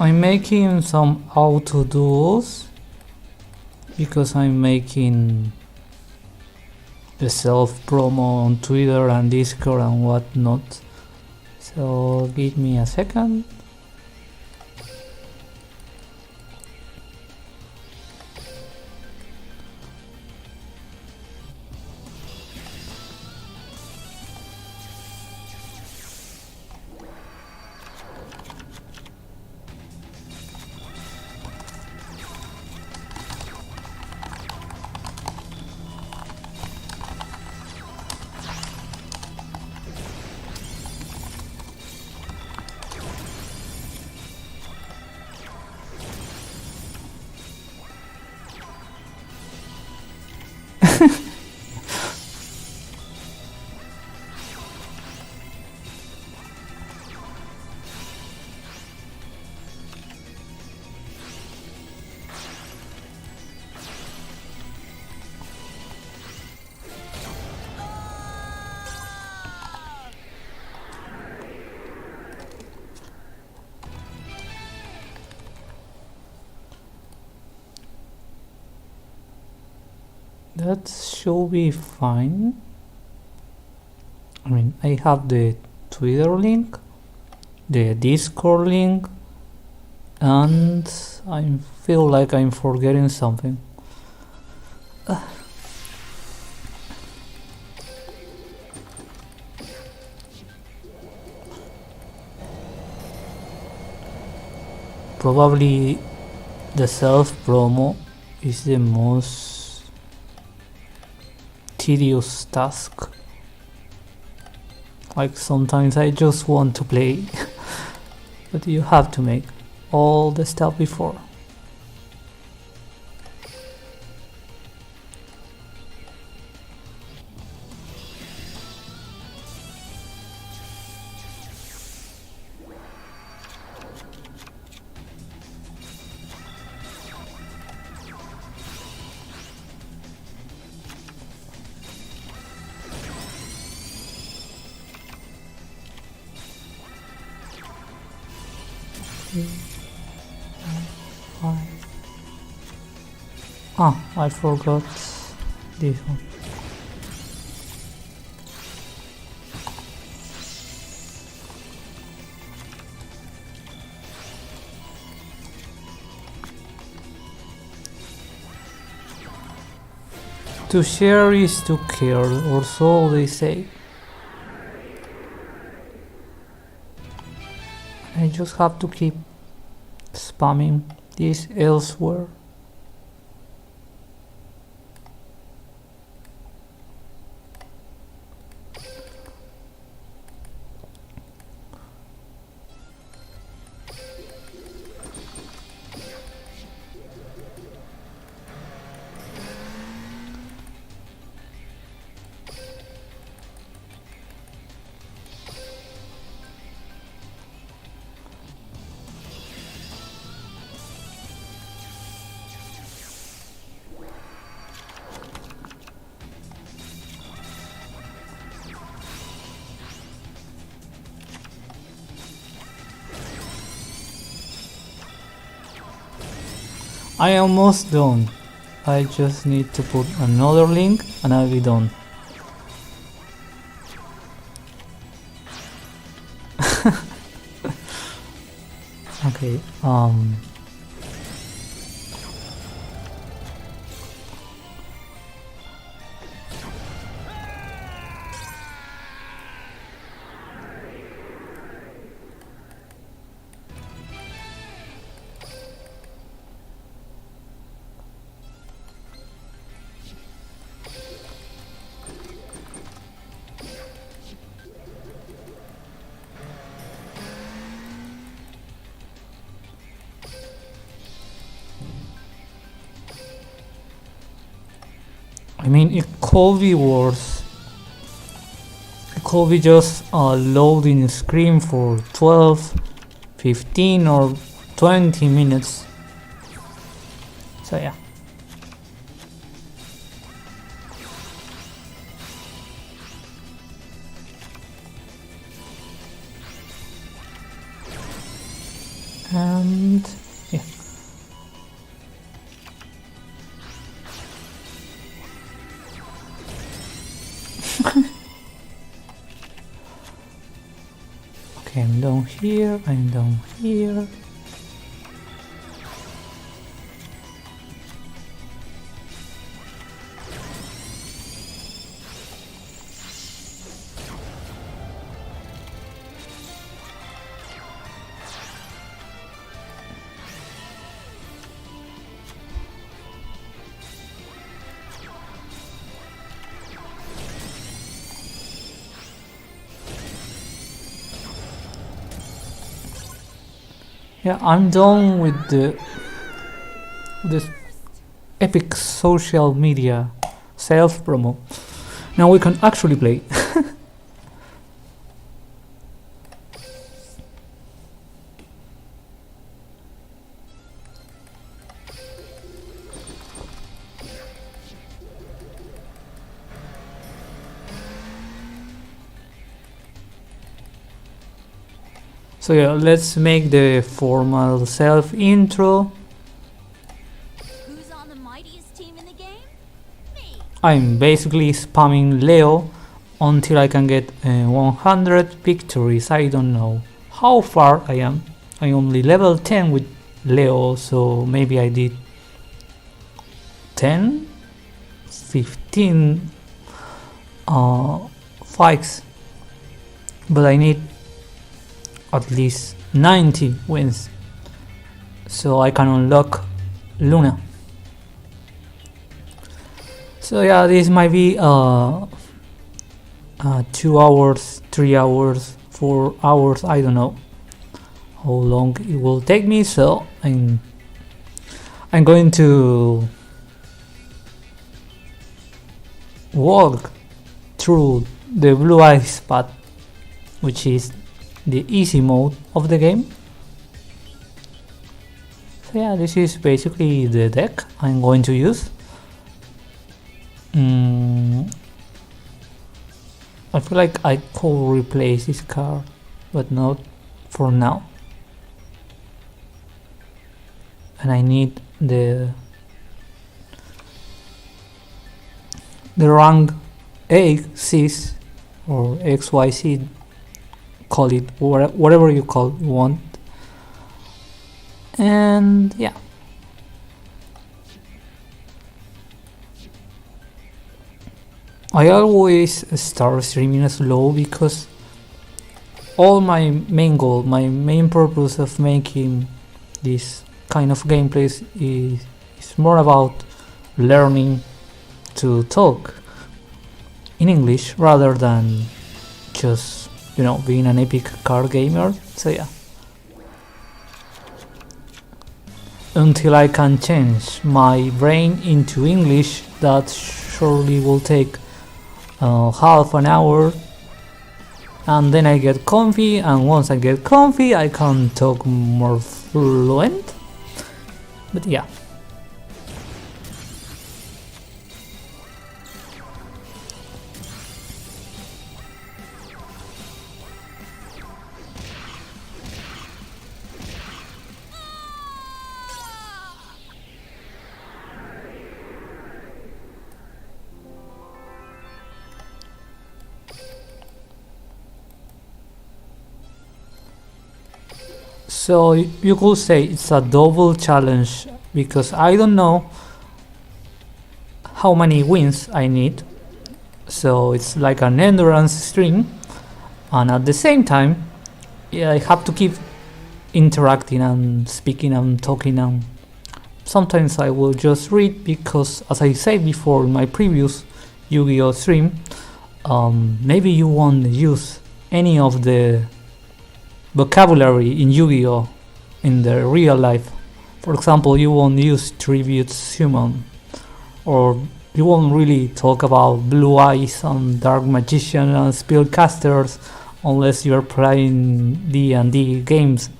I'm making some auto duels because I'm making the self promo on Twitter and Discord and whatnot. So give me a second. That should be fine. I mean, I have the Twitter link, the Discord link, and I feel like I'm forgetting something. Probably the self promo is the most tedious task. Like sometimes I just want to play, but you have to make all the stuff before. I forgot this one. To share is to care, or so they say. I just have to keep spamming this elsewhere. I am almost done. I just need to put another link and I'll be done. Okay, I mean, it could be worse. It could be just a loading screen for 12, 15 or 20 minutes. So yeah. I'm down here, I'm down here. Yeah, I'm done with this epic social media self-promo. Now we can actually play. So yeah, let's make the formal self-intro. Who's on the mightiest team in the game? Me. I'm basically spamming Leo until I can get 100 victories. I don't know how far I am. I only level 10 with Leo, so maybe I did 10, 15 fights, but I need at least 90 wins so I can unlock Luna. So yeah, this might be 2 hours, 3 hours, 4 hours, I don't know how long it will take me, so I'm going to walk through the blue ice path, which is the easy mode of the game. So yeah, this is basically the deck I'm going to use. I feel like I could replace this card, but not for now. And I need the rank A6 or XYZ, call it whatever you want. And yeah, I always start streaming slow because all my main goal, my main purpose of making this kind of gameplays is more about learning to talk in English rather than just, you know, being an epic card gamer. So yeah, until I can change my brain into English, that surely will take half an hour, and then I get comfy, and once I get comfy I can talk more fluent. But yeah, so you could say it's a double challenge because I don't know how many wins I need, so it's like an endurance stream, and at the same time, yeah, I have to keep interacting and speaking and talking, and sometimes I will just read because, as I said before in my previous Yu-Gi-Oh stream, maybe you won't use any of the vocabulary in Yu-Gi-Oh in the real life. For example, you won't use tributes human, or you won't really talk about blue eyes and dark magician and spellcasters unless you're playing D&D games.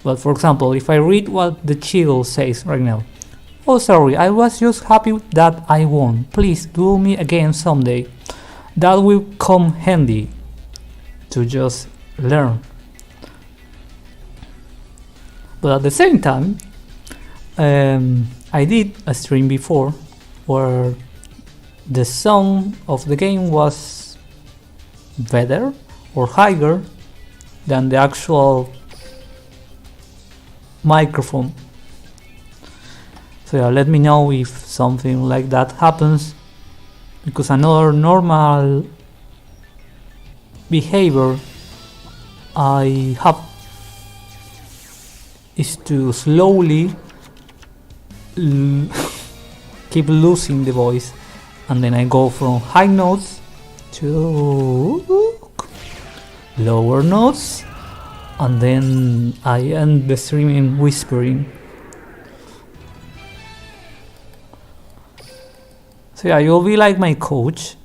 But for example, if I read what the chill says right now: "Oh sorry, I was just happy that I won. Please duel me again someday." That will come handy to just learn. But at the same time, I did a stream before where the sound of the game was better or higher than the actual microphone. So yeah, let me know if something like that happens, because another normal behavior I have is to slowly keep losing the voice, and then I go from high notes to lower notes, and then I end the streaming whispering. So yeah, you'll be like my coach,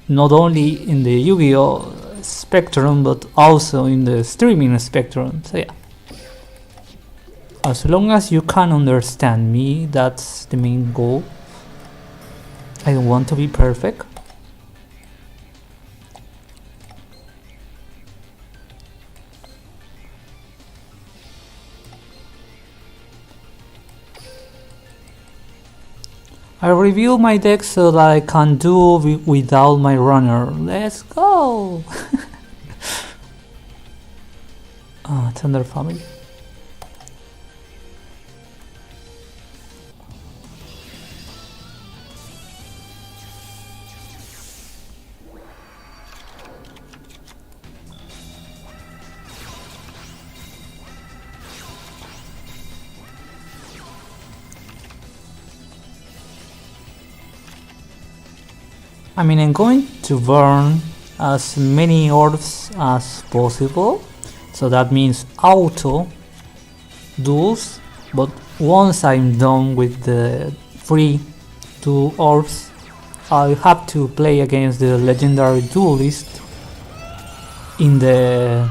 not only in the Yu-Gi-Oh spectrum, but also in the streaming spectrum. So yeah, as long as you can understand me, that's the main goal. I don't want to be perfect. I review my deck so that I can do without my runner. Let's go! Thunder Family. I mean, I'm going to burn as many orbs as possible, so that means auto duels, but once I'm done with the free 2 orbs, I have to play against the legendary duelist in the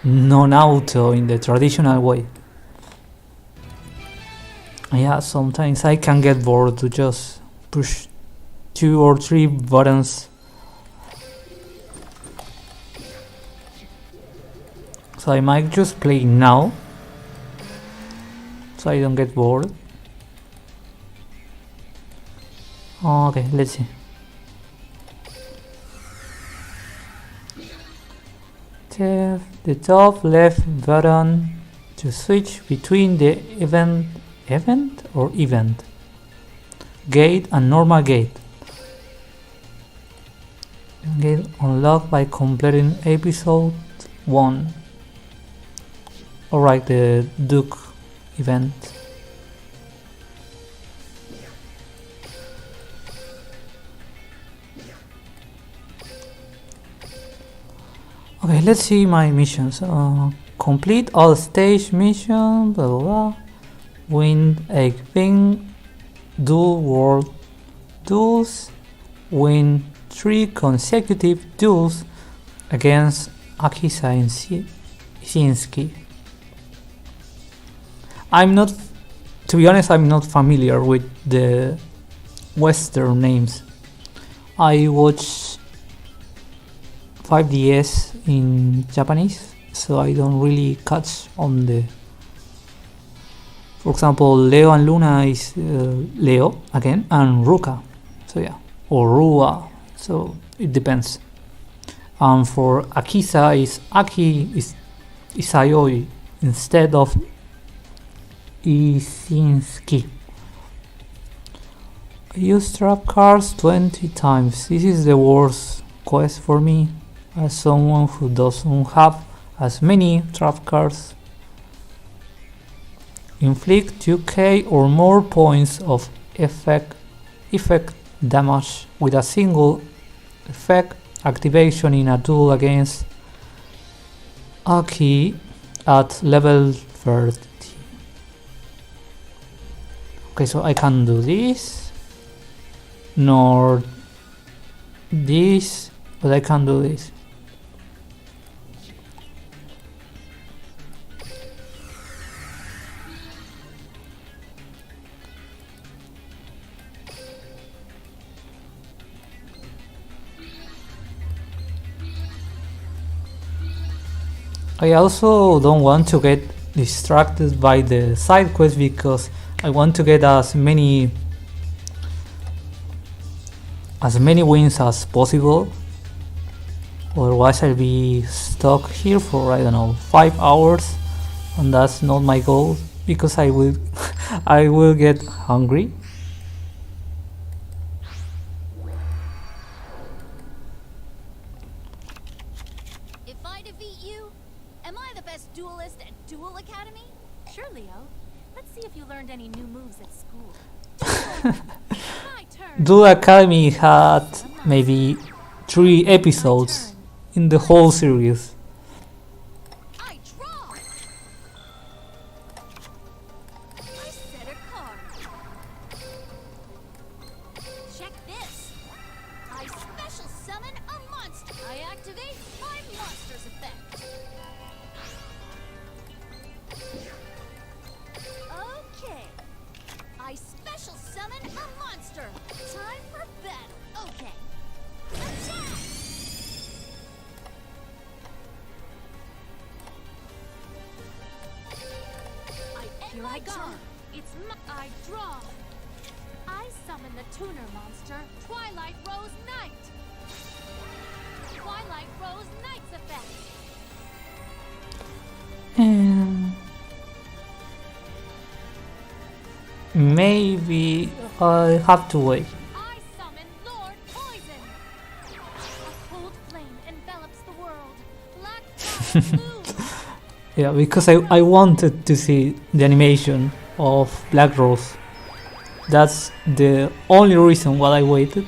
non-auto, in the traditional way. Yeah, sometimes I can get bored to just push 2 or 3 buttons. So I might just play now, so I don't get bored. Okay, let's see. Tap the top left button to switch between the event gate and normal gate. Gate unlocked by completing episode 1. Alright, the Duke event. Okay, let's see my missions. Complete all stage missions, blah blah blah. Win a thing, do world duels, win 3 consecutive duels against Akisa Isinski. To be honest, I'm not familiar with the Western names. I watch 5DS in Japanese, so I don't really catch on the. For example, Leo and Luna is Leo again, and Ruka. So yeah, or Rua. So it depends. And for Akisa is Aki is Isayoi instead of Isinski. I use trap cards 20 times. This is the worst quest for me, as someone who doesn't have as many trap cards. Inflict 2k or more points of effect damage with a single effect activation in a duel against Aki at level 30. Okay, so I can't do this nor this, but I can do this. I also don't want to get distracted by the side quest because I want to get as many wins as possible. Otherwise I'll be stuck here for, I don't know, 5 hours, and that's not my goal, because I will I will get hungry. If I defeat you, am I the best duelist at Duel Academy? Sure, Leo. Let's see if you learned any new moves at school. My turn. Duel Academy had maybe 3 episodes in the whole series. I draw. I set a card. Check this. I special summon a monster. I activate my monster's effect. Okay. I special summon a monster. Time for battle. Okay. Attack! Here I go. It's I draw. I summon the tuner monster, Twilight Rose Knight. Twilight Rose Knight's effect. Maybe I have to wait. I summon Lord Poison. A cold flame envelops the world. Black fire blue. Yeah, because I wanted to see the animation of Black Rose. That's the only reason why I waited.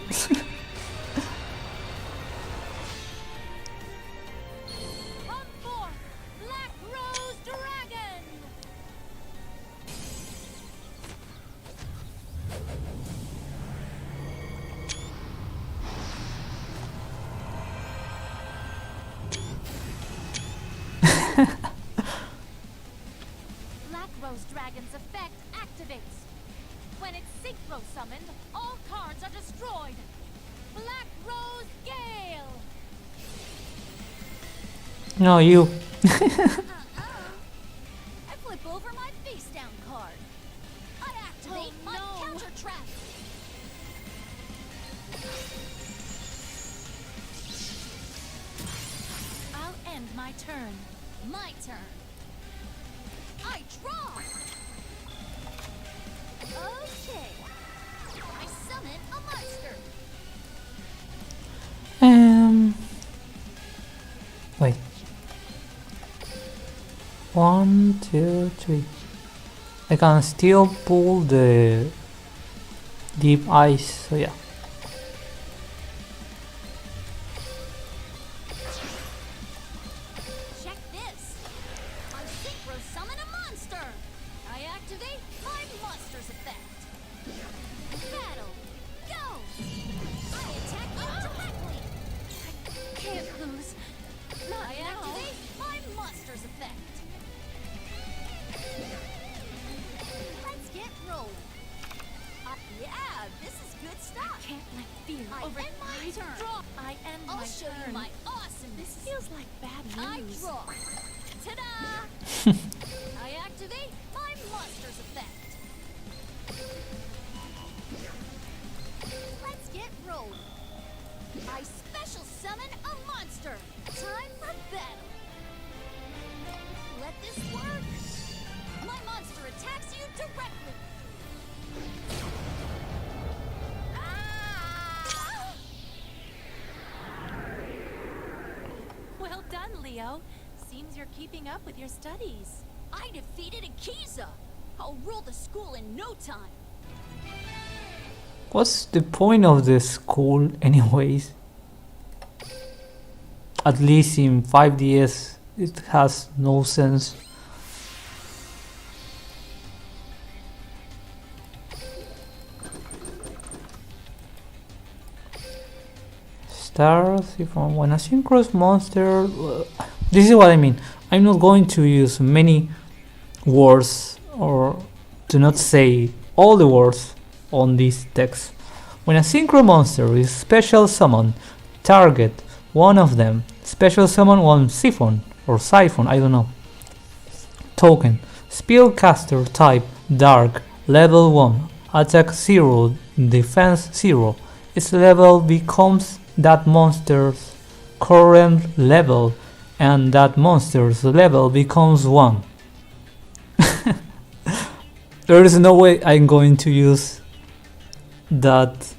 Come forth, Black Rose Dragon. Black Rose Dragon's effect activates. When it's synchro summoned, all cards are destroyed. Black Rose Gale. No, you. I flip over my face down card. I activate Oh, my no. counter trap. I'll end my turn. My turn. I draw. Okay. I summon a monster. Wait. 1, 2, 3. I can still pull the deep ice, so yeah. Check this. I synchro summon a monster. I activate my monster's effect. Battle. Go. I attack you directly. Can't lose. Not I now. activate my monster's effect. Let's get rolling. Yeah, this is good stuff. Can't let fear I over end my turn. Draw. I end I'll my show turn. you my awesomeness. This feels like bad I news. draw. Ta-da! I activate my monster's effect. Let's get rolling. I special summon a monster. Time for battle. Let this work. My monster attacks you directly. Ah! Well done, Leo. Seems you're keeping up with your studies. I defeated Akiza. I'll rule the school in no time. What's the point of the school anyways? At least in 5DS it has no sense. Stars, if I'm when a synchronous monster. This is what I mean. I'm not going to use many words or to not say all the words on this text. When a synchro monster is special summon, target one of them. Special summon one siphon or siphon, I don't know. Token. Spellcaster type dark, level 1, attack 0, defense 0. Its level becomes that monster's current level, and that monster's level becomes 1. There is no way I'm going to use that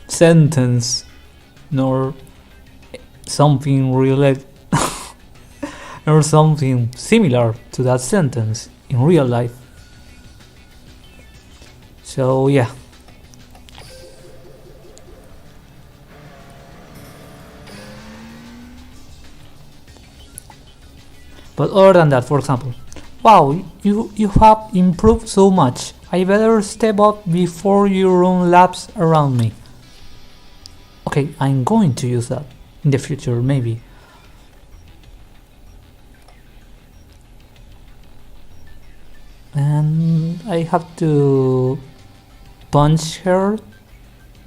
sentence nor something related or something similar to that sentence in real life. So yeah. But other than that, for example, wow, you have improved so much. I better step up before you run laps around me. Okay, I'm going to use that in the future, maybe. And I have to punch her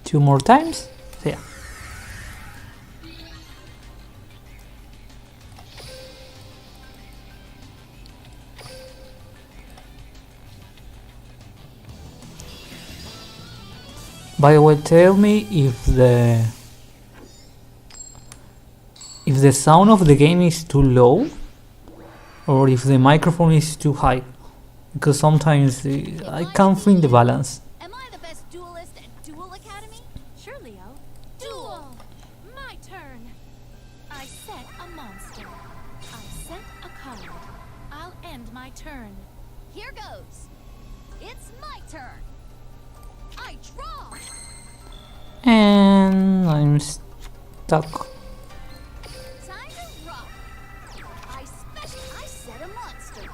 2 more times. So yeah. By the way, tell me if the sound of the game is too low or if the microphone is too high, because sometimes I can't find the balance. Am I the best duelist at Duel Academy? Sure, Leo. Duel! My turn. I set a monster. I sent a card. I'll end my turn. Here goes. It's my turn. I draw. And I'm stuck. Time to rock. I set a monster.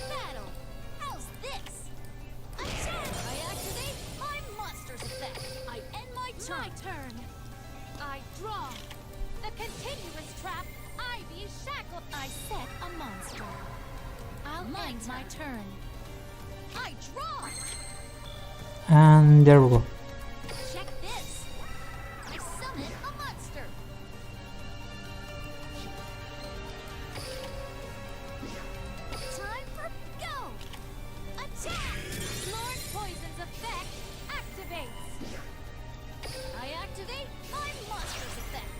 Battle. How's this? Attack. I activate my monster's effect. I end my turn. My turn. I draw. The continuous trap, Ivy Shackle. I set a monster. I'll end my turn. I draw. And there we go. Check this. I summon a monster. Time for go. Attack. Lord Poison's effect activates. I activate my monster's effect.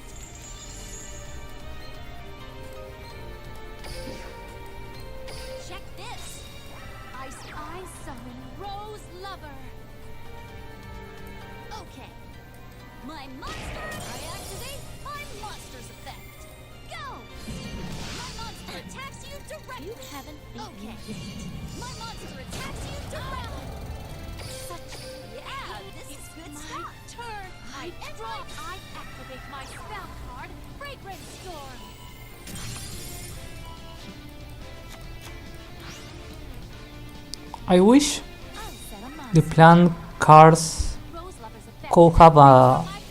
Check this. I summon Rose Lover. Okay. My monster. I activate my monster's effect. Go. My monster attacks you directly. You haven't beaten Okay. me yet. My monster attacks you directly. Such Yeah, this is good my stuff. turn. I draw. I activate my spell card, Fragrance Storm. I wish I set a the monster. plant cards Rose Lover's effect. could have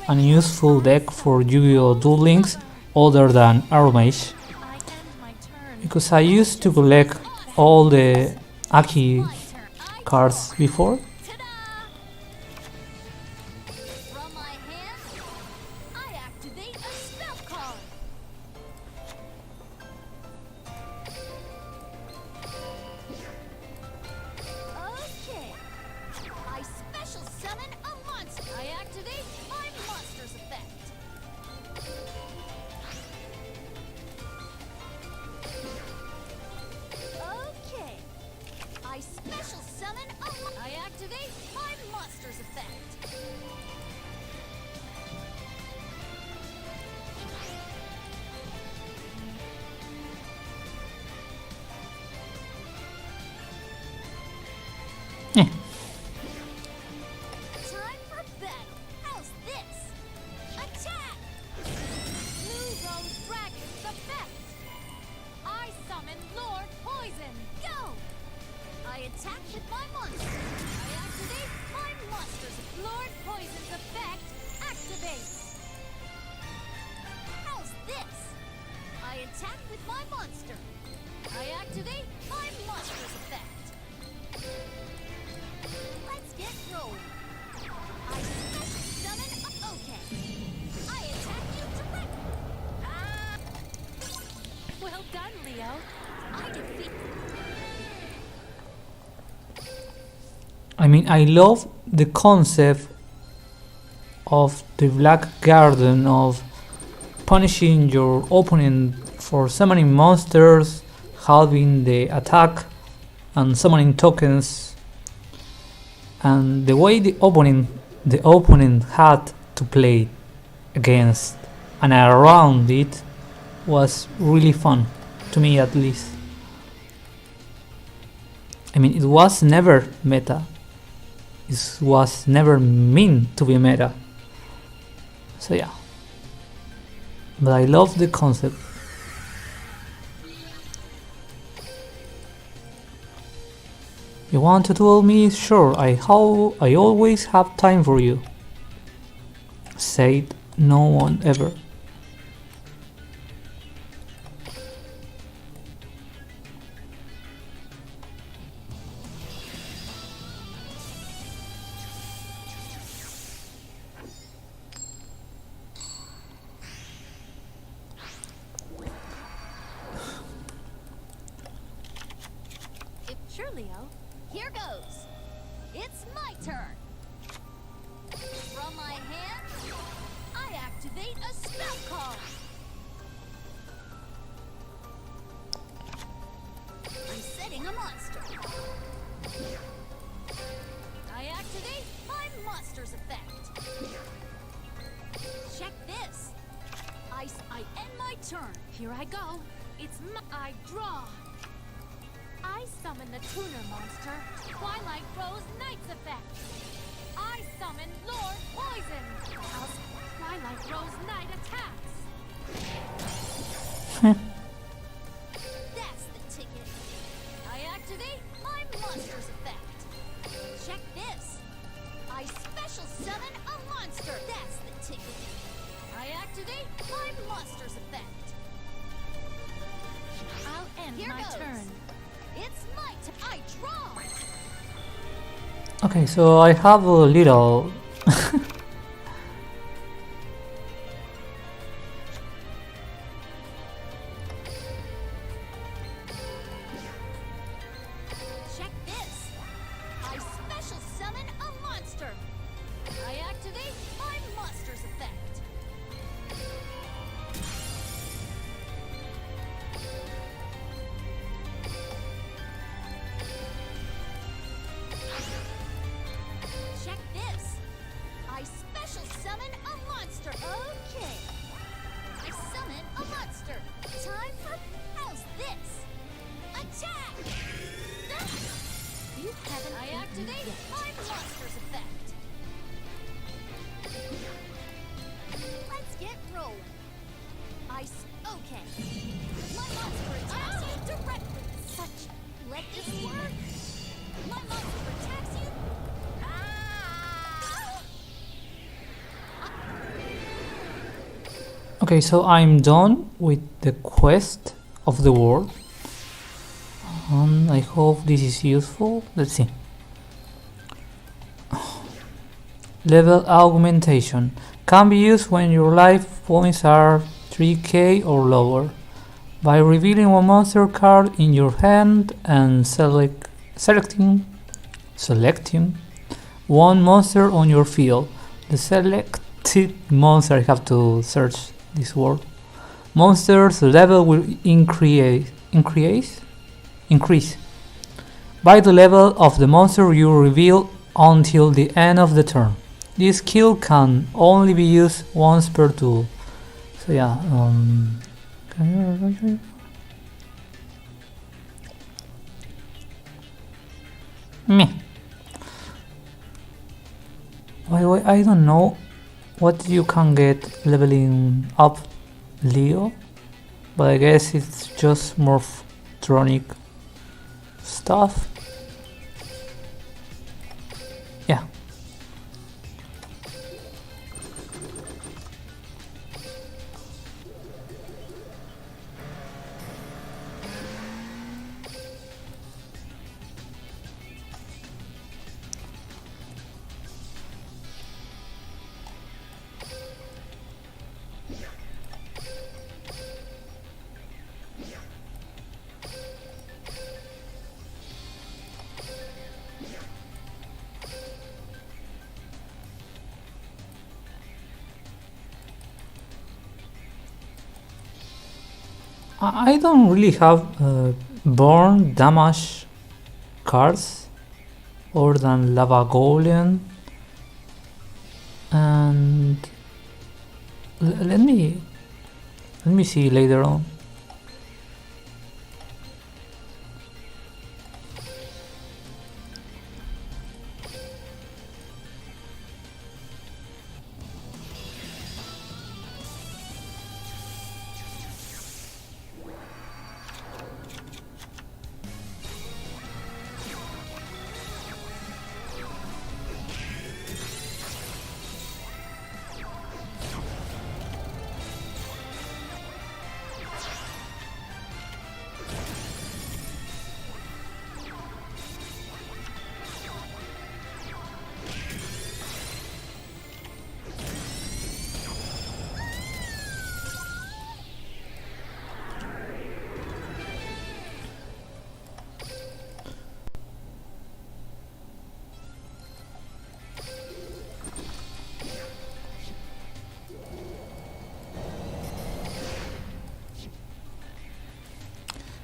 an useful deck for Yu-Gi-Oh! Duel Links other than Aromage, I end my turn. because I used to collect all the Aki My turn. I cards before. Ta-da! From my hand, I activate a spell card. Okay. I special summon a monster. I activate my monster's effect. Okay. I special summon I activate my monster's effect. Time for battle. How's this? Attack! Blue Rose Dragon's effect. I summon Lord Poison. Go! I attack with my monster. I activate my monster's effect. Lord Poison's effect activates. How's this? I attack with my monster. I activate my monster's effect. Let's get rolling. I special summon. Okay. I attack you directly. Ah! Well done, Leo. I defeat. I mean, I love the concept of the Black Garden of punishing your opponent for summoning monsters, halving the attack, and summoning tokens. And the way the opponent had to play against and around it was really fun, to me at least. I mean, it was never meta. It was never meant to be meta. So yeah. But I love the concept. You want to duel me? Sure, I always have time for you. Said no one ever. Sure, Leo. Here goes. It's my turn. From my hand, I activate a spell card. I'm setting a monster. I activate my monster's effect. Check this. I end my turn. Here I go. I draw. I summon the tuner monster, Twilight Rose Knight's effect. I summon Lord Poison, else Twilight Rose Knight attacks. That's the ticket. I activate my monster's effect. Check this. I special summon a monster. That's the ticket. I activate my monster's effect. I'll end my turn. It's my turn. I draw. Okay, so I have a little Check this. I special summon a monster. I activate my monster's effect. Check this. I special summon a monster. Okay. I summon a monster. Time for how's this? Attack! You haven't. I activate my monster's effect. Let's get rolling. Okay. My monster attacks you directly. Let this work. My monster attacks you. Okay, so I'm done with the quest of the world. I hope this is useful. Let's see. Level augmentation can be used when your life points are 3k or lower by revealing one monster card in your hand and selecting one monster on your field. The selected monster, I have to search this word. Monster's level will increase by the level of the monster you reveal until the end of the turn. This skill can only be used once per duel. So yeah, meh. By the way, I don't know what you can get leveling up Leo, but I guess it's just morphotronic stuff. Yeah. I don't really have burn damage cards other than Lava Golem, and let me see later on.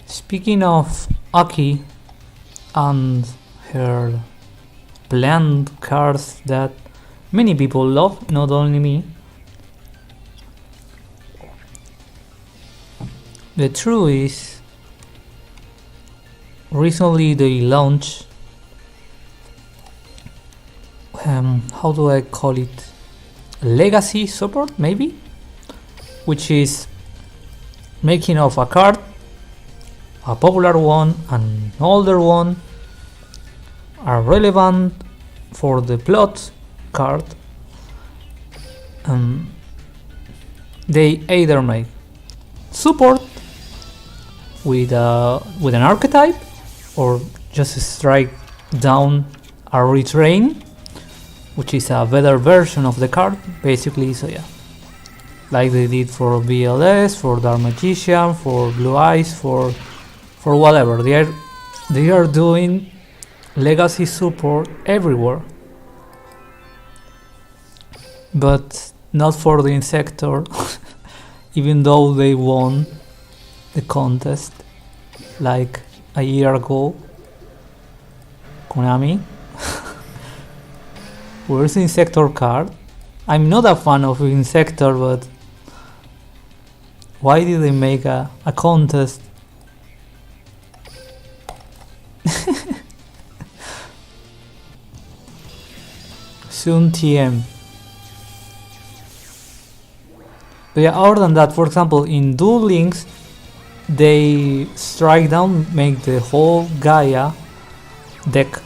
Speaking of Aki and her bland cards that many people love, not only me, the truth is recently they launched how do I call it, legacy support maybe, which is making of a card, a popular one and an older one, are relevant for the plot card. They either make support with an archetype, or just strike down a retrain, which is a better version of the card, basically. So yeah, like they did for BLS, for Dark Magician, for Blue Eyes, for whatever. They are doing legacy support everywhere, but not for the Insector. Even though they won the contest like a year ago. Konami, where's the Insector card? I'm not a fan of Insector, but why did they make a contest? Soon TM. But yeah, other than that, for example, in Duel Links, they strike down, make the whole Gaia deck,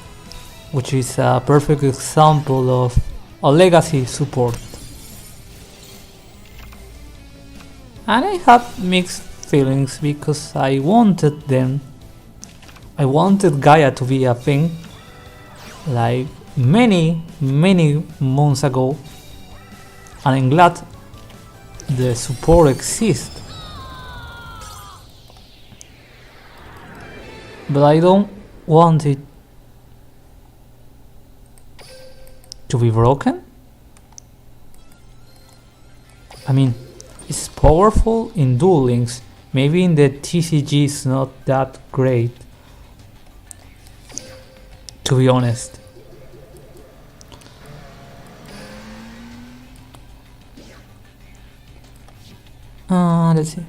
which is a perfect example of a legacy support. And I have mixed feelings because I wanted Gaia to be a thing like many months ago, and I'm glad the support exists, but I don't want it to be broken. I mean, it's powerful in Duel Links, maybe in the TCG it's not that great, to be honest. Let's see.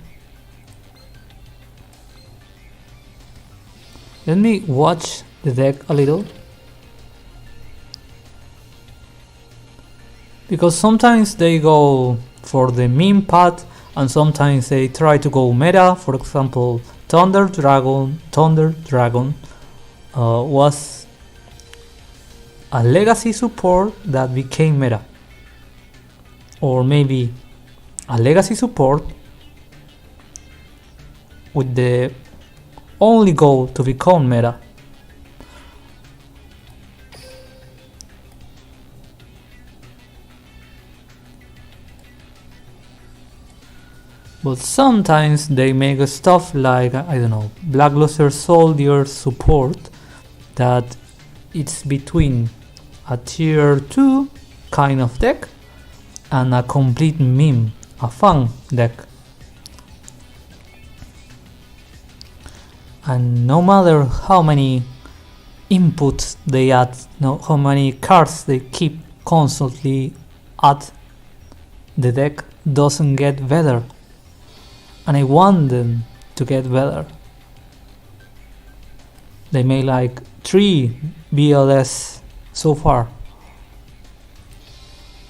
Let me watch the deck a little, because sometimes they go for the meme path and sometimes they try to go meta. For example, Thunder Dragon was a legacy support that became meta, or maybe a legacy support with the only goal to become meta. But sometimes they make stuff like, I don't know, Blackluster Soldier support, that it's between a tier 2 kind of deck and a complete meme, a fun deck. and no matter how many inputs they add, how many cards they keep constantly add, the deck doesn't get better, and I want them to get better. They made like 3 BLS so far.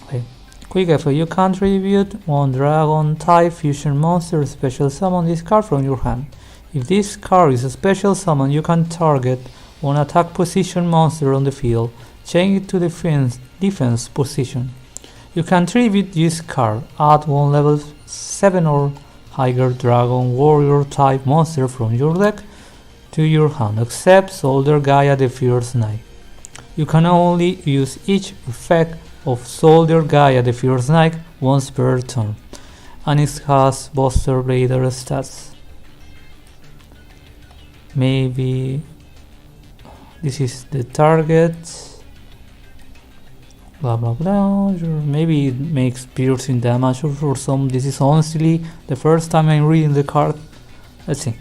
Okay. Quick effort, you can tribute 1 dragon type fusion monster special summon this card from your hand. If this card is a special summon, you can target 1 attack position monster on the field, change it to defense position. You can tribute this card, add 1 level 7 or higher dragon warrior type monster from your deck to your hand, except Soldier Gaia the Fierce Knight. You can only use each effect of Soldier Gaia the Fierce Knight once per turn, and it has Buster Blader stats. Maybe this is the target, blah blah blah, maybe it makes piercing damage or for some. This is honestly the first time I'm reading the card. Let's see.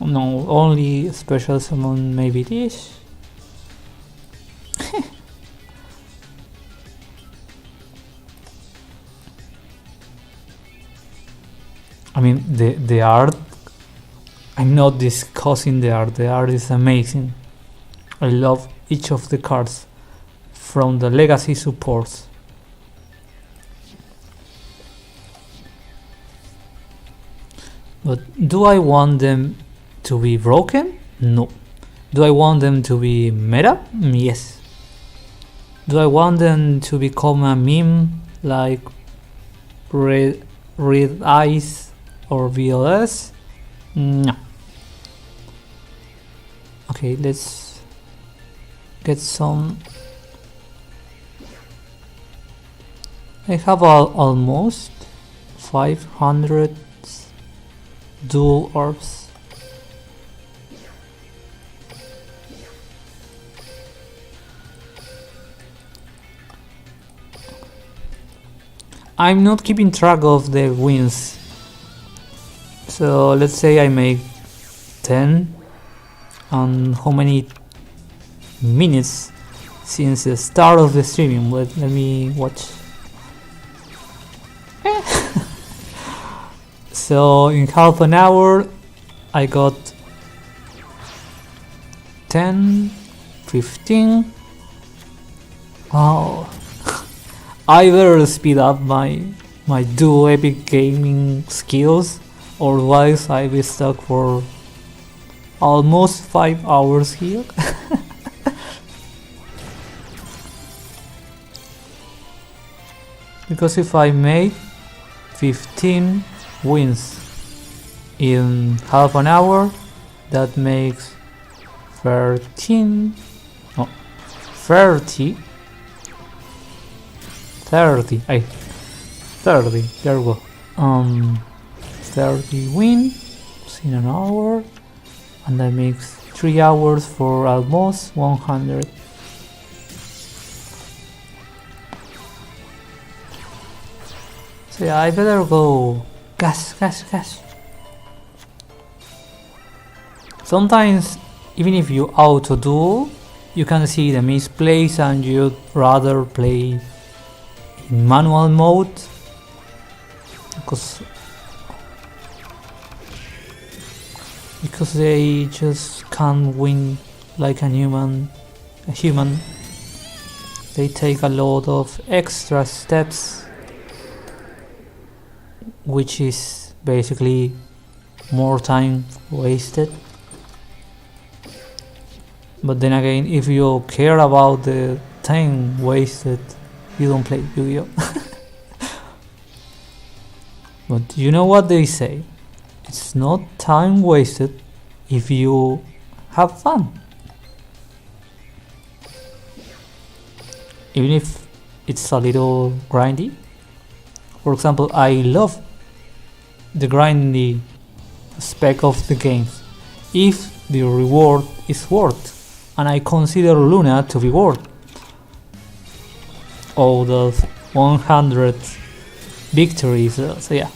No, only special summon, maybe this. I mean, the art, I'm not discussing the art is amazing. I love each of the cards from the legacy supports. But do I want them to be broken? No. Do I want them to be meta? Yes. Do I want them to become a meme like Red Eyes or VLS? No. Okay, let's get some. I have almost 500 dual orbs. I'm not keeping track of the wins, so let's say I make 10, and how many minutes since the start of the streaming. Let me watch. So in half an hour I got 10, 15. Oh, I better speed up my duo epic gaming skills, otherwise I'll be stuck for almost 5 hours here. Because if I made 15 wins in half an hour, that makes 30, there we go. 30 wins in an hour, and that makes 3 hours for almost 100. So yeah, I better go gas. Sometimes even if you auto duel, you can see the misplays and you'd rather play in manual mode because they just can't win like a human. They take a lot of extra steps, which is basically more time wasted. But then again, if you care about the time wasted, you don't play Yu-Gi-Oh! But you know what they say, it's not time wasted if you have fun. Even if it's a little grindy. For example, I love the grindy aspect of the games if the reward is worth, and I consider Luna to be worth all those 100 victories. So yeah,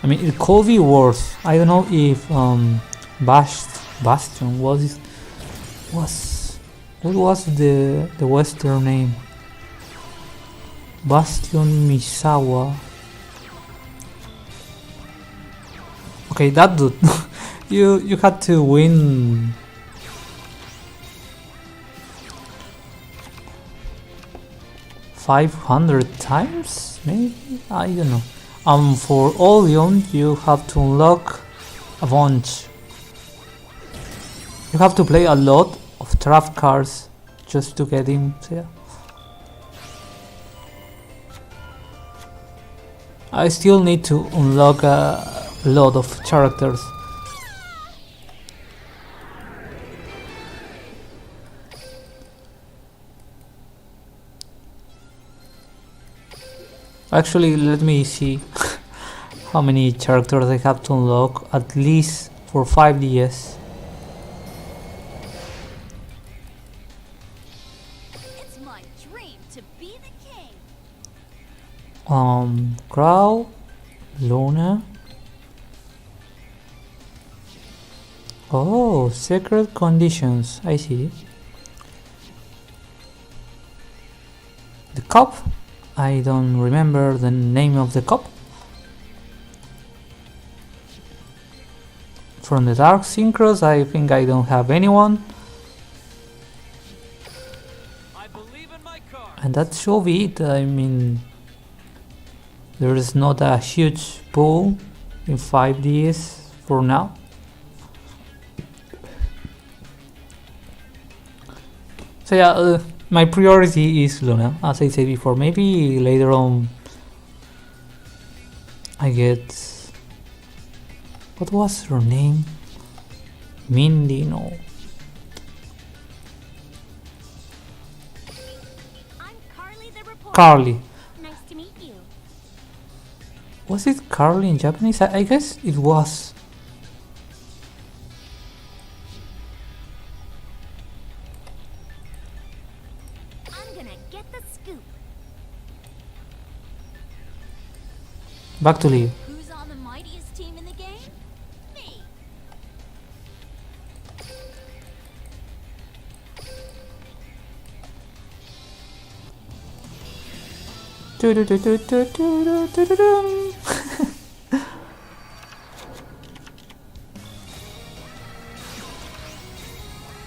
I mean, it could be worse. I don't know if Bastion what was the Western name? Bastion Misawa. Okay, that dude. you had to win 500 times, maybe? I don't know. For Oleon you have to unlock a bunch. You have to play a lot of trap cards just to get him, so yeah. I still need to unlock a lot of characters. Actually, let me see how many characters I have to unlock, at least for 5DS. It's my dream to be the king. Crow, Luna. Oh, secret conditions, I see. The cup, I don't remember the name of the cup. From the Dark Synchros, I think I don't have anyone. I believe in my car. And that should be it. I mean, there is not a huge pool in 5DS for now. So yeah, my priority is Luna, as I said before. Maybe later on I get... what was her name? Mindy? No. I'm Carly the reporter. Carly. Nice to meet you. Was it Carly in Japanese? I guess it was. I'm gonna get the scoop. Back to Leo. Who's on the mightiest team in the game? Me.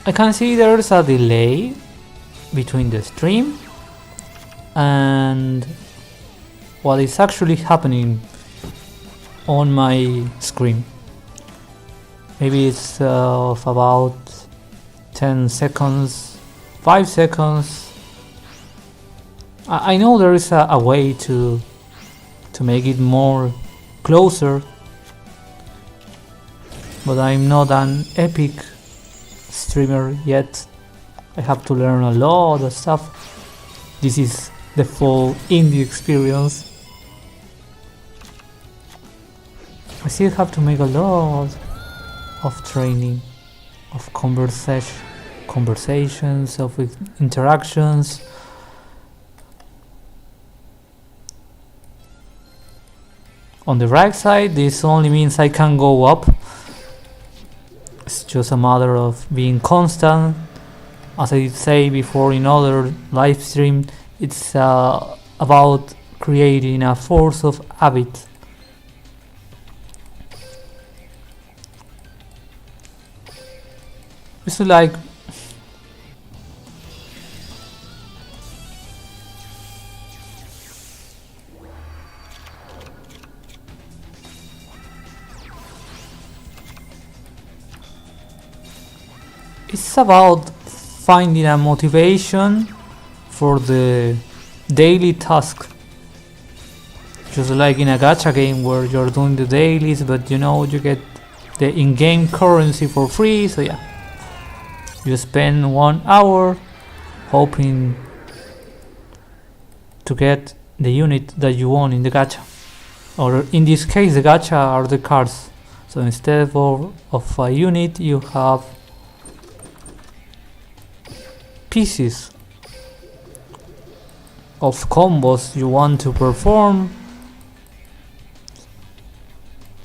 I can see there's a delay between the stream and what is actually happening on my screen. Maybe it's of about 10 seconds, 5 seconds. I know there is a way to make it more closer, but I'm not an epic streamer yet. I have to learn a lot of stuff. This is the full indie experience. I still have to make a lot of training, of conversations, of interactions. On the right side, this only means I can go up. It's just a matter of being constant. As I say before in other live stream, it's about creating a force of habit. It's like it's about finding a motivation for the daily task. Just like in a gacha game where you're doing the dailies, but you know you get the in-game currency for free, so yeah. You spend 1 hour hoping to get the unit that you want in the gacha. Or in this case the gacha are the cards. So instead of a unit you have pieces of combos you want to perform.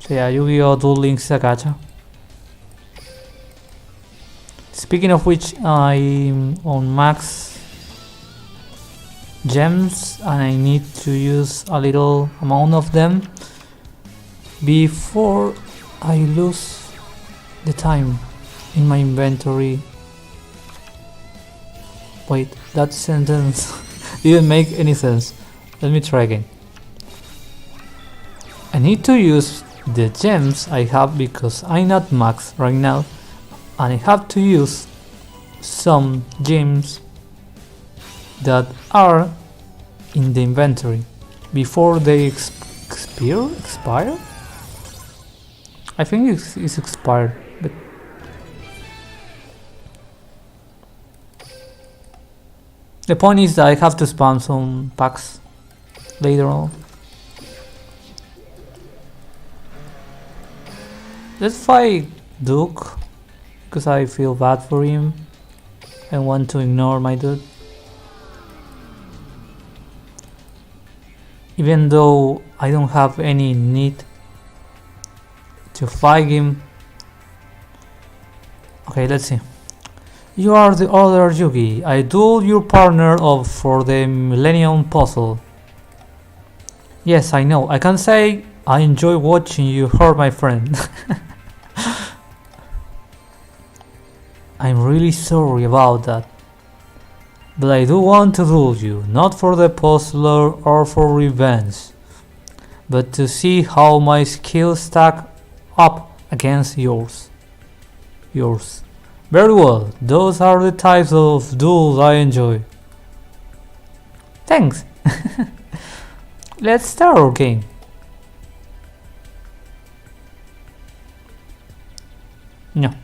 So yeah, Yu-Gi-Oh! Duel Links is a gacha. Speaking of which, I'm on max gems and I need to use a little amount of them before I lose the time in my inventory. Wait, that sentence didn't make any sense. Let me try again. I need to use the gems I have because I'm not max right now, and I have to use some gems that are in the inventory before they expire? I think it's expired, but the point is that I have to spam some packs later on. Let's fight Duke, because I feel bad for him and want to ignore my dude. Even though I don't have any need to fight him. Okay, let's see. You are the other Yugi. I duel your partner of for the Millennium Puzzle. Yes, I know. I can say I enjoy watching you hurt my friend. I'm really sorry about that. But I do want to duel you, not for the puzzler or for revenge, but to see how my skills stack up against yours. Very well, those are the types of duels I enjoy. Thanks. Let's start our game. No.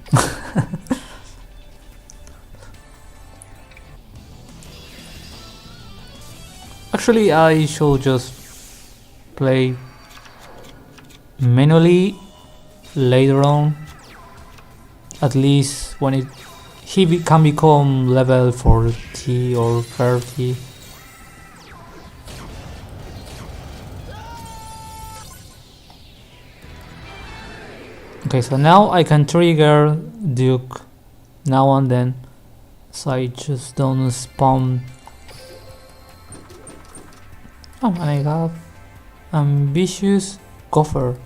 Actually, I should just play manually later on. At least when he can become level 40 or 30. Okay, so now I can trigger Duke now and then, so I just don't spam. Oh, and I have ambitious gopher.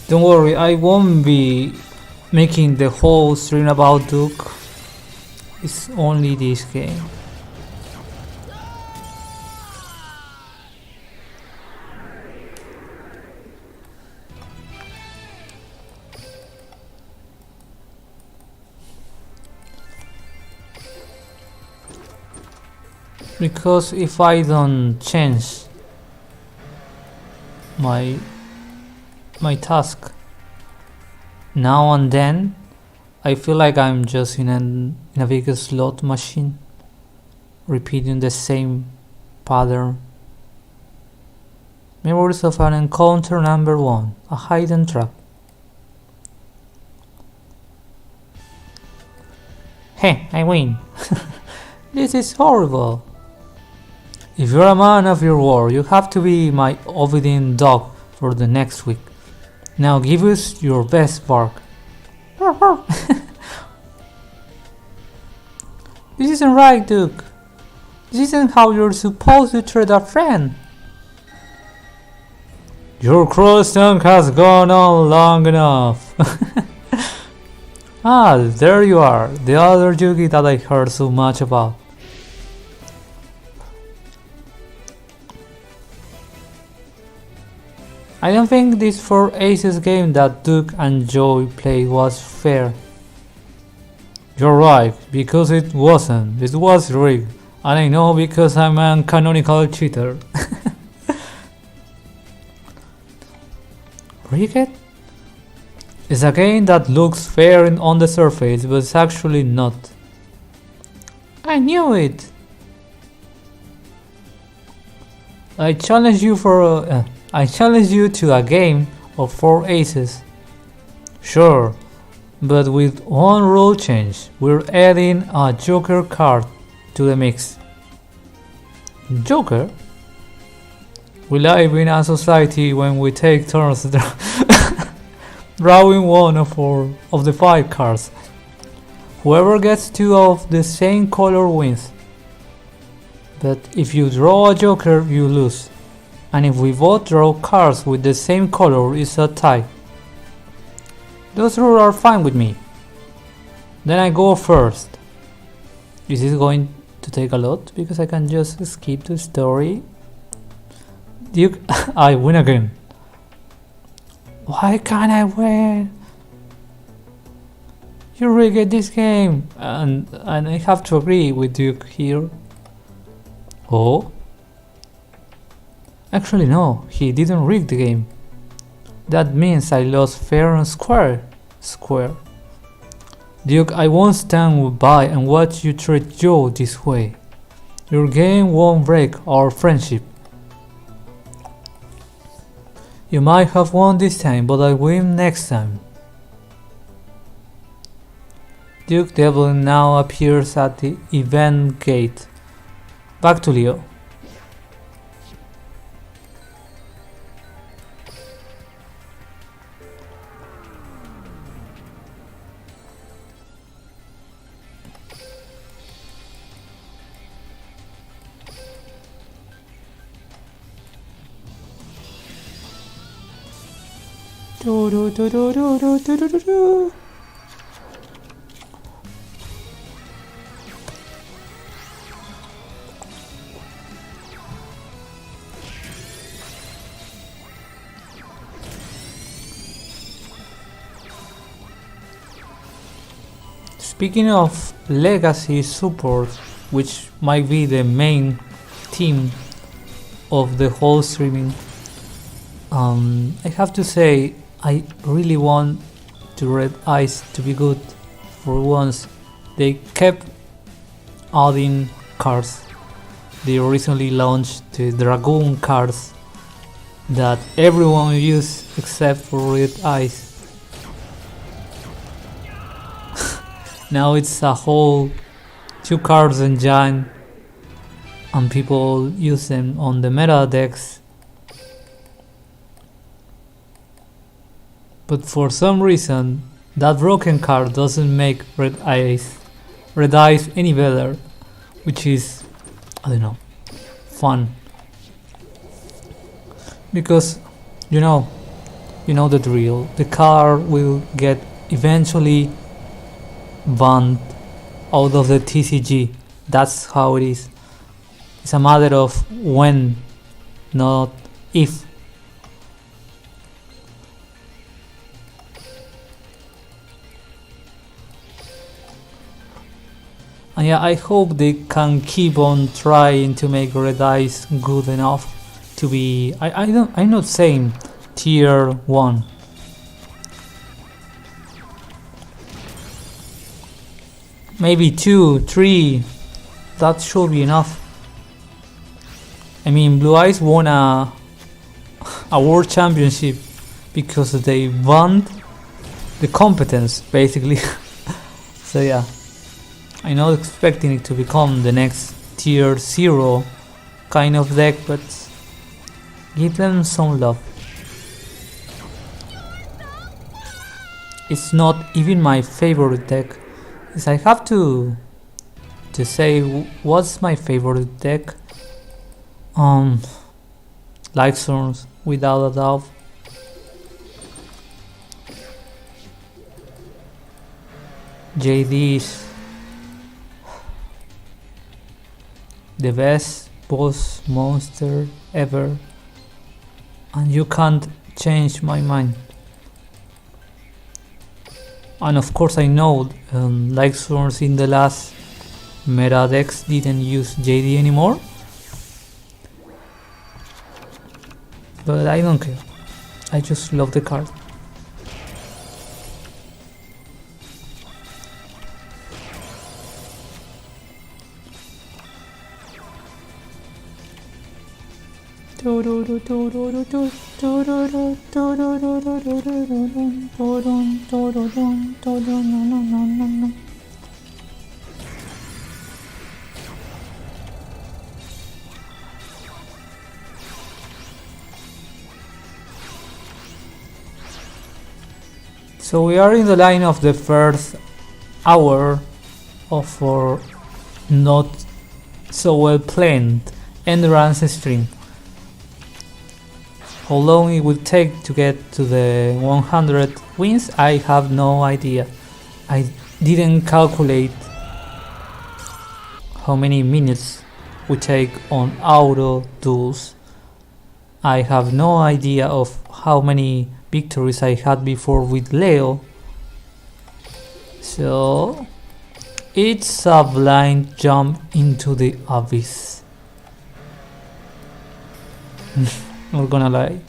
Don't worry, I won't be making the whole stream about Duke. It's only this game. Because if I don't change my task now and then, I feel like I'm just in a big slot machine, repeating the same pattern. Memories of an encounter number 1, a hidden trap. Hey, I win. This is horrible. If you're a man of your word, you have to be my obedient dog for the next week. Now give us your best bark. This isn't right, Duke. This isn't how you're supposed to treat a friend. Your cross tongue has gone on long enough. Ah, there you are, the other Yugi that I heard so much about. I don't think this 4 Aces game that Duke and Joey played was fair. You're right, because it wasn't. It was rigged. And I know because I'm a canonical cheater. Rigged? It's a game that looks fair on the surface, but it's actually not. I knew it! I challenge you to a game of 4 aces. Sure, but with one rule change. We're adding a Joker card to the mix. Joker? We live in a society when we take turns drawing one of the 5 cards. Whoever gets 2 of the same color wins. But if you draw a Joker, you lose. And if we both draw cards with the same color, it's a tie. Those rules are fine with me. Then I go first. Is this going to take a lot? Because I can just skip the story. Duke, I win again. Why can't I win? You rigged this game. And I have to agree with Duke here. Oh? Actually no, he didn't rig the game. That means I lost fair and square. Duke, I won't stand by and watch you treat Joe this way. Your game won't break our friendship. You might have won this time, but I win next time. Duke Devlin now appears at the event gate. Back to Leo. Do, do, do, do, do, do, do, do, do. Speaking of legacy support, which might be the main theme of the whole streaming, I have to say I really want the Red Eyes to be good. For once, they kept adding cards. They recently launched the Dragoon cards that everyone uses except for Red Eyes. Now it's a whole 2 cards engine and people use them on the meta decks. But for some reason, that broken card doesn't make Red Eyes any better, which is, I don't know, fun. Because, you know the drill. The card will get eventually banned out of the TCG. That's how it is. It's a matter of when, not if. And yeah, I hope they can keep on trying to make Red Eyes good enough to be. I'm not saying tier 1. Maybe 2, 3. That should be enough. I mean, Blue Eyes won a world championship because they banned the competence, basically. So yeah. I'm not expecting it to become the next tier 0 kind of deck, but give them some love. It's not even my favorite deck. If I have to say what's my favorite deck, Lightstorms without a doubt. JD's the best boss monster ever, and you can't change my mind. And of course I know like swords in the last meta decks didn't use JD anymore, but I don't care, I just love the card. So we are in the line of the first hour of our not so well planned endurance stream. How long it will take to get to the 100 wins, I have no idea. I didn't calculate how many minutes we take on auto duels. I have no idea of how many victories I had before with Leo. So it's a blind jump into the abyss. Not gonna lie.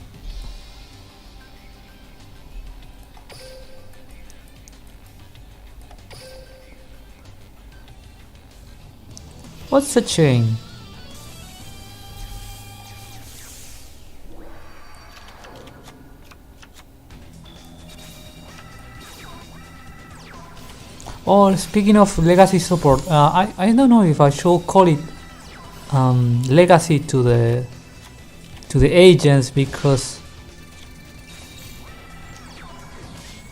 What's the chain? Oh, speaking of legacy support, I don't know if I should call it legacy to the agents, because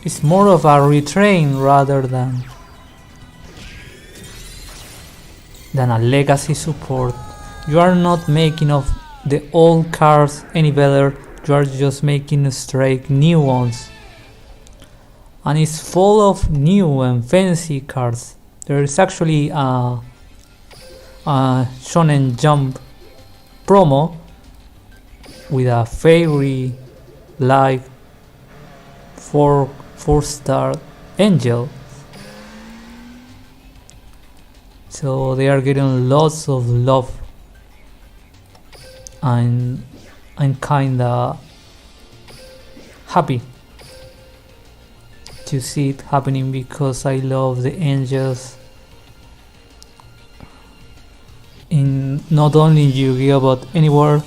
it's more of a retrain rather than a legacy support. You are not making of the old cards any better, you are just making straight new ones, and it's full of new and fancy cards. There is actually a Shonen Jump promo with a fairy like 4-star angel, so they are getting lots of love, and I'm kinda happy to see it happening, because I love the angels in not only Yu-Gi-Oh but anywhere.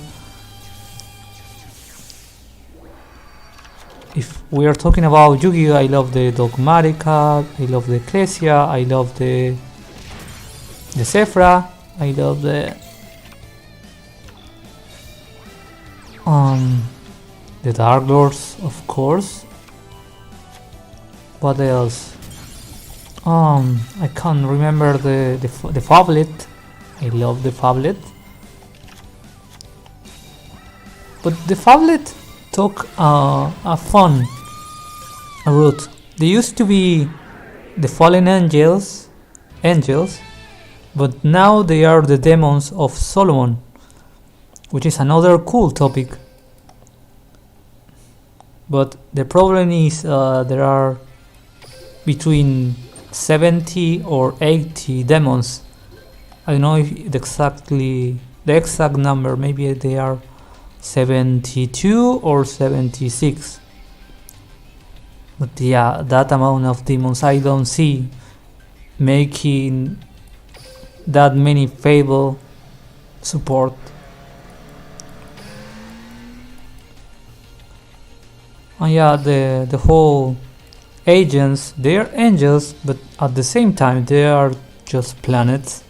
If we are talking about Yu-Gi-Oh, I love the Dogmatica, I love the Ecclesia, I love the Sephra, I love the Dark Lords, of course. What else? I can't remember the Fablet. I love the Fablet, but the Fablet took a fun route. They used to be the fallen angels, but now they are the demons of Solomon, which is another cool topic. But the problem is there are between 70 or 80 demons. I don't know if the exact number, maybe they are 72 or 76. But yeah, that amount of demons I don't see making that many Fable support. And yeah, the whole agents, they are angels, but at the same time they are just planets,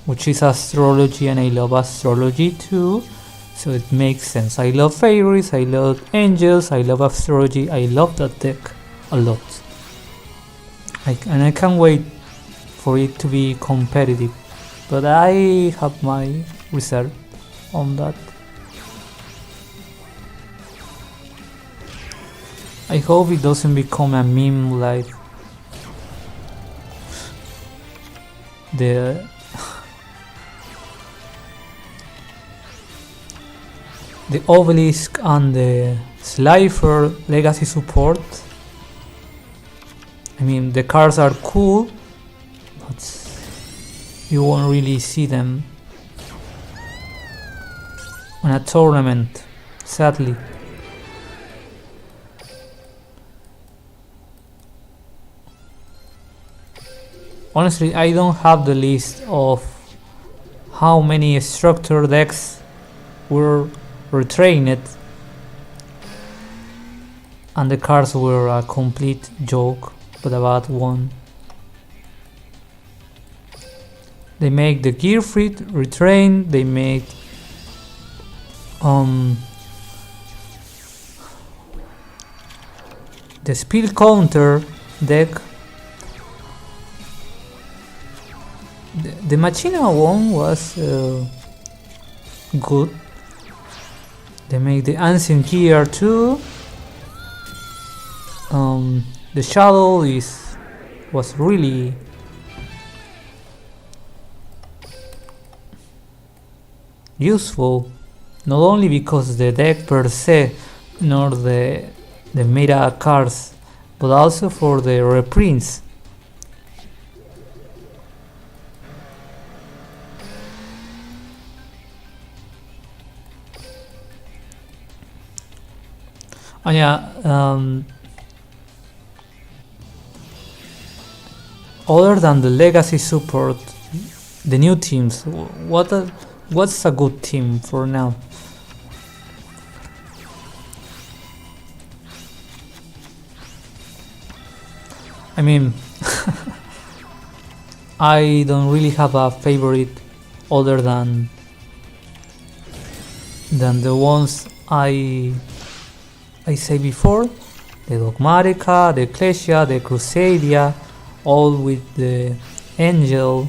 which is astrology, and I love astrology too, so it makes sense. I love fairies, I love angels, I love astrology, I love that deck a lot. And I can't wait for it to be competitive, but I have my reserve on that. I hope it doesn't become a meme like the Obelisk and the Slifer legacy support. I mean, the cards are cool, but you won't really see them on a tournament, sadly. Honestly, I don't have the list of how many structure decks were retrained, and the cards were a complete joke, but about one. They make the gear free retrain, they make the speed counter deck. The Machina one was good. They make the ancient gear too. The shadow was really useful, not only because the deck per se, nor the meta cards, but also for the reprints. Oh yeah, other than the legacy support, the new teams, what's a good team for now? I mean, I don't really have a favorite other than the ones I say before, the Dogmatica, the Ecclesia, the Crusadia, all with the Angel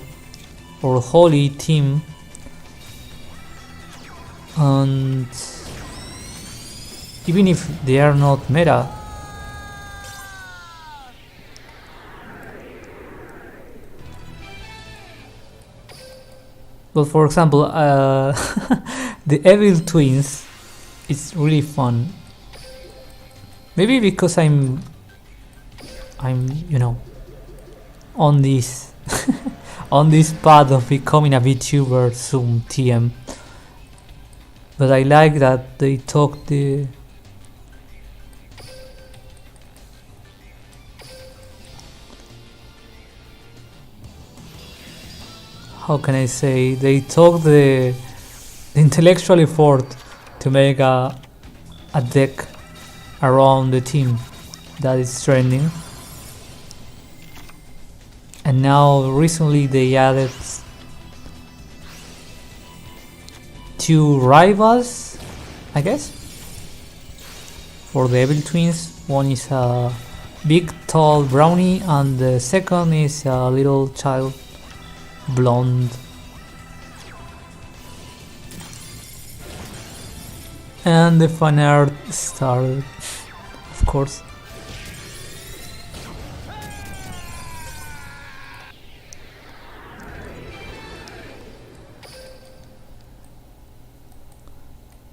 or Holy team, and even if they are not meta, but for example, the Evil Twins, it's really fun. Maybe because I'm on this on this path of becoming a VTuber soon, TM. But I like that they talk the how can I say, they took the intellectual effort to make a deck around the team that is trending. And now recently they added 2 rivals, I guess, for the Evil Twins. One is a big tall brownie and the second is a little child, blonde. And the fan art started, of course.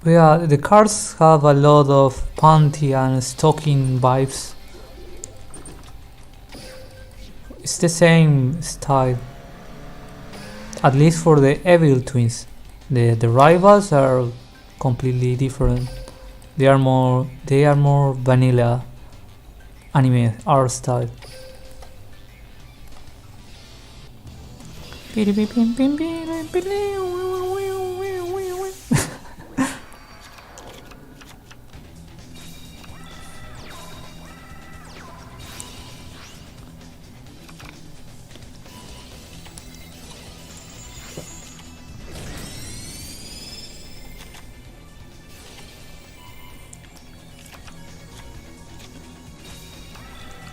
But yeah, the cards have a lot of panty and stocking vibes. It's the same style, at least for the Evil Twins. The rivals are completely different. They are more vanilla anime art style.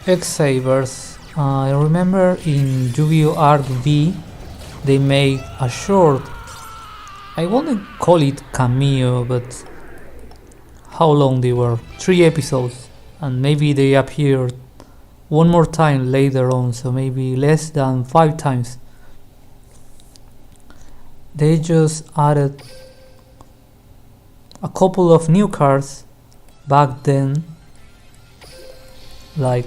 X-Sabers. I remember in Yu-Gi-Oh! Art V they made a short, I wouldn't call it cameo, but how long they were? 3 episodes, and maybe they appeared one more time later on, so maybe less than 5 times. They just added a couple of new cards back then, like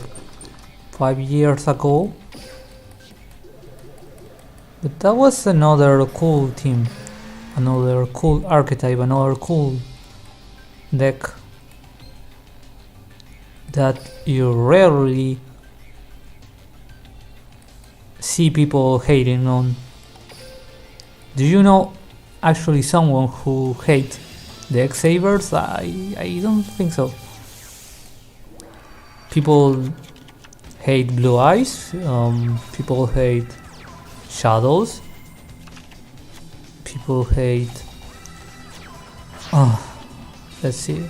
5 years ago. But that was another cool team, another cool archetype, another cool deck that you rarely see people hating on. Do you know actually someone who hates the X-Sabers? I don't think so. People hate Blue Eyes, people hate Shadows, people hate let's see,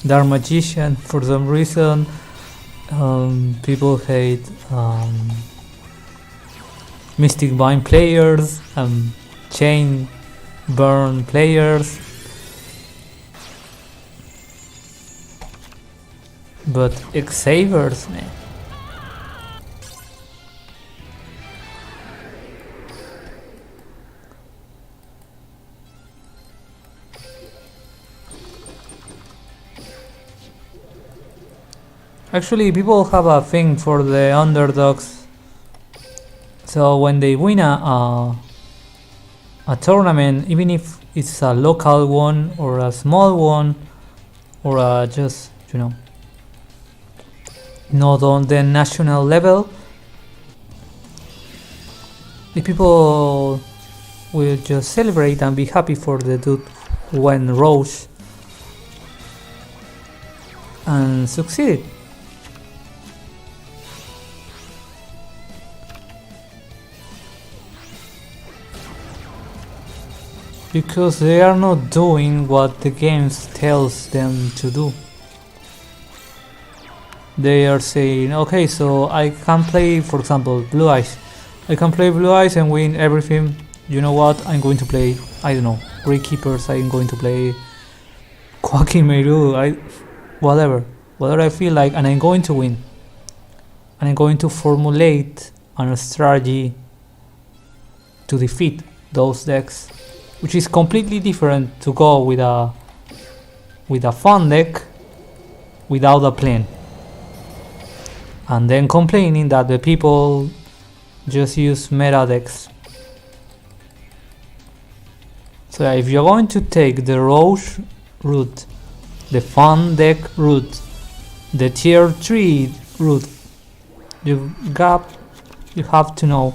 Dark Magician for some reason. People hate Mystic Vine players, Chain Burn players, but X-Sabers, man. Actually, people have a thing for the underdogs. So when they win a tournament, even if it's a local one or a small one or just, you know, not on the national level, the people will just celebrate and be happy for the dude who went Roche and succeeded. Because they are not doing what the game tells them to do. They are saying, okay, so I can play, for example, Blue Eyes. I can play Blue Eyes and win everything. You know what? I'm going to play, I don't know, Great Keepers. I'm going to play Quakimeru. Whatever I feel like, and I'm going to win. And I'm going to formulate a strategy to defeat those decks, which is completely different to go with a fun deck without a plan, and then complaining that the people just use meta decks. So if you're going to take the Roche route, the fun deck route, the tier 3 route, you have to know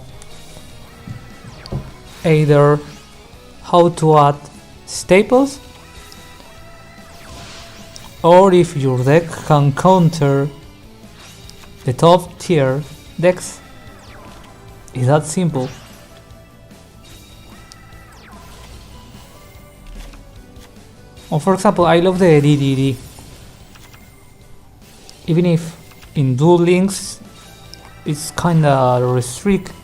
either how to add staples, or if your deck can counter the top tier decks. It's that simple. Or for example, I love the DDD. Even if in Duel Links it's kinda restricted,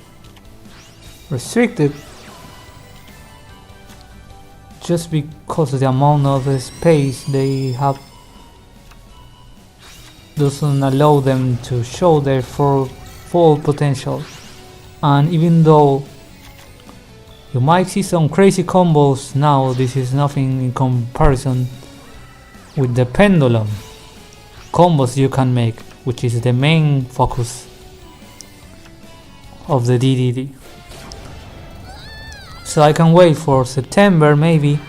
just because of the amount of space they have doesn't allow them to show their full potential. And even though you might see some crazy combos now, this is nothing in comparison with the pendulum combos you can make, which is the main focus of the DDD. So I can wait for September, maybe,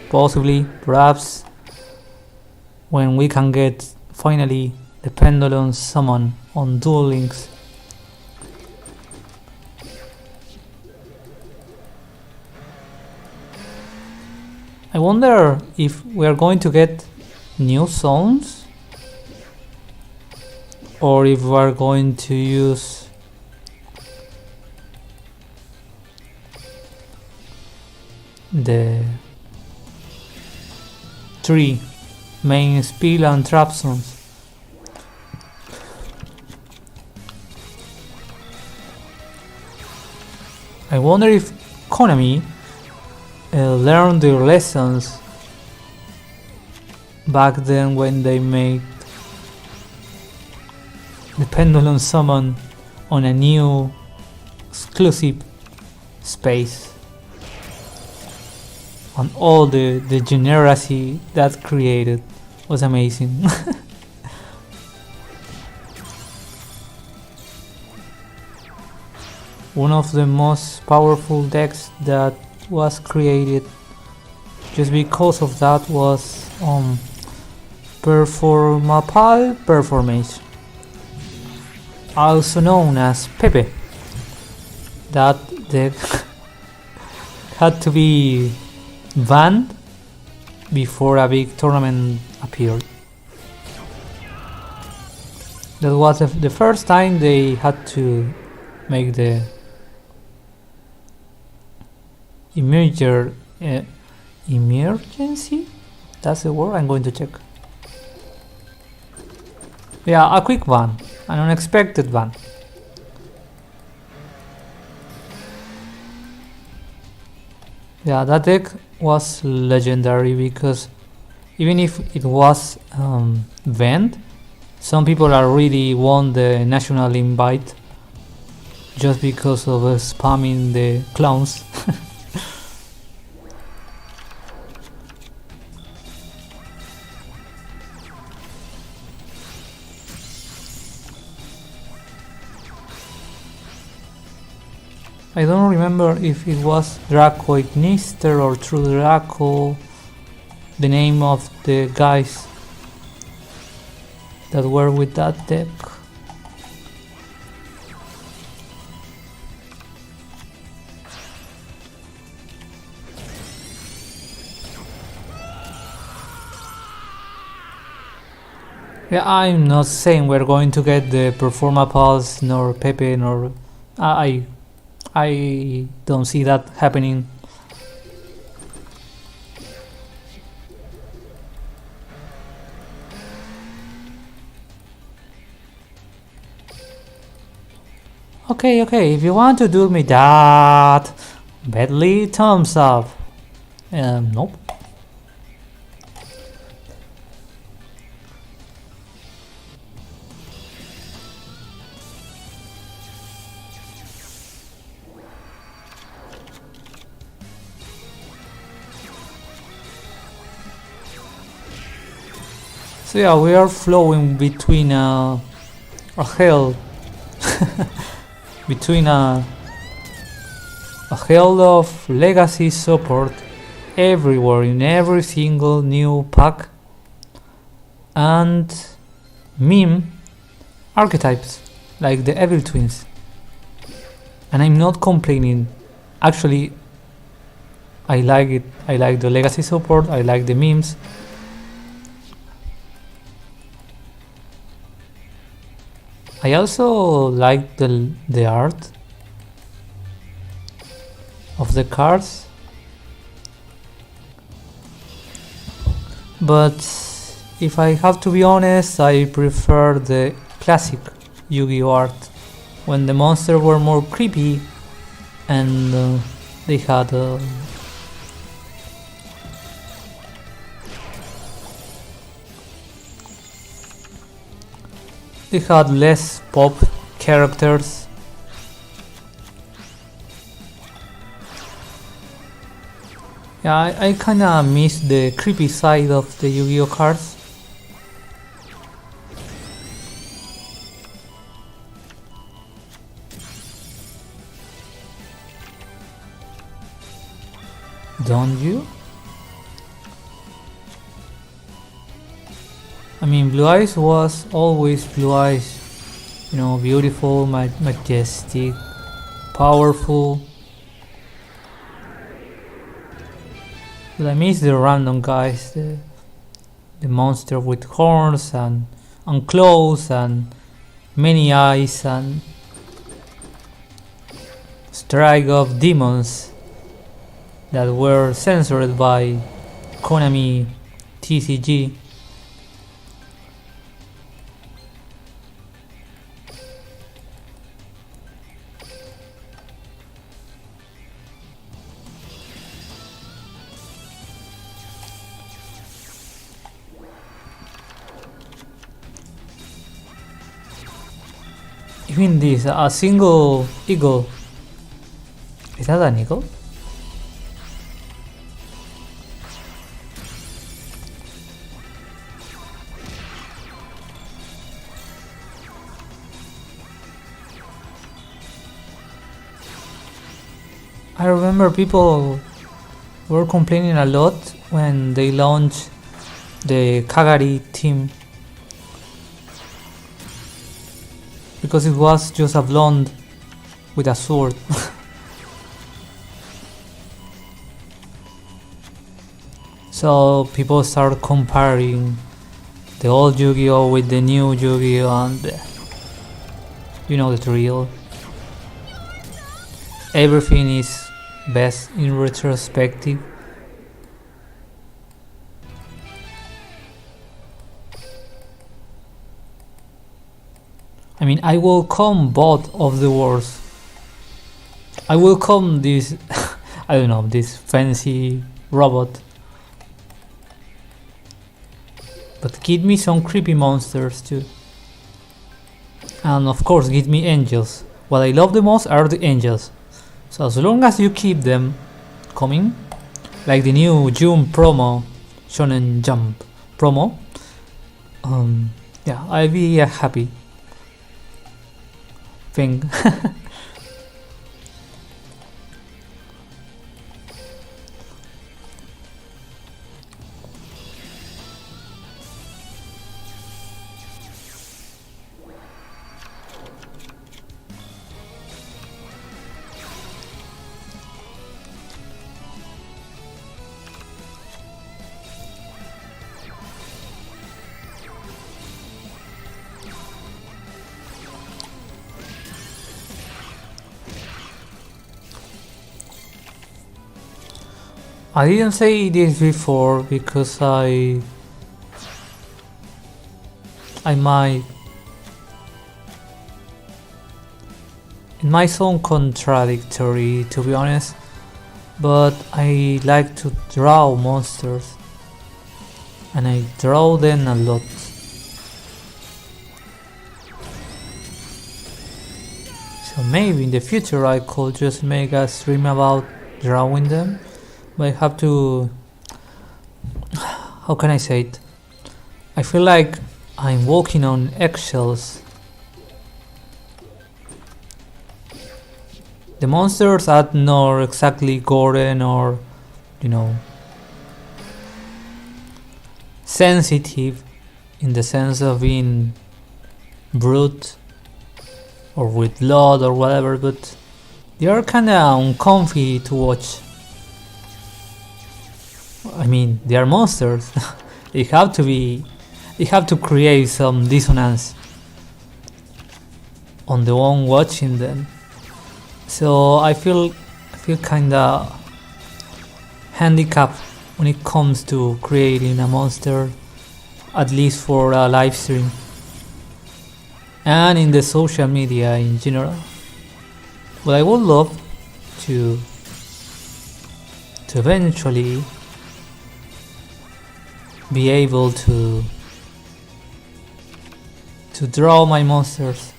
possibly, perhaps, when we can get finally the pendulum summon on Duel Links. I wonder if we are going to get new zones, or if we are going to use the 3 main spill and trap zones. I wonder if Konami learned their lessons back then when they made the pendulum summon on a new exclusive space, and all the degeneracy that created was amazing. one of the most powerful decks that was created. Just because of that was Performapal Performance, also known as Pepe. That deck had to be banned before a big tournament appeared. That was the first time they had to make the emergency? That's the word? I'm going to check. Yeah, a quick ban, an unexpected ban. Yeah, that deck was legendary because even if it was banned, some people already won the national invite just because of spamming the clowns. I don't remember if it was Draco Ignister or True Draco, the name of the guys that were with that deck. Yeah, I'm not saying we're going to get the Performapals nor Pepe nor I don't see that happening. Okay, if you want to do me that badly, thumbs up. Nope. So yeah, we are flowing between a hell between a hell of legacy support everywhere in every single new pack and meme archetypes like the Evil Twins. And I'm not complaining. Actually, I like it. I like the legacy support, I like the memes. I also like the art of the cards, but if I have to be honest, I prefer the classic Yu-Gi-Oh art when the monsters were more creepy and they had less pop characters. Yeah, I kinda miss the creepy side of the Yu-Gi-Oh cards. Don't you? I mean, Blue Eyes was always Blue Eyes, you know, beautiful, majestic, powerful. But I miss the random guys, the monster with horns and claws and many eyes and strike of demons that were censored by Konami TCG. Even this, a single eagle. Is that an eagle? I remember people were complaining a lot when they launched the Kagari team, because it was just a blonde with a sword. So people start comparing the old Yu-Gi-Oh with the new Yu-Gi-Oh, and you know the drill. Everything is best in retrospective. I mean, I welcome both of the worlds. I welcome this, I don't know, this fancy robot. But give me some creepy monsters too. And of course, give me angels. What I love the most are the angels. So as long as you keep them coming, like the new June promo, Shonen Jump promo, yeah, I'll be a happy thing. I didn't say this before because I might, it might sound contradictory to be honest, but I like to draw monsters and I draw them a lot. So maybe in the future I could just make a stream about drawing them. But I have to, how can I say it? I feel like I'm walking on eggshells. The monsters are not exactly golden or, you know, sensitive in the sense of being brute or with blood or whatever, but they are kinda uncomfy to watch. I mean, they are monsters. They have to create some dissonance on the one watching them. So I feel kinda handicapped when it comes to creating a monster, at least for a live stream and in the social media in general. But I would love to eventually be able to draw my monsters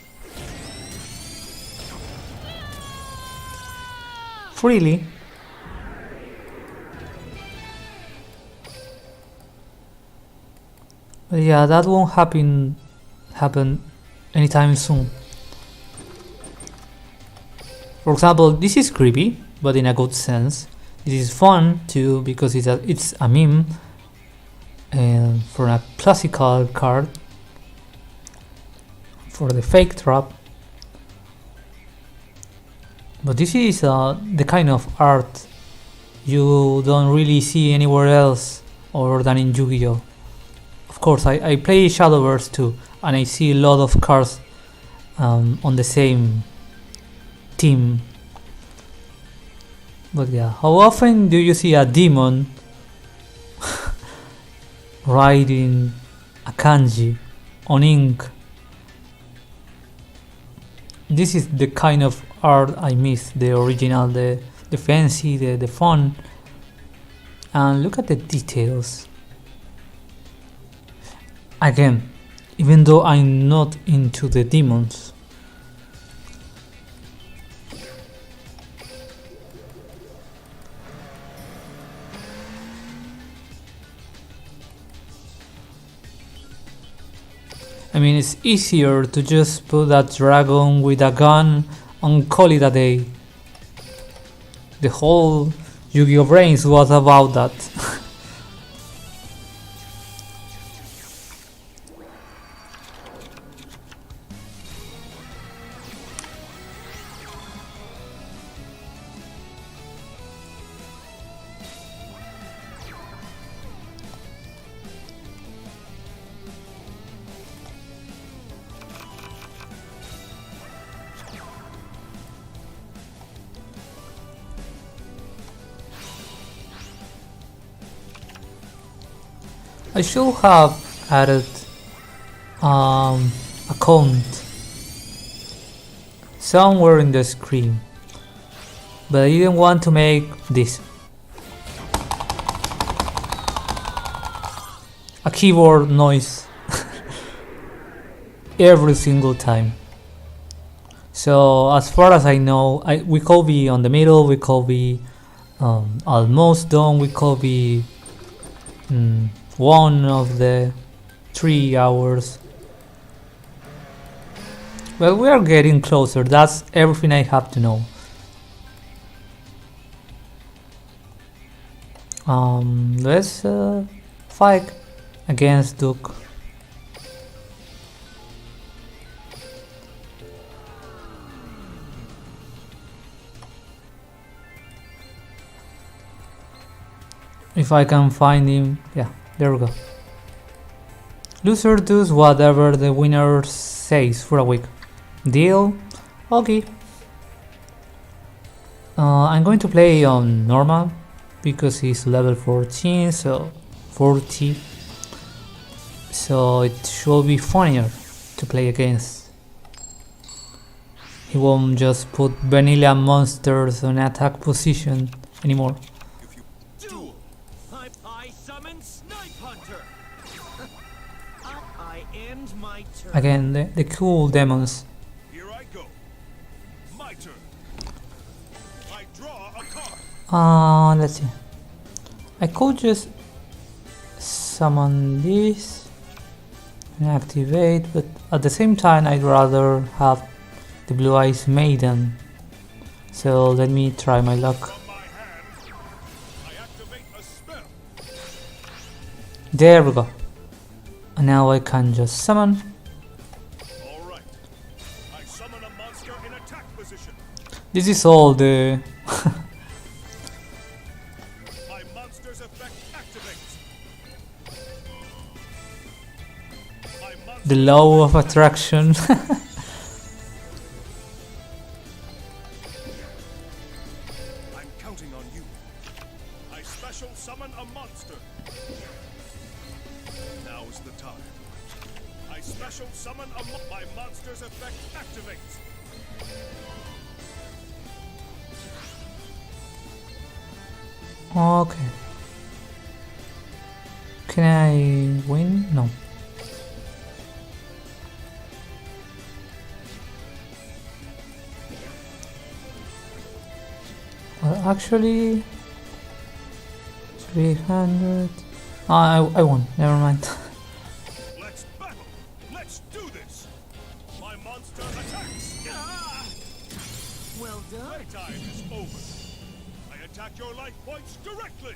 freely. But yeah, that won't happen anytime soon. For example, this is creepy, but in a good sense. This is fun too because it's a meme for a classical card for the fake trap. But this is the kind of art you don't really see anywhere else other than in Yu-Gi-Oh! Of course, I play Shadowverse too, and I see a lot of cards on the same team. But yeah, how often do you see a demon writing a kanji on ink? This is the kind of art I miss, the original, the fancy, the fun. And look at the details. Again, even though I'm not into the demons, I mean, it's easier to just put that dragon with a gun and call it a day. The whole Yu-Gi-Oh! Brains was about that. I should have added a count somewhere in the screen, but I didn't want to make this a keyboard noise every single time. So as far as I know, we could be on the middle, we could be almost done, we could be one of the 3 hours. Well, we are getting closer, that's everything I have to know. Let's fight against Duke. If I can find him, yeah, there we go. Loser does whatever the winner says for a week. Deal? Okay. I'm going to play on normal because he's level 14, so 40. So it should be funnier to play against. He won't just put vanilla monsters on attack position anymore. Duel! I summon Snipe Hunter! I end my turn. Again, the cool demons. Here I go. My turn. I draw a card. Let's see. I could just summon this and activate, but at the same time I'd rather have the Blue Eyes Maiden. So let me try my luck. From my hand, I activate a spell. There we go. And now I can just summon. All right. I summon a monster in attack position. This is all the My monster's effect activates. My monster the law of attraction. I'm counting on you. I special summon a monster. Now is the time. I special summon my monster's effect activates. Okay. Can I win? No. Well, actually, 300. I won. Never mind. Let's battle. Let's do this. My monster attacks. Ah! Well done. Playtime is over. I attack your life points directly.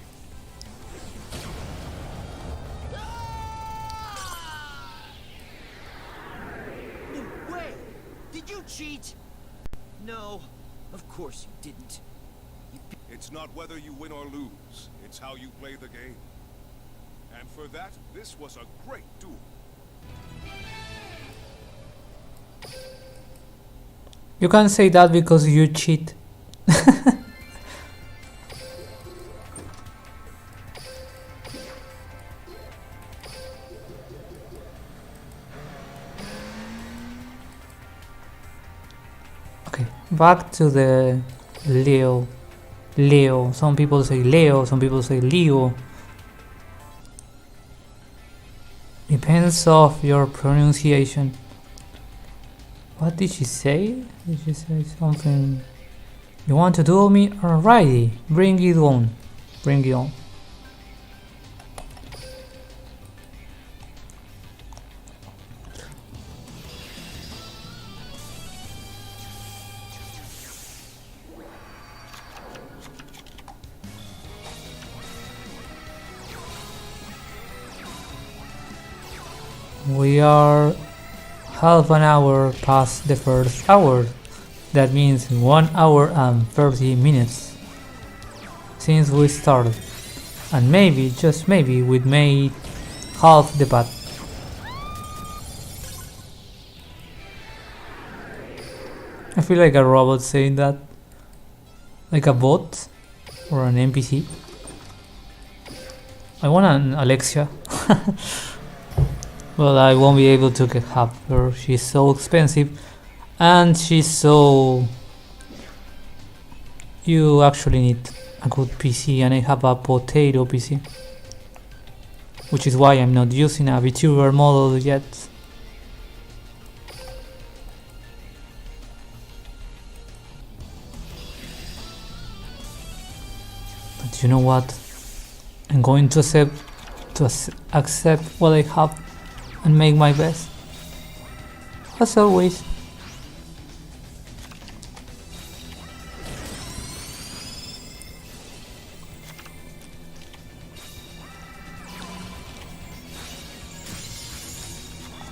No way! Did you cheat? No, of course you didn't. It's not whether you win or lose. It's how you play the game. And for that, this was a great duel. You can't say that because you cheat. Okay, back to the Leo. Leo. Some people say Leo, some people say Leo. Depends of your pronunciation. What did she say? Did she say something? You want to duel me? Alrighty, bring it on. Bring it on. We are half an hour past the first hour. That means 1 hour and 30 minutes since we started. And maybe, just maybe, we made half the path. I feel like a robot saying that. Like a bot or an NPC. I want an Alexia. Well, I won't be able to have her. She's so expensive. And she's so... You actually need a good PC, and I have a potato PC. Which is why I'm not using a VTuber model yet. But you know what? I'm going to accept what I have and make my best. As always.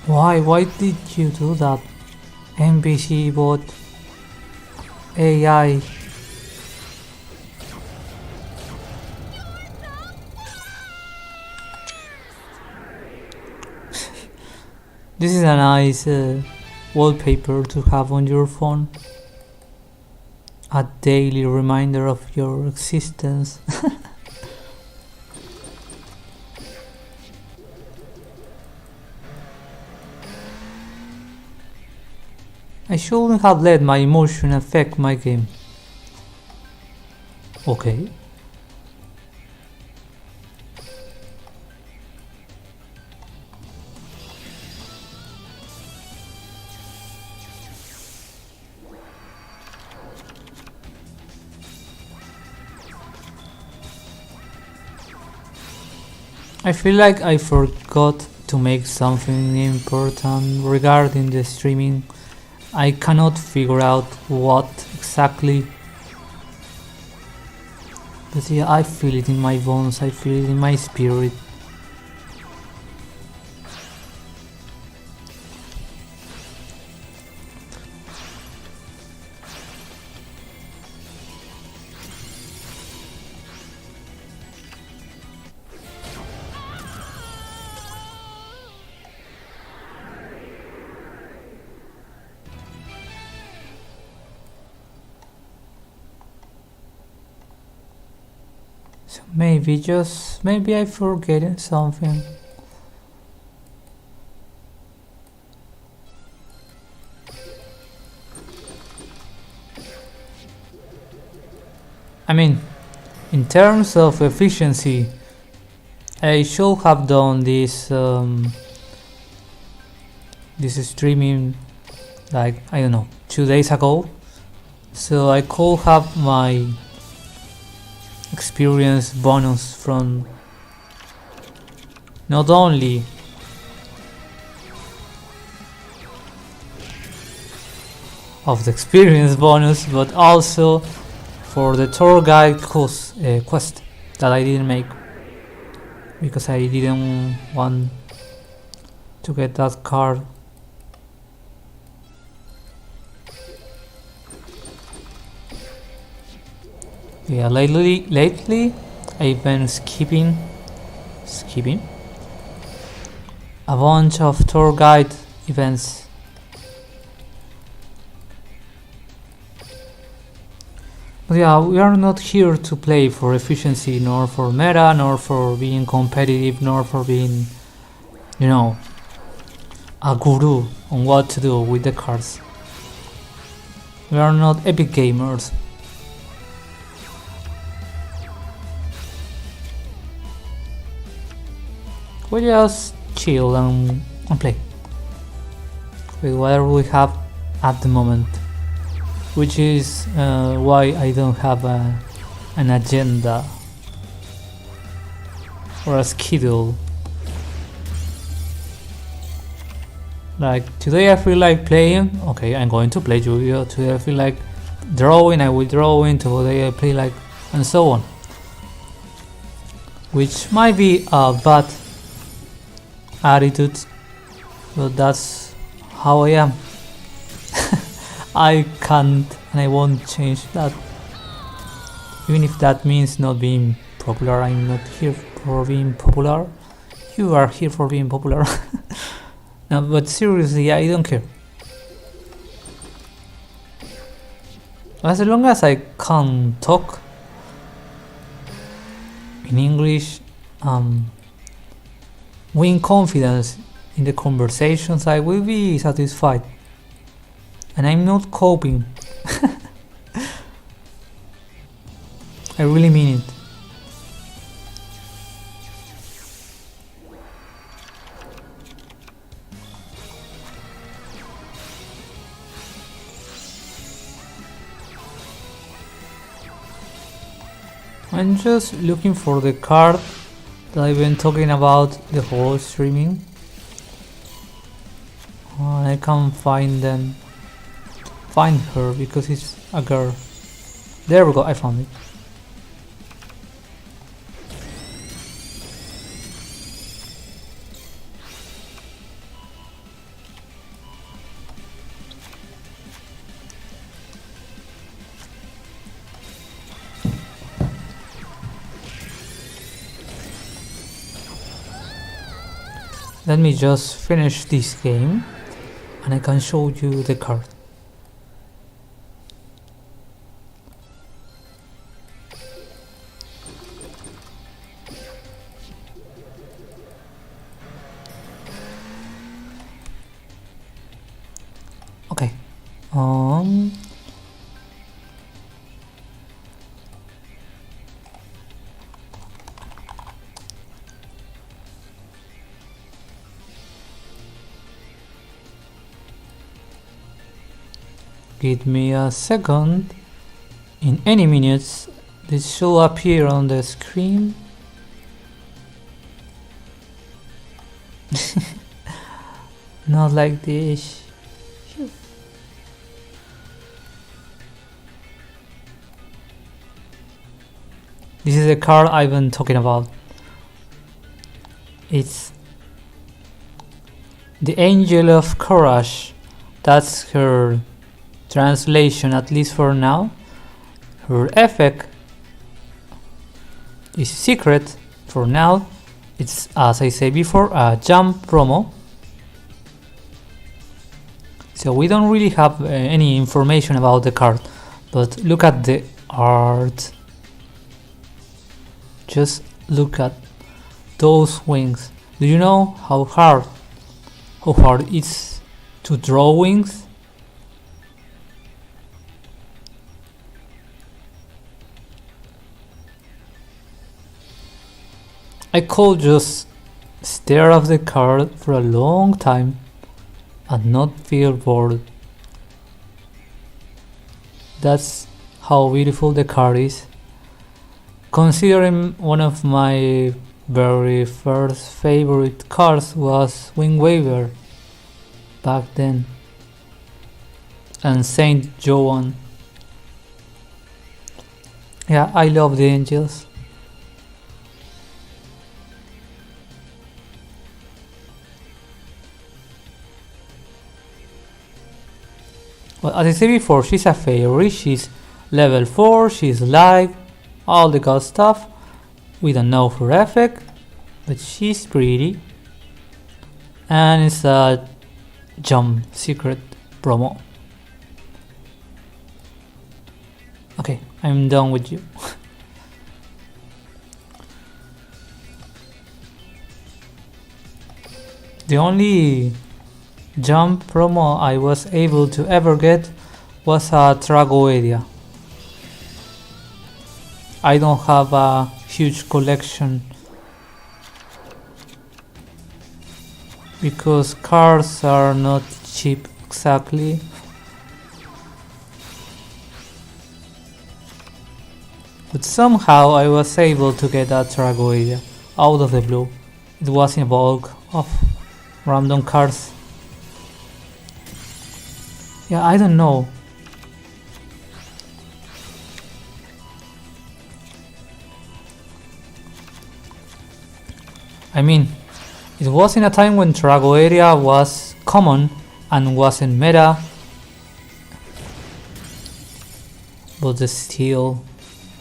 Why did you do that? NPC bot AI. This is a nice wallpaper to have on your phone. A daily reminder of your existence. I shouldn't have let my emotion affect my game. Okay. I feel like I forgot to make something important regarding the streaming. I cannot figure out what exactly. But yeah, I feel it in my bones, I feel it in my spirit. So maybe I forget something. I mean, in terms of efficiency, I should have done this this streaming like, I don't know, 2 days ago, so I could have my experience bonus from not only of the experience bonus, but also for the tour guide quest that I didn't make because I didn't want to get that card. Yeah, lately I've been skipping a bunch of tour guide events. But yeah, we are not here to play for efficiency, nor for meta, nor for being competitive, nor for being, you know, a guru on what to do with the cards. We are not epic gamers. We just chill and play with whatever we have at the moment, which is why I don't have an agenda or a schedule. Like today I feel like playing, okay, I'm going to play Yu-Gi-Oh! Today I feel like drawing, I will draw in. Today I play like, and so on. Which might be a bad attitude but that's how I am. I can't and I won't change that. Even if that means not being popular, I'm not here for being popular. You are here for being popular. No, but seriously, I don't care. As long as I can talk in English, win confidence in the conversations, I will be satisfied. And I'm not coping. I really mean it. I'm just looking for the card that I've been talking about the whole streaming. I can't find her because it's a girl. There we go, I found it. Let me just finish this game and I can show you the card. Okay. Give me a second. In any minutes, this should appear on the screen. Not like this. This is the card I've been talking about. It's the Angel of Courage. That's her translation, at least for now. Her effect is secret for now. It's, as I said before, a jump promo. So we don't really have any information about the card, but look at the art. Just look at those wings. Do you know how hard it is to draw wings? I could just stare at the card for a long time and not feel bored. That's how beautiful the card is. Considering one of my very first favorite cards was Wind Waver back then, and Saint Joan. Yeah, I love the angels. Well, as I said before, she's a fairy, she's level 4, she's live, all the good stuff. We don't know her effect, but she's pretty. And it's a jump secret promo. Okay, I'm done with you. The only jump promo I was able to ever get was a Tragoedia. I don't have a huge collection because cards are not cheap exactly. But somehow I was able to get a Tragoedia out of the blue. It was in a bulk of random cards. Yeah, I don't know. I mean, It was in a time when Trago area was common and wasn't meta, but still,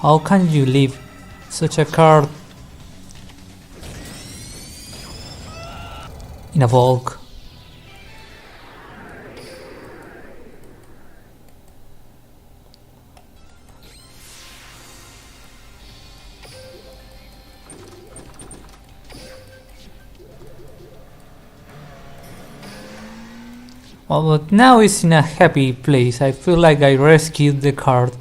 how can you leave such a card in a bulk? Well, but now it's in a happy place. I feel like I rescued the card.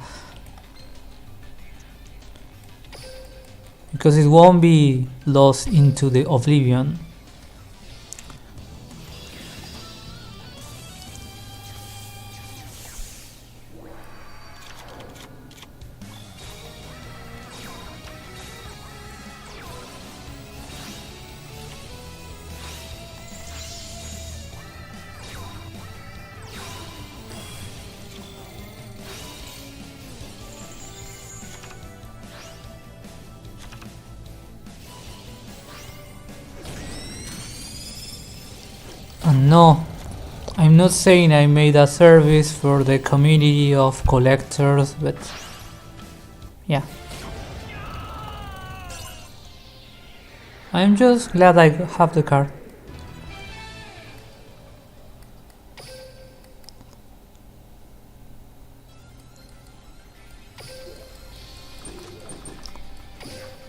Because it won't be lost into the oblivion. And no, I'm not saying I made a service for the community of collectors, but yeah. I'm just glad I have the card.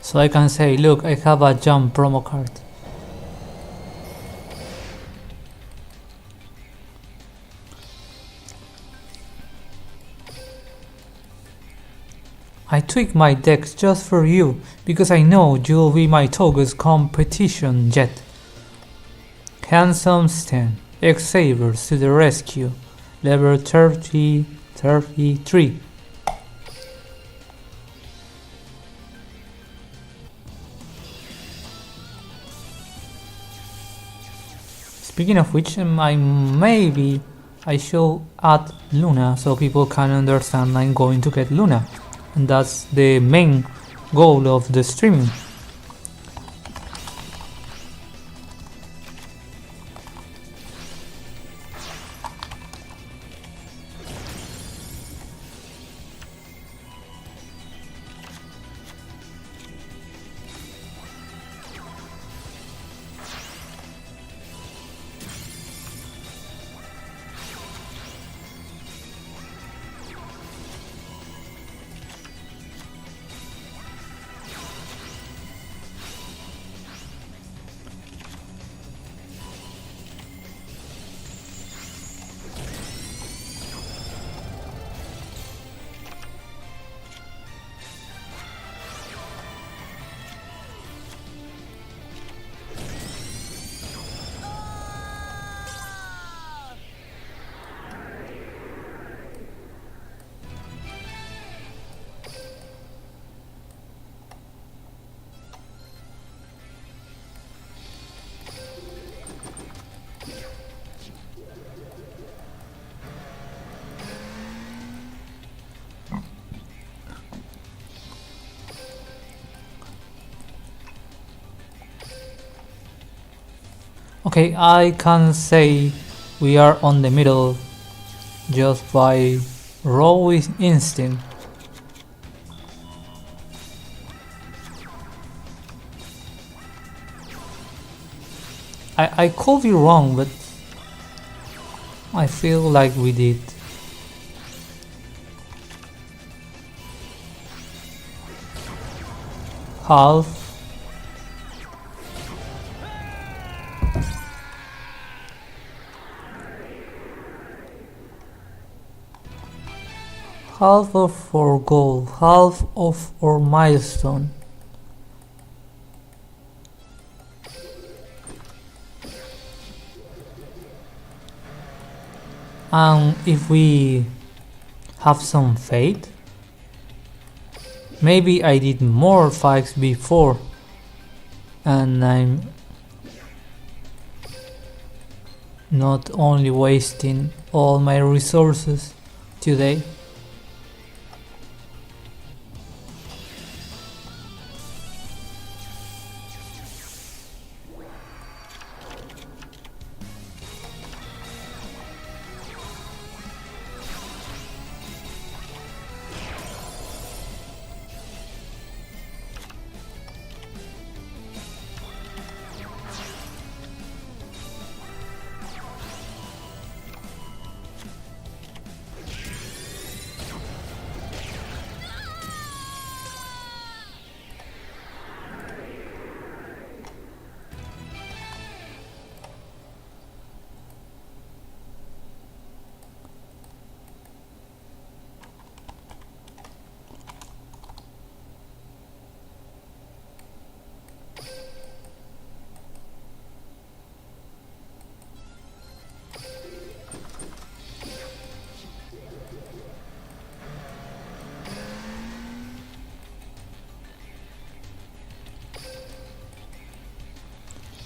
So I can say, look, I have a jump promo card. I tweak my decks just for you, because I know you'll be my Togus competition jet. Handsome Stan, X-Sabers to the rescue, level 33. Speaking of which, maybe I should add Luna so people can understand I'm going to get Luna. And that's the main goal of the streaming. Okay, I can say we are on the middle just by raw instinct. I could be wrong, but I feel like we did. Half. Half of our goal, half of our milestone. And if we have some faith, maybe I did more fights before and I'm not only wasting all my resources today.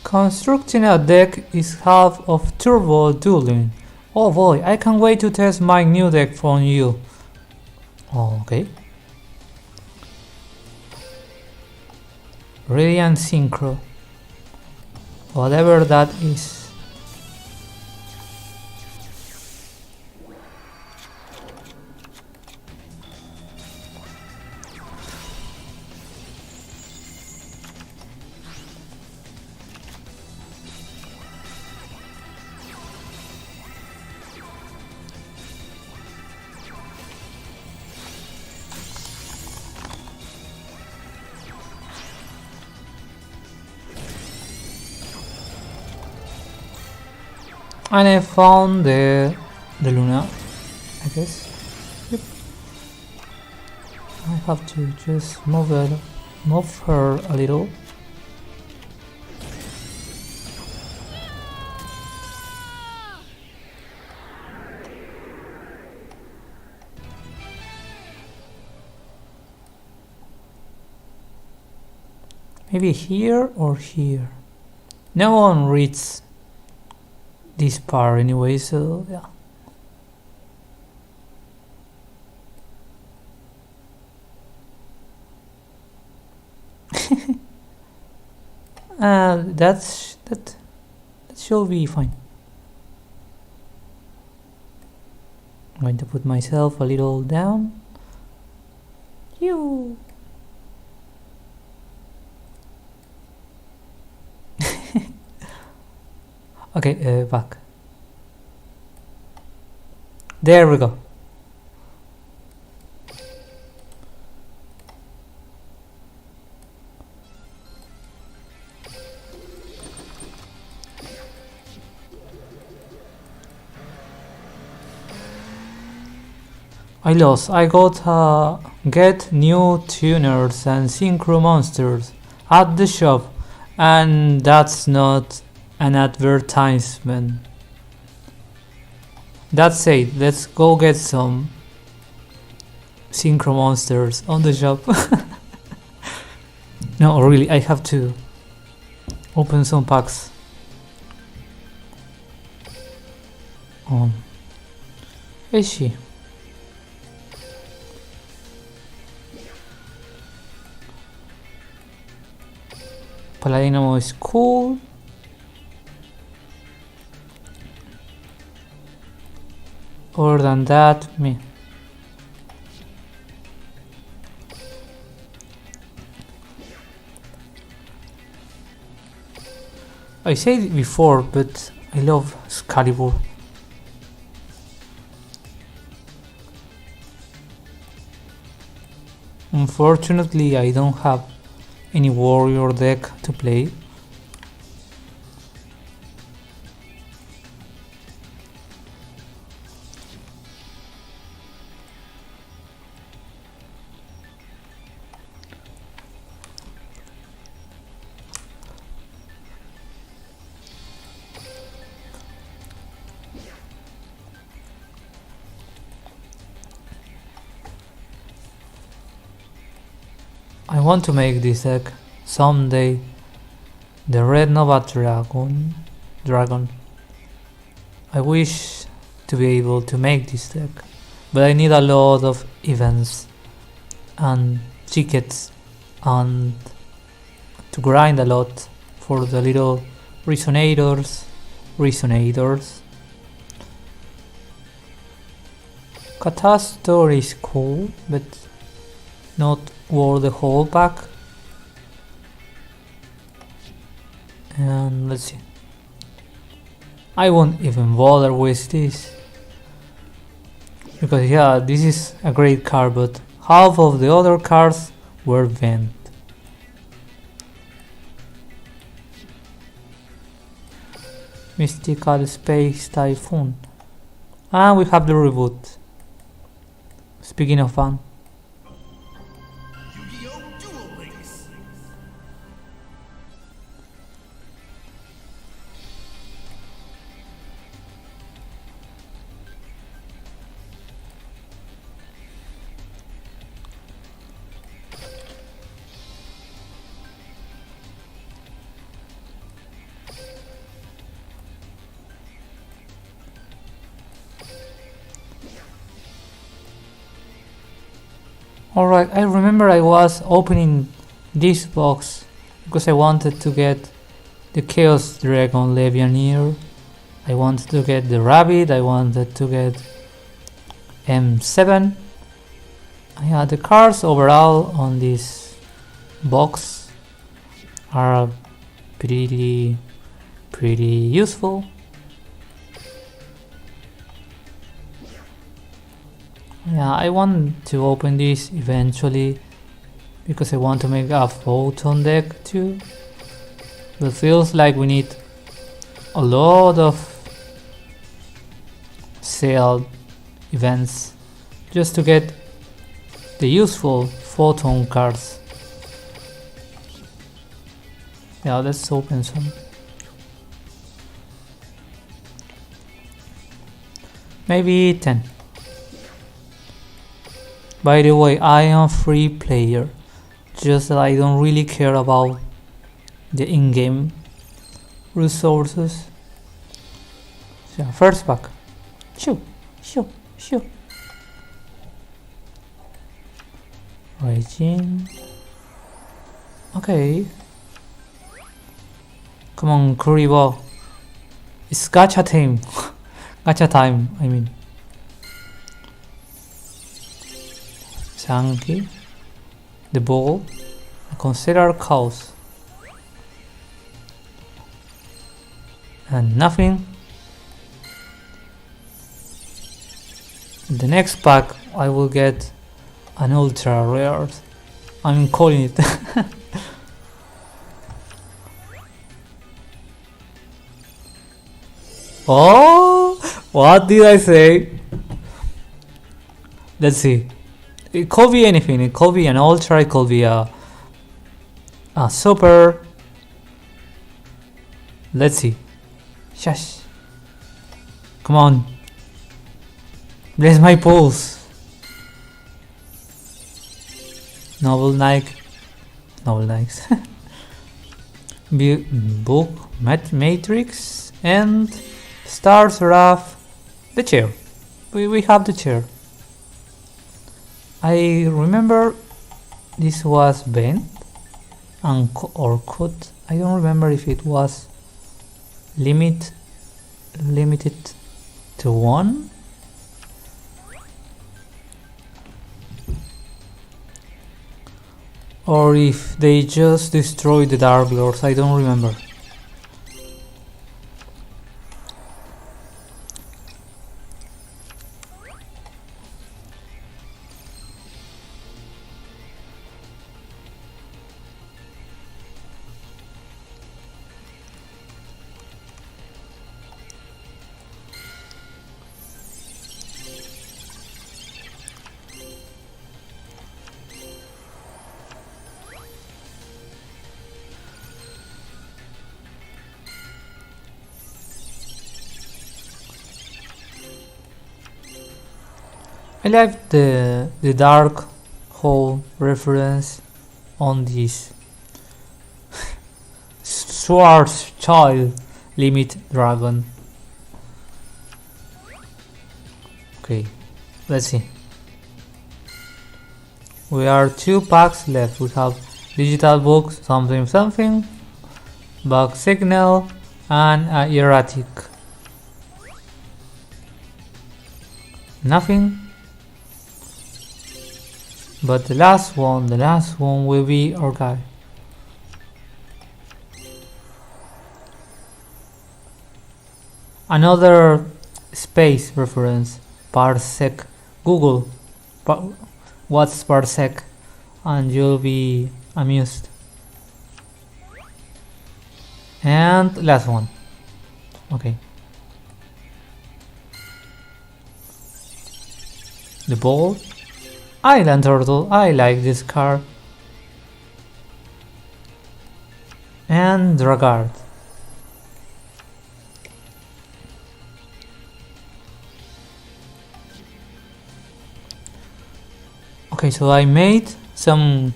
Constructing a deck is half of turbo dueling. Oh boy, I can't wait to test my new deck from you. Oh, okay. Radiant Synchro. Whatever that is. And I found the Luna, I guess. Yep. I have to just move her a little. Maybe here or here. No one reads this part anyway, so yeah. That should be fine. I'm going to put myself a little down. You. Okay, back. There we go. I lost. I got get new tuners and synchro monsters at the shop, and that's not an advertisement. That's it. Let's go get some synchro monsters on the shop. No, really, I have to open some packs. Is she? Paladino is cool. Other than that, me. I said it before, but I love Excalibur. Unfortunately, I don't have any warrior deck to play. I want to make this deck someday. The Red Nova Dragon. I wish to be able to make this deck, but I need a lot of events and tickets and to grind a lot for the little resonators. Catastor is cool, but not worth the whole pack. And let's see. I won't even bother with this, because yeah, this is a great card, but half of the other cards were banned. Mystical Space Typhoon. And we have the reboot. Speaking of fun. Duel Links. Alright, I remember I was opening this box because I wanted to get the Chaos Dragon Legionnaire. I wanted to get the Rabbit, I wanted to get M7. Yeah, the cards overall on this box are pretty useful. Yeah, I want to open this eventually because I want to make a photon deck too. But feels like we need a lot of sale events just to get the useful photon cards. Yeah, let's open some. Maybe 10. By the way, I am a free player, just that I don't really care about the in-game resources. So, first pack. Shoo, shoo, shoo. Raging. Okay. Come on, Kuribo. It's gacha time. Gacha time, I mean. Zanki. The ball. Consider cows. And nothing. In the next pack I will get an ultra rare. I'm calling it. Oh, what did I say? Let's see. It could be anything. It could be an ultra. It could be a super. Let's see. Shush. Come on. Bless my pulse. Novel Nike. Novel Nikes. Book Matrix and Star Seraph. The chair. We have the chair. I remember this was bent and or cut. I don't remember if it was limited to 1. Or if they just destroyed the Dark Lords, I don't remember. I like the dark hole reference on this Schwarzschild limit dragon. Okay, let's see. We are 2 packs left. We have digital books, something, bug signal, and erratic. Nothing. But the last one will be our guy. Another space reference, parsec. Google what's parsec and you'll be amused. And last one. Okay. The ball. Island Turtle, I like this card. And Dragard. Okay, so I made some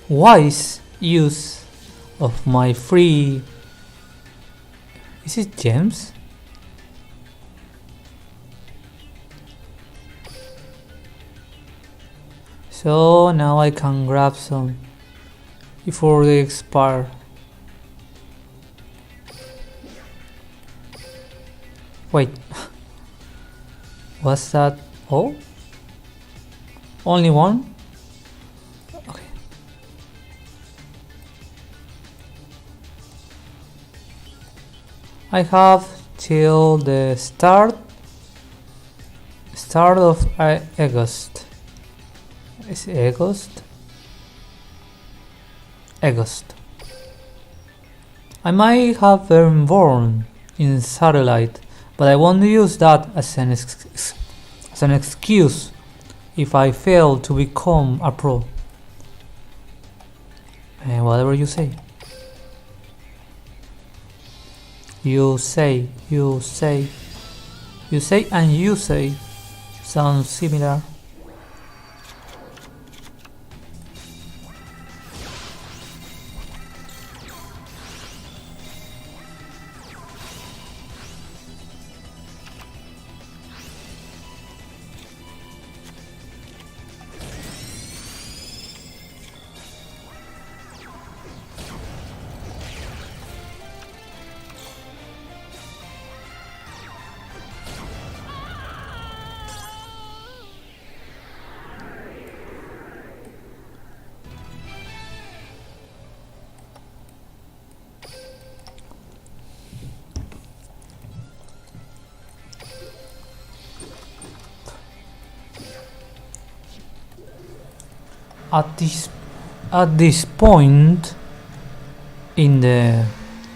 wise use of my free... Is it gems? So now I can grab some before they expire. Wait, what's that? Oh, only one? Okay. I have till the start of August. Is it August? August. I might have been born in satellite, but I won't use that as an excuse if I fail to become a pro. Whatever you say. You say, you say, you say, and you say sounds similar. At this point, in the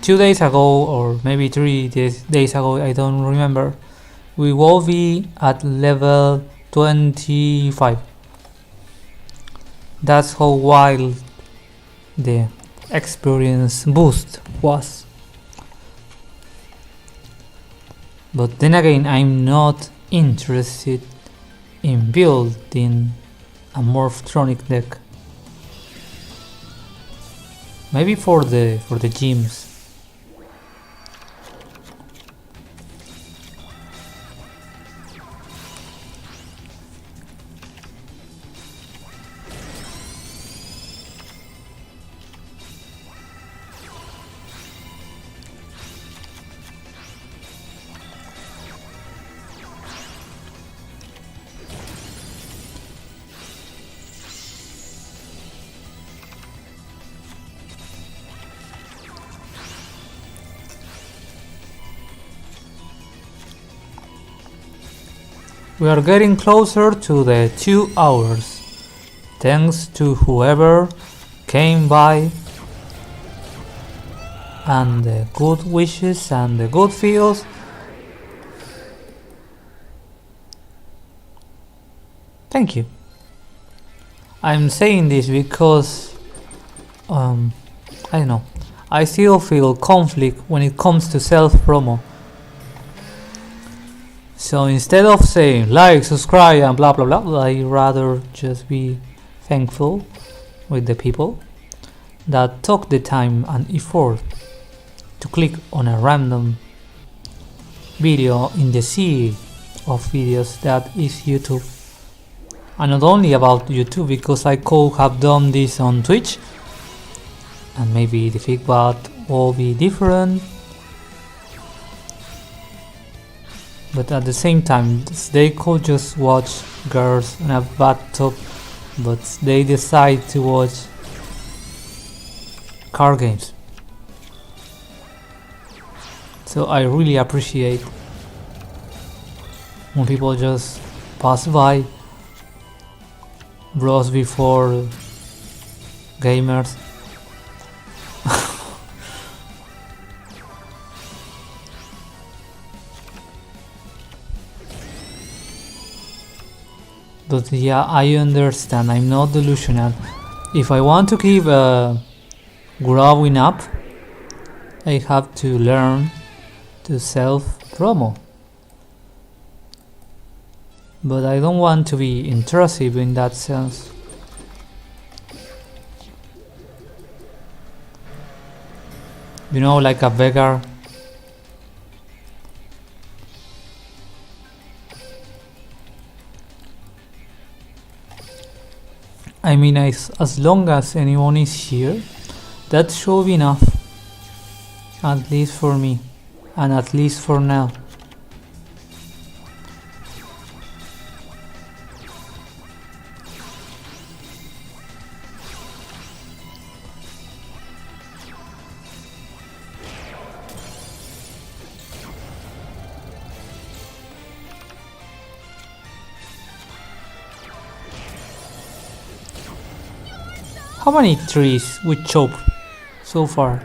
2 days ago or maybe 3 days ago, I don't remember, we will be at level 25. That's how wild the experience boost was. But then again, I'm not interested in building a Morphtronic deck. Maybe for the gyms. We are getting closer to the 2 hours, thanks to whoever came by and the good wishes and the good feels. Thank you. I'm saying this because I don't know, I still feel conflict when it comes to self-promo. So instead of saying like, subscribe and blah blah blah, I rather just be thankful with the people that took the time and effort to click on a random video in the sea of videos that is YouTube. And not only about YouTube, because I could have done this on Twitch and maybe the feedback will be different. But at the same time, they could just watch girls in a bathtub, but they decide to watch card games. So I really appreciate when people just pass by, bros before gamers. But yeah, I understand, I'm not delusional. If I want to keep growing up, I have to learn to self-promo. But I don't want to be intrusive in that sense. You know, like a beggar. I mean, as long as anyone is here, that should be enough. At least for me, and at least for now. How many trees we chopped so far?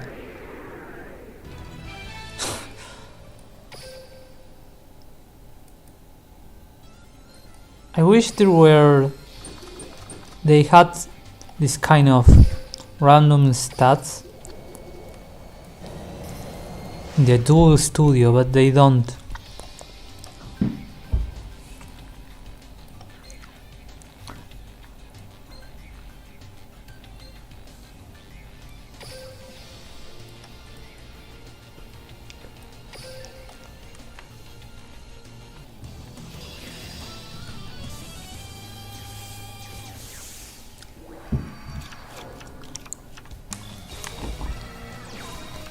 I wish they had this kind of random stats in the Duel Studio, but they don't.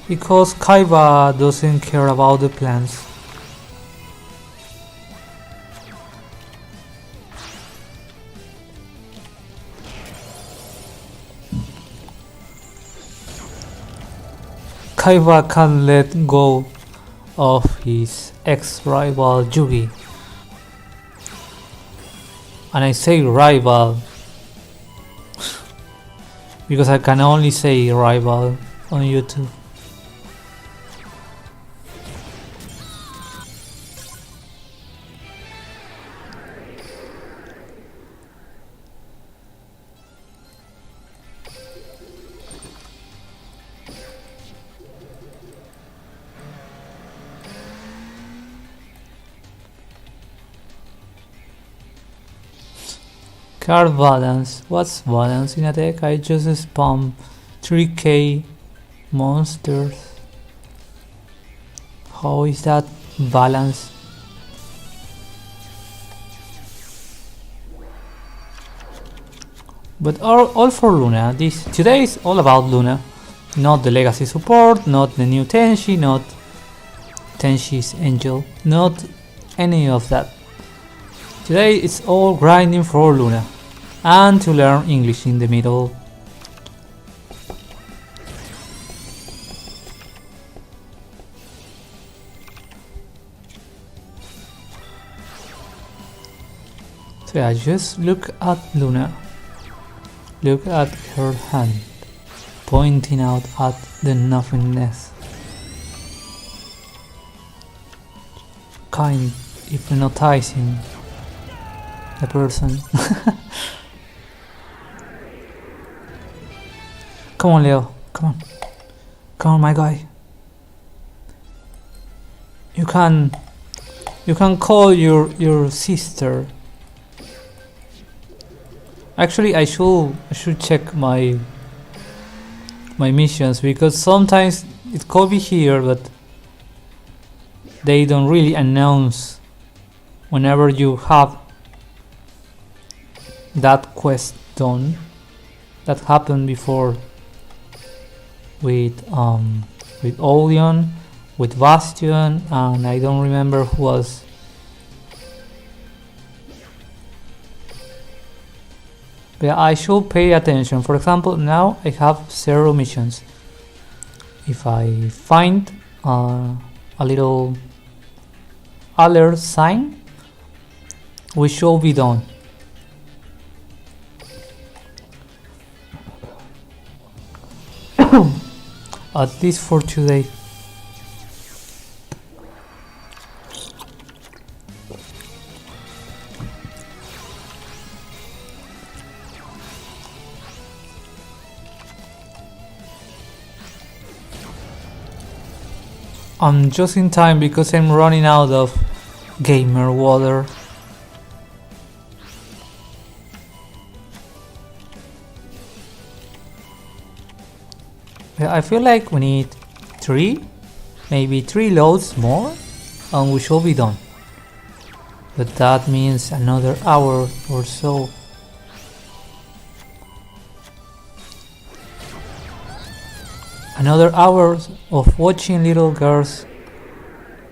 Because Kaiba doesn't care about the plants. Kaiba can't let go of his ex-rival Yugi. And I say rival because I can only say rival on YouTube. Card balance. What's balance in a deck? I just spam 3k monsters. How is that balance? But all for Luna. Today is all about Luna. Not the legacy support, not the new Tenshi, not Tenshi's Angel, not any of that. Today it's all grinding for Luna. And to learn English in the middle. So yeah, just look at Luna. Look at her hand, pointing out at the nothingness. Kind hypnotizing the person. Come on, Leo. Come on. Come on, my guy. You can call your sister. Actually, I should check my missions, because sometimes it could be here, but they don't really announce whenever you have that quest done. That happened before with Oleon, with Bastion, and I don't remember who else. But I should pay attention. For example, now I have 0 missions. If I find a little alert sign, we should be done. At least for today. I'm just in time because I'm running out of gamer water. I feel like we need 3, maybe 3 loads more, and we should be done. But that means another hour or so. Another hour of watching little girls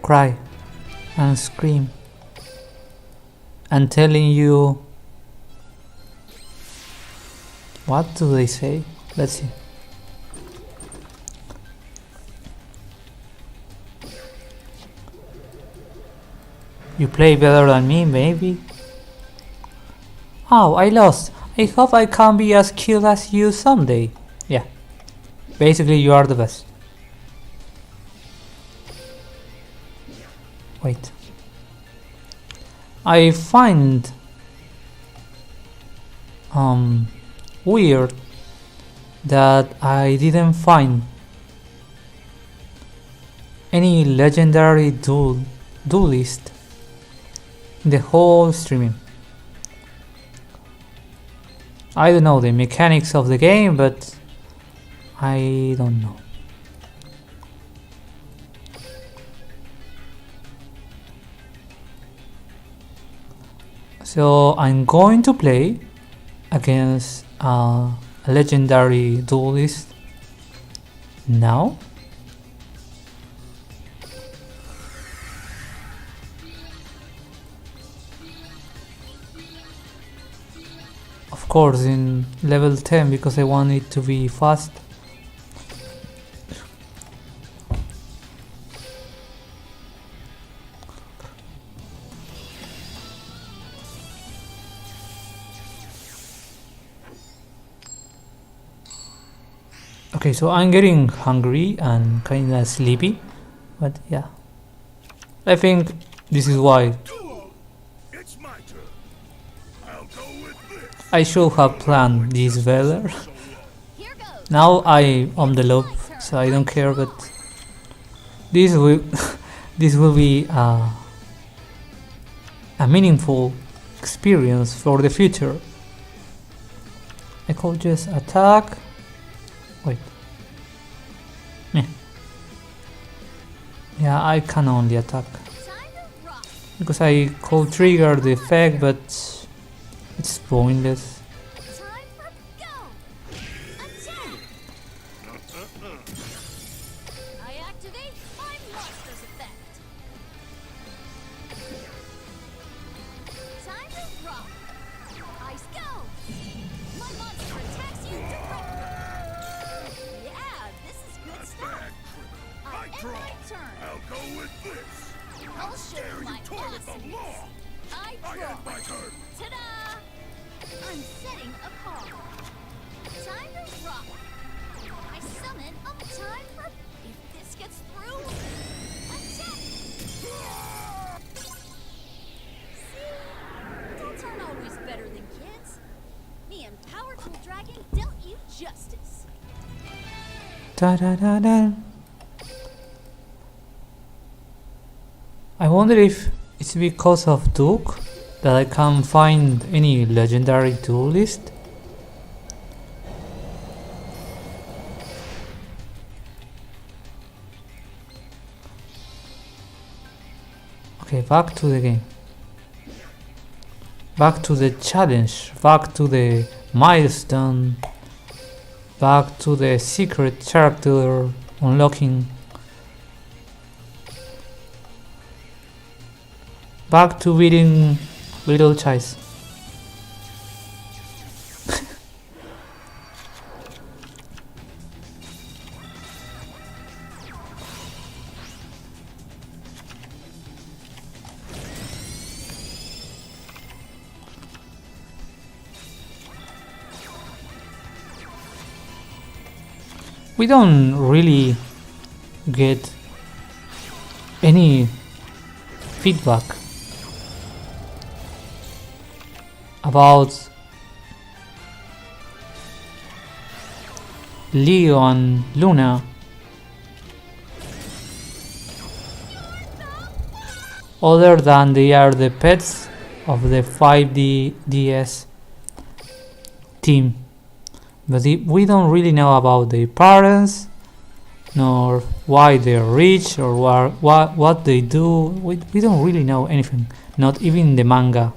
cry and scream and telling you, what do they say? Let's see. You play better than me, maybe? Oh, I lost. I hope I can be as cute as you someday. Yeah. Basically, you are the best. Wait. I find weird that I didn't find any legendary duelist in the whole streaming. I don't know the mechanics of the game, but I don't know. So I'm going to play against a legendary duelist now. Of course in level 10 because I want it to be fast. Okay, so I'm getting hungry and kinda sleepy, but yeah, I think this is why It's my turn. I'll go with this. I should have planned this better. Here goes. Now I on the loop, so I don't care, but this will this will be a meaningful experience for the future. I could just attack. Wait. Yeah, I can only attack Time to rock. because I could trigger the effect, but it's pointless. Time for go. Attack. I activate my monster's effect. Time to rock. Ice go. My monster attacks you directly. Yeah, this is good stuff. I end draw. my turn. I'll go with this. I'll show Dare you you my toy with the awesomeness. law? I I draw. end my turn. Ta-da! I'm setting a card. Time to rock. I summon a time for if this gets through. Attack! See? Adults aren't always better than kids. Me and Powerful Dragon dealt you justice. Da da da da. I wonder if it's because of Duke that I can't find any legendary duelist. Okay, back to the game. Back to the challenge. Back to the milestone. Back to the secret character unlocking. Back to beating little Chais. We don't really get any feedback about Leo and Luna other than they are the pets of the 5D DS team, but we don't really know about their parents nor why they're rich or what they do. We don't really know anything, not even the manga.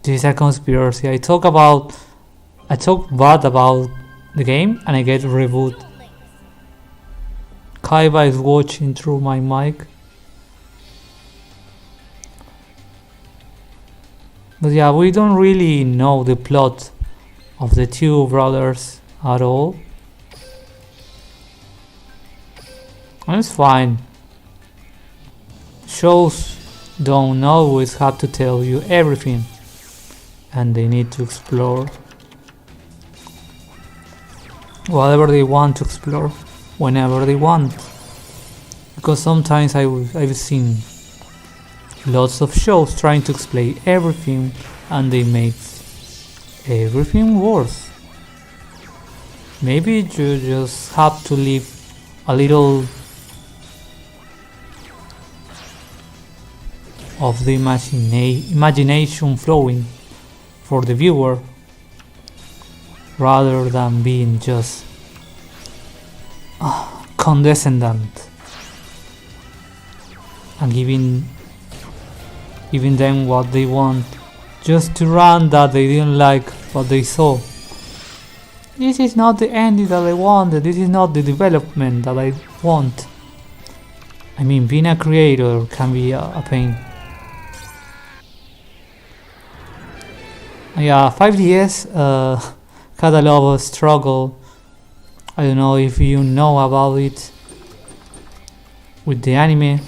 This is a conspiracy. I talk bad about the game and I get reboot. Duel Links. Kaiba is watching through my mic. But yeah, we don't really know the plot of the two brothers at all. And it's fine. Shows don't always have to tell you everything, and they need to explore whatever they want to explore whenever they want. Because sometimes I've seen lots of shows trying to explain everything and they make everything worse. Maybe you just have to leave a little of the imagination flowing for the viewer rather than being just condescendent and giving them what they want just to run that they didn't like what they saw. This is not the ending that I wanted, this is not the development that I want. I mean, being a creator can be a pain. Yeah, 5DS had a lot of struggle. I don't know if you know about it with the anime.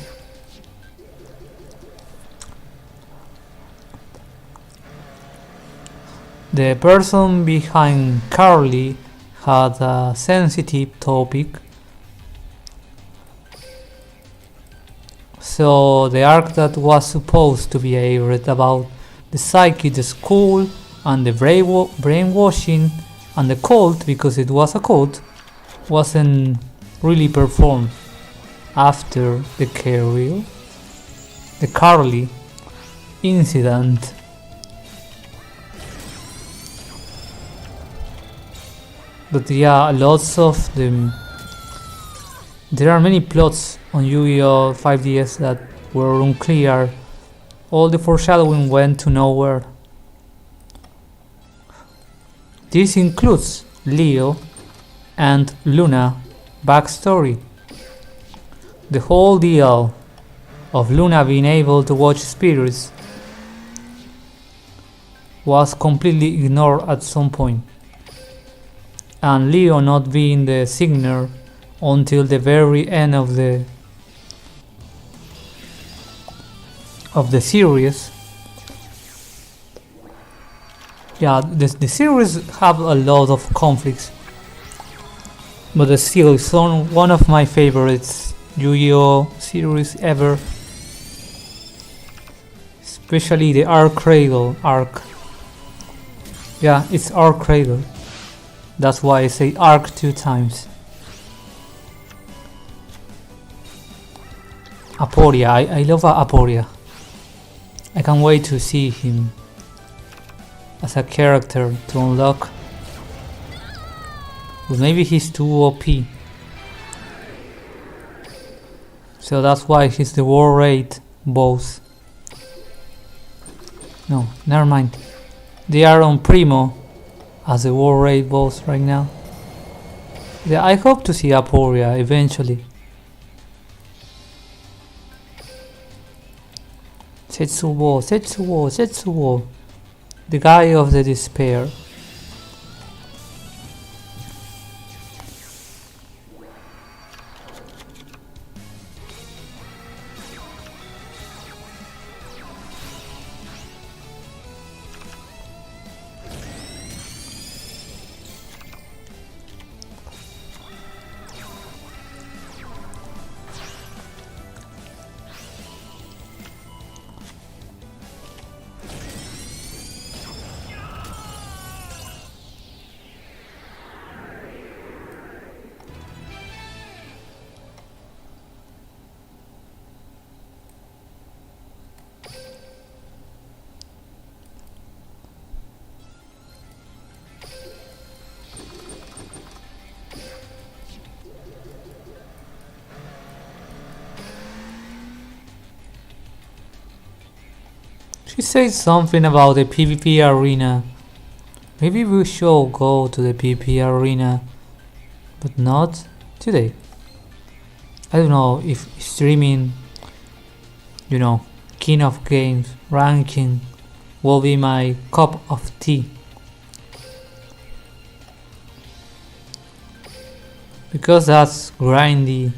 The person behind Carly had a sensitive topic, so the arc that was supposed to be aired about the psyche, the school, and the brainwashing and the cult, because it was a cult, wasn't really performed after the Carly incident. But yeah, lots of them. There are many plots on Yu-Gi-Oh! 5DS that were unclear. All the foreshadowing went to nowhere. This includes Leo and Luna backstory. The whole deal of Luna being able to watch spirits was completely ignored at some point, and Leo not being the signer until the very end of the series. Yeah, the series have a lot of conflicts, but still it's one of my favorites Yu-Gi-Oh! Series ever, especially the Arc Cradle arc. Yeah, it's Arc Cradle, that's why I say arc 2 times. Aporia, I love Aporia. I can't wait to see him as a character to unlock, but maybe he's too OP, so that's why he's the war rate boss. No, never mind, they are on Primo as the war rate boss right now. Yeah, I hope to see Aporia eventually. Setsuo, the guy of the despair. He said something about the PvP arena. Maybe we should go to the PvP arena, but not today. I don't know if streaming, King of Games ranking will be my cup of tea. Because that's grindy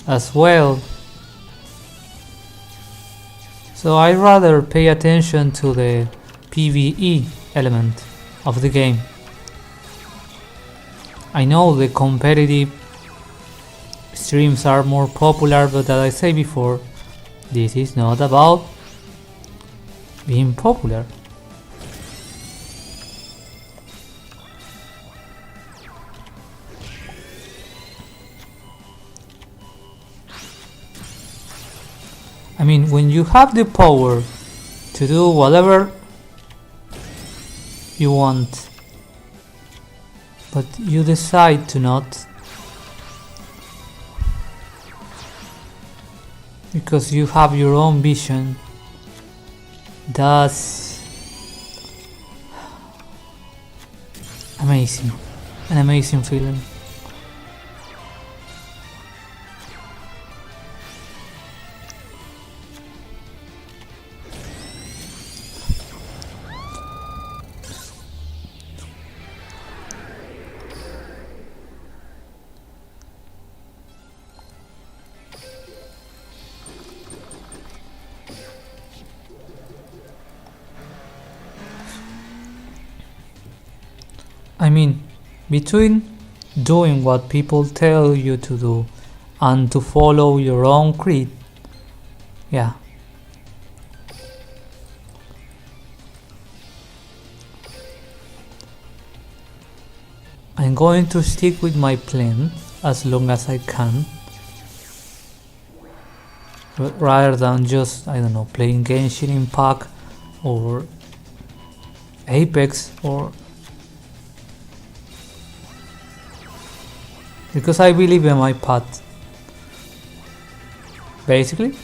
as well. So I'd rather pay attention to the PvE element of the game. I know the competitive streams are more popular, but as I said before, this is not about being popular. I mean, when you have the power to do whatever you want, but you decide to not, because you have your own vision, that's amazing, an amazing feeling. I mean, between doing what people tell you to do and to follow your own creed, yeah. I'm going to stick with my plan as long as I can, rather than just, I don't know, playing Genshin Impact or Apex, or because I believe in my path, basically.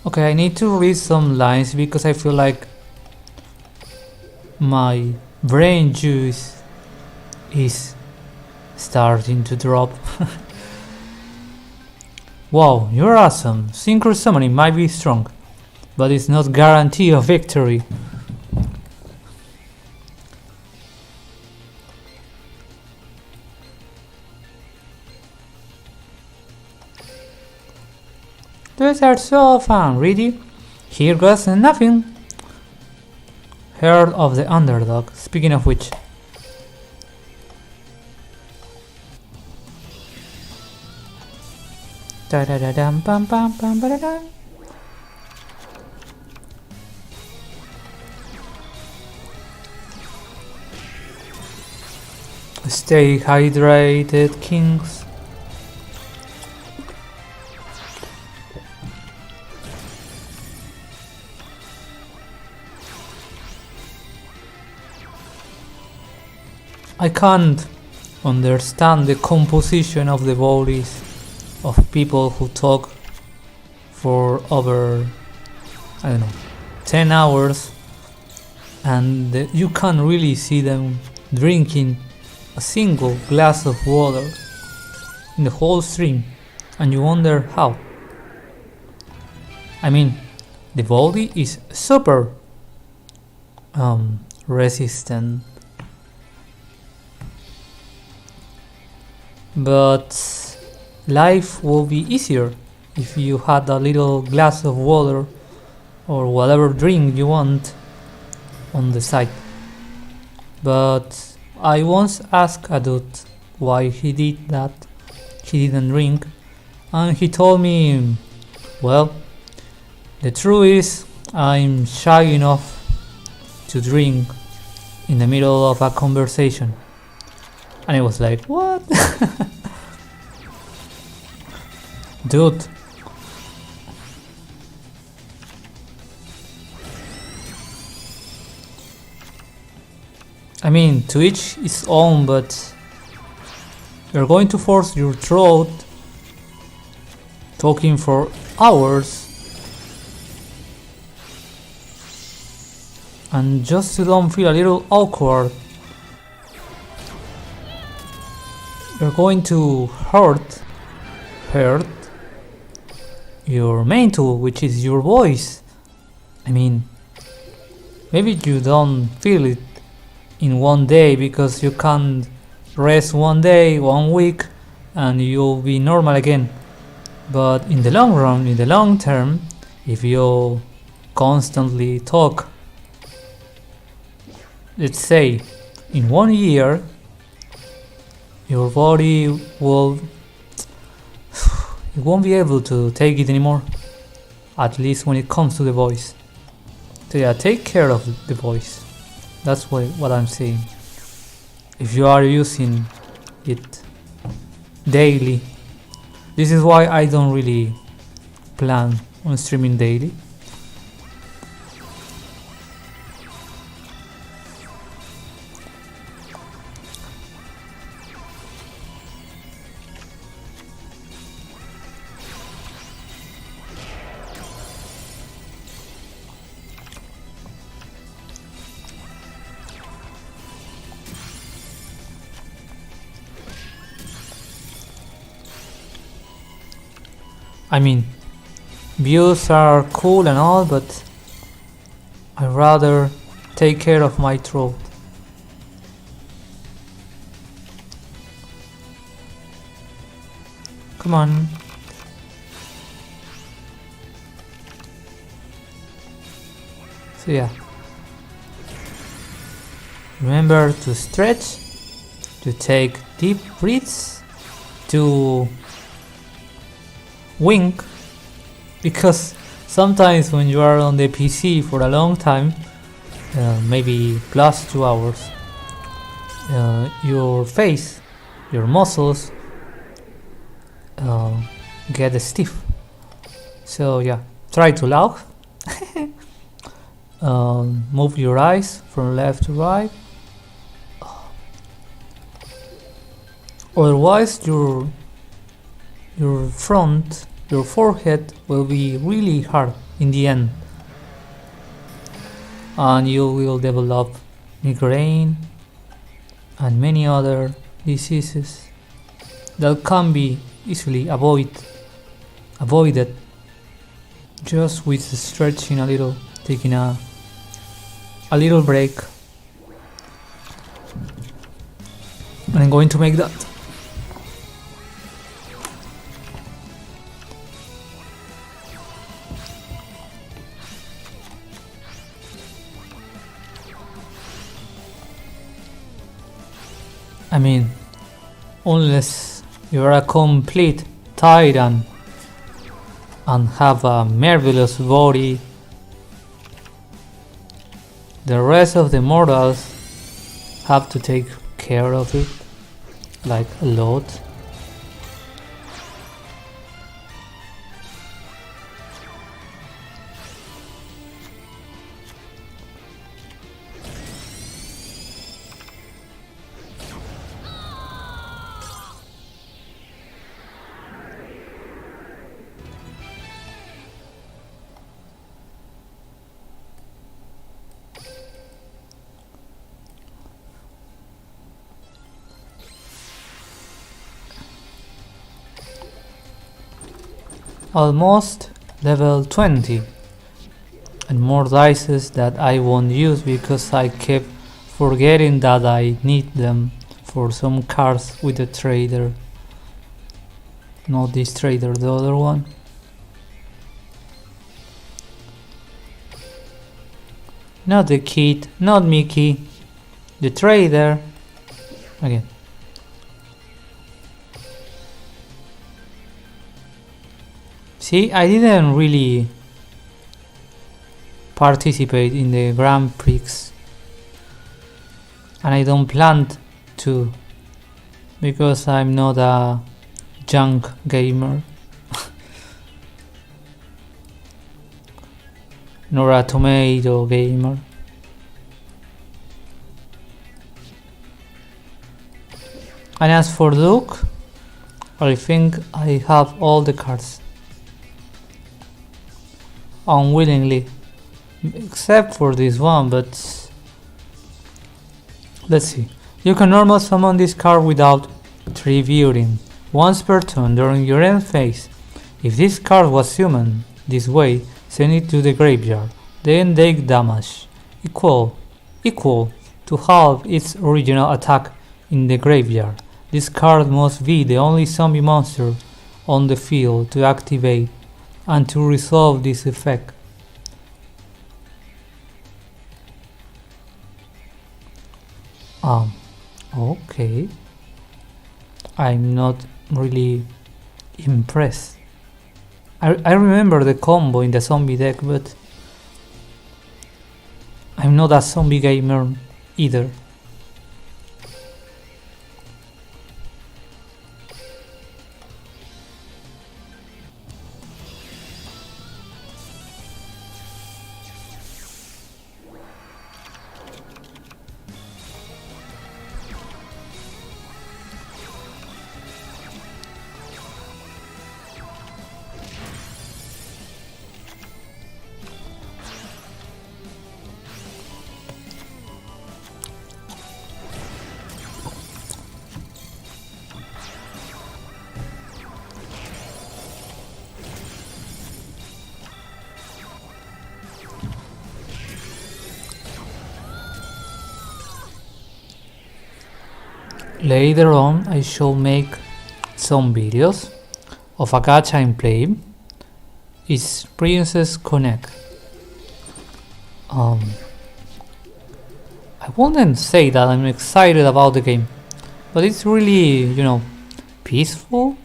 Okay, I need to read some lines because I feel like my brain juice is starting to drop. Wow, you're awesome. Synchro summoning might be strong, but it's not guarantee of victory. Those are so fun, really. Here goes nothing. Heard of the underdog. Speaking of which, da-da-da-dum, bum, bum, bum, ba-da-dum. Stay hydrated, kings. I can't understand the composition of the bodies of people who talk for over, I don't know, 10 hours, and you can't really see them drinking a single glass of water in the whole stream, and you wonder how. I mean, the body is super resistant, but life will be easier if you had a little glass of water or whatever drink you want on the side. But I once asked a dude why he did that. He didn't drink, and he told me, well, the truth is I'm shy enough to drink in the middle of a conversation. And I was like, what? Dude. I mean, to each his own, but you're going to force your throat talking for hours and just to don't feel a little awkward. You're going to hurt your main tool, which is your voice. I mean, maybe you don't feel it in one day because you can't rest one day, 1 week, and you'll be normal again. But in the long run, in the long term, if you constantly talk, let's say in 1 year, your body will it won't be able to take it anymore, at least when it comes to the voice. So yeah, take care of the voice. That's what I'm saying. If you are using it daily, this is why I don't really plan on streaming daily. I mean, views are cool and all, but I'd rather take care of my throat. Come on. So yeah. Remember to stretch, to take deep breaths, to wink, because sometimes when you are on the PC for a long time, maybe plus 2 hours, your face, your muscles get stiff. So yeah, try to laugh. Move your eyes from left to right. Otherwise your forehead will be really hard in the end, and you will develop migraine and many other diseases that can be easily avoided just with stretching a little, taking a little break. And I'm going to make that. I mean, unless you're a complete titan and have a marvelous body, the rest of the mortals have to take care of it, like a lot. Almost level 20, and more dices that I won't use because I kept forgetting that I need them for some cards with the trader. Not this trader, the other one. Not the kid, not Mickey, the trader. Again. See, I didn't really participate in the Grand Prix. and I don't plan to, because I'm not a junk gamer nor a tomato gamer. And as for look, I think I have all the cards unwillingly, except for this one, but let's see. You can normal summon this card without tributing once per turn during your end phase. If this card was summoned this way, send it to the graveyard, then take damage equal to half its original attack in the graveyard. This card must be the only zombie monster on the field to activate and to resolve this effect. Okay. I'm not really impressed. I remember the combo in the zombie deck, but I'm not a zombie gamer either. Later on, I shall make some videos of a gacha I'm playing. It's Princess Connect. I wouldn't say that I'm excited about the game, but it's really, peaceful.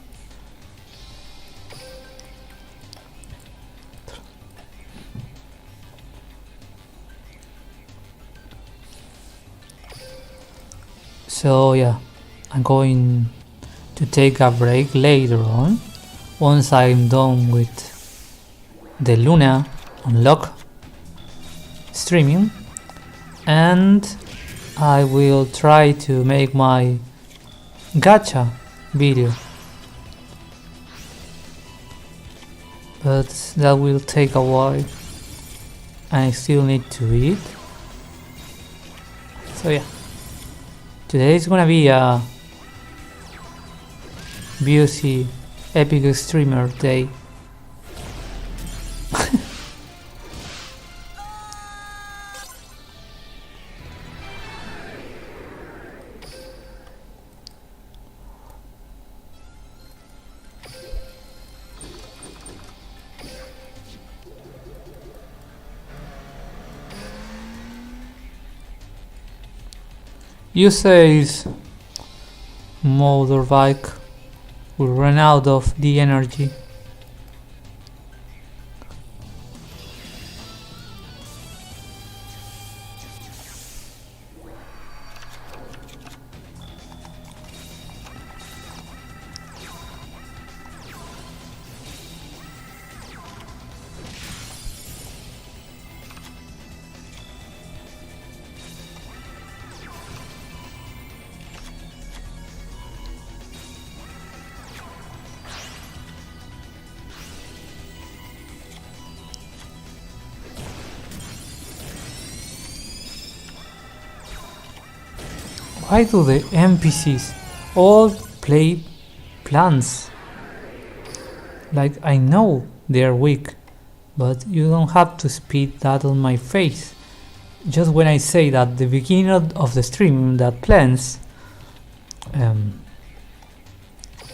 So yeah, I'm going to take a break later on once I'm done with the Luna Unlock streaming, and I will try to make my gacha video, but that will take a while. I still need to eat, so yeah. Today is gonna be a BOC Epic Streamer Day. You says motorbike will run out of the energy. Why do the NPCs all play plants? Like, I know they're weak, but you don't have to spit that on my face. Just when I say that the beginning of the stream that plants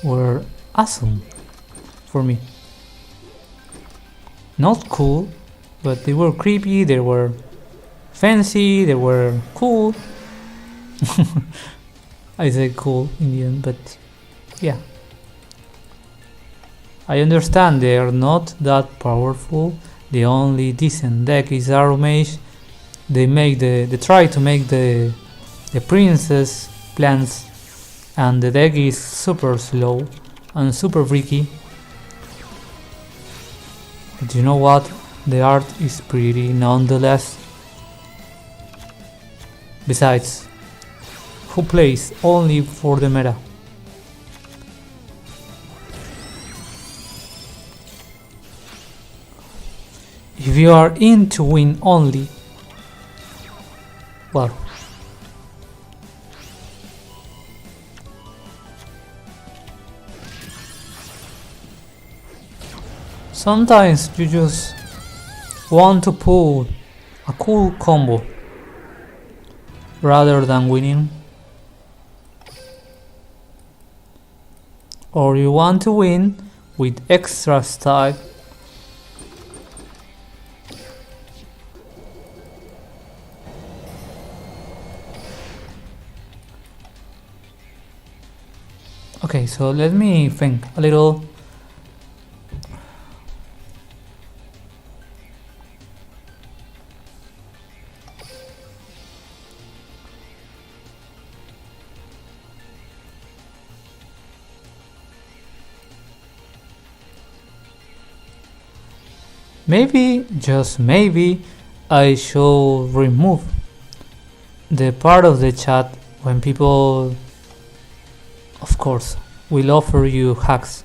were awesome for me. Not cool, but they were creepy, they were fancy, they were cool. I say cool in the end, but yeah. I understand they are not that powerful. The only decent deck is Arrow Mage. They try to make the the princess plants, and the deck is super slow and super freaky. But you know what? The art is pretty nonetheless. Besides, who plays only for the meta? If you are in to win only, well, sometimes you just want to pull a cool combo rather than winning, or you want to win with extra style. Okay, so let me think a little. Maybe, just maybe, I should remove the part of the chat when people, of course, will offer you hacks.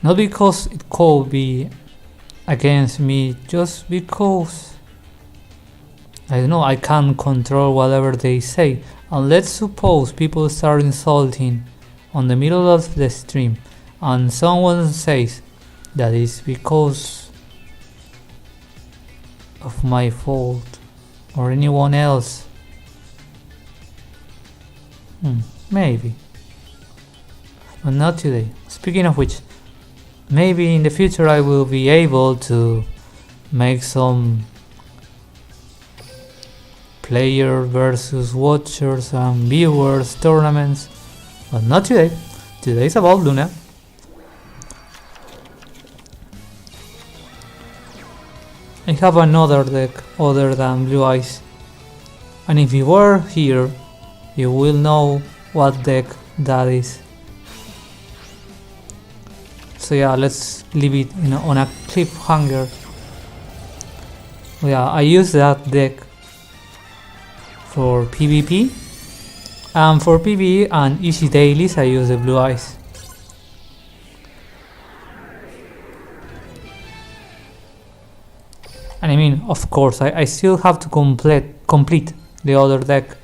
Not because it could be against me, just because, I don't know, I can't control whatever they say. And let's suppose people start insulting on the middle of the stream and someone says that is because of my fault or anyone else. Maybe, but not today. Speaking of which, maybe in the future I will be able to make some player versus watchers and viewers tournaments, but not today. Today is about Luna. I have another deck other than Blue Eyes, and if you were here, you will know what deck that is. So yeah, let's leave it on a cliffhanger. Yeah, I use that deck for PvP, and for PvE and easy dailies I use the Blue Eyes. And I mean, of course, I still have to complete the other deck.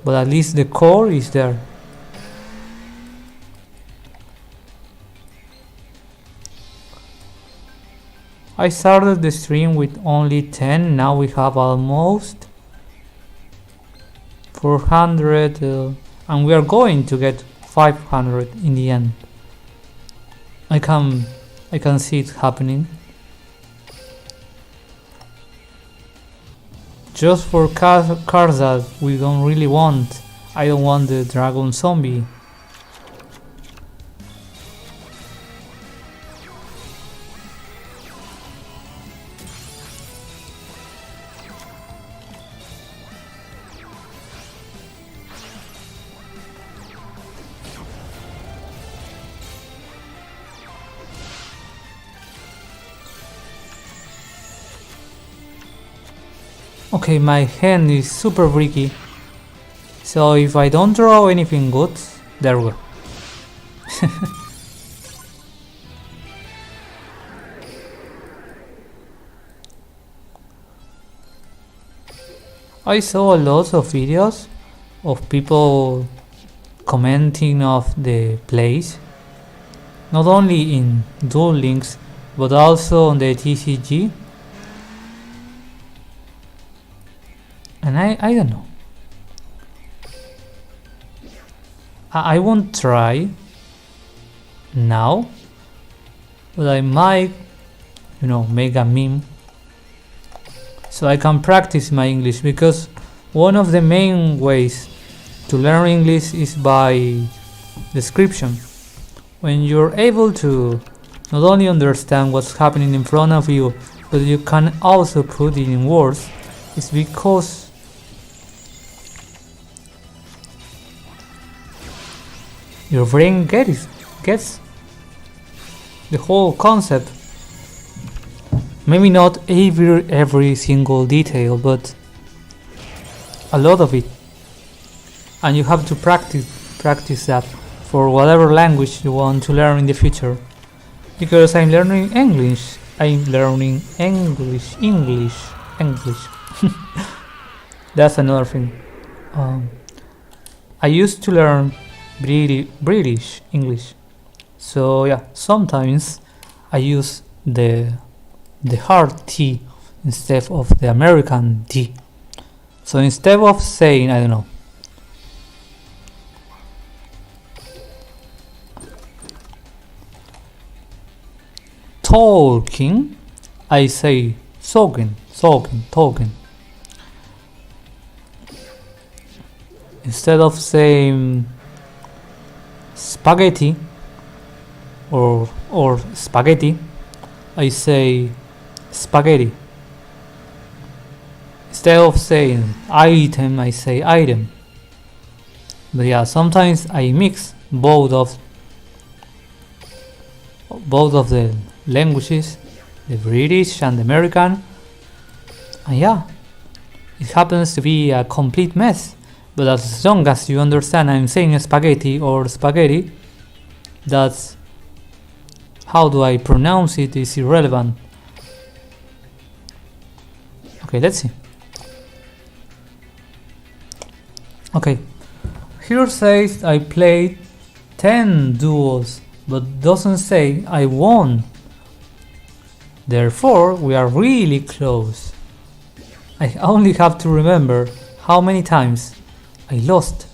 But at least the core is there. I started the stream with only 10, now we have almost 400, and we are going to get 500 in the end. I can see it happening. Just for cards that we don't really want. I don't want the dragon zombie. Okay, my hand is super freaky, so if I don't draw anything good, there we go. I saw a lot of videos of people commenting of the plays, not only in Duel Links, but also on the TCG. And I don't know. I won't try now, but I might, make a meme so I can practice my English, because one of the main ways to learn English is by description. When you're able to not only understand what's happening in front of you, but you can also put it in words, is because your brain gets the whole concept. Maybe not every single detail, but a lot of it. And you have to practice that for whatever language you want to learn in the future. Because I'm learning English. English. That's another thing. I used to learn British English. So yeah, sometimes I use the hard T instead of the American T. So instead of saying, I don't know, talking, I say talking. Instead of saying spaghetti or spaghetti, I say spaghetti. Instead of saying item, I say item. But yeah, sometimes I mix both of the languages, the British and the American, and yeah, it happens to be a complete mess. But as long as you understand I'm saying spaghetti or spaghetti, that's how do I pronounce it is irrelevant. Okay, let's see. Okay, here says I played 10 duels, but doesn't say I won. Therefore, we are really close. I only have to remember how many times I lost.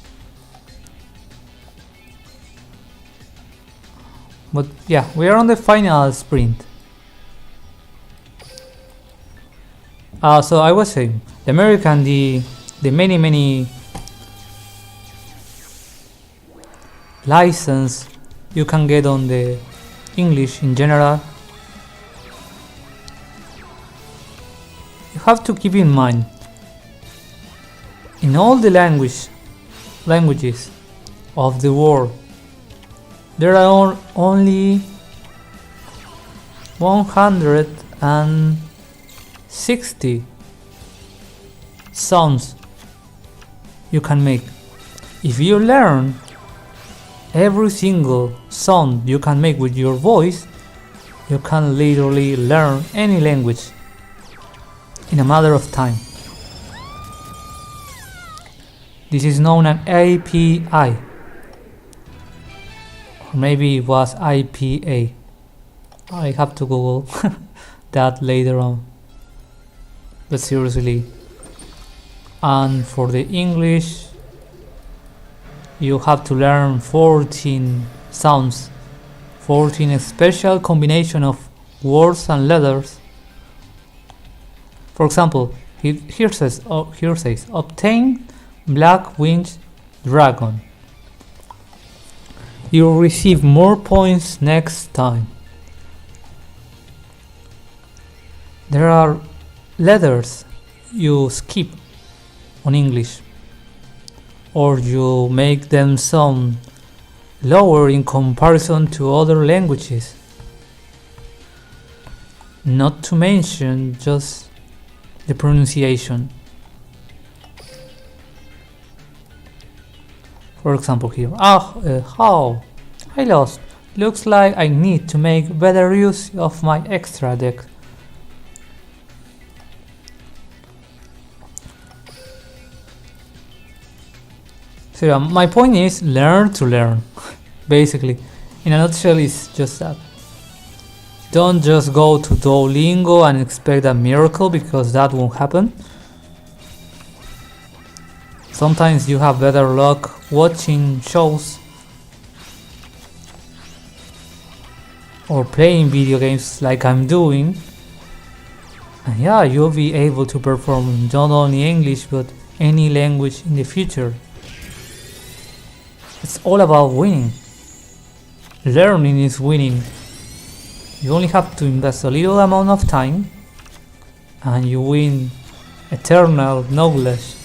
But yeah, we are on the final sprint. So I was saying, the American, the many license you can get on the English in general. You have to keep in mind, in all the languages of the world, there are only 160 sounds you can make. If you learn every single sound you can make with your voice, you can literally learn any language in a matter of time. This is known as API, or maybe it was IPA. I have to Google that later on. But seriously, and for the English, you have to learn 14 sounds, 14 special combination of words and letters. For example, here says obtain black winged dragon. You'll receive more points next time. There are letters you skip on English, or you make them sound lower in comparison to other languages. Not to mention just the pronunciation. For example here, how? I lost. Looks like I need to make better use of my extra deck. So yeah, my point is learn to learn. Basically, in a nutshell, it's just that. Don't just go to Duolingo and expect a miracle, because that won't happen. Sometimes you have better luck watching shows or playing video games like I'm doing, and yeah, you'll be able to perform not only English but any language in the future. It's all about winning. Learning is winning. You only have to invest a little amount of time and you win eternal knowledge.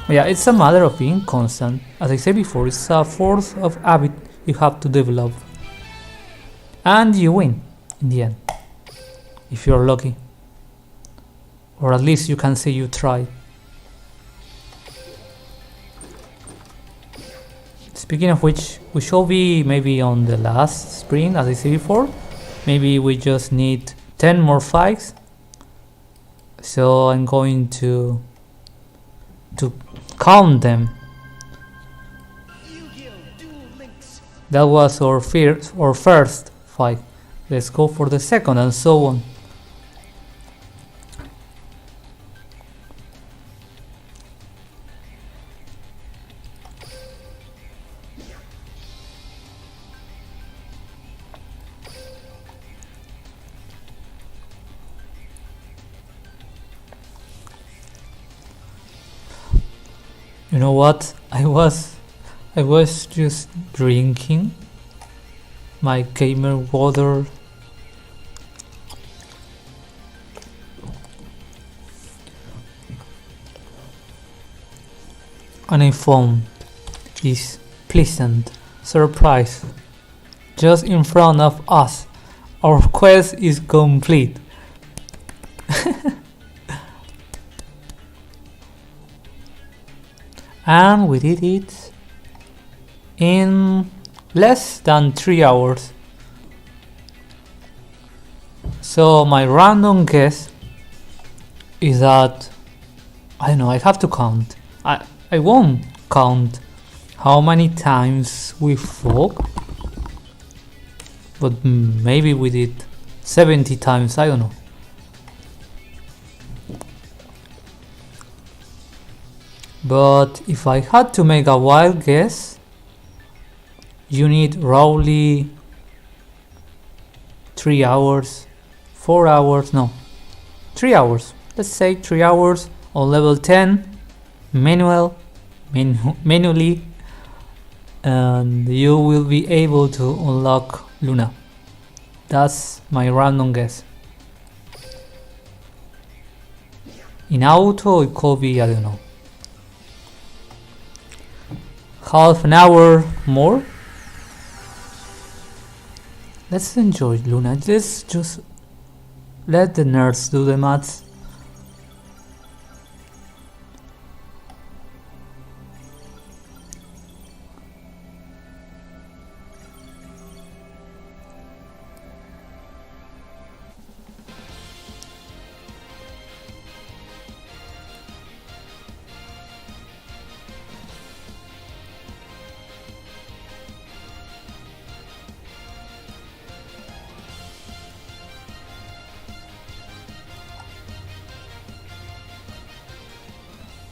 Yeah, it's a matter of being constant. As I said before, it's a force of habit you have to develop, and you win in the end if you're lucky, or at least you can say you tried. Speaking of which, we shall be maybe on the last sprint, as I said before. Maybe we just need 10 more fights. So I'm going to count them. Duel Links. That was our first fight. Let's go for the second, and so on. You know what? I was just drinking my gamer water. And I found this pleasant surprise just in front of us. Our quest is complete. And we did it in less than 3 hours. So my random guess is that, I don't know, I have to count. I won't count how many times we fought, but maybe we did 70 times, I don't know. But if I had to make a wild guess, you need roughly 3 hours, 4 hours, no, 3 hours. Let's say 3 hours on level 10, manually, and you will be able to unlock Luna. That's my random guess. In auto, it could be, I don't know, half an hour more. Let's enjoy Luna. Let's just let the nerds do the maths.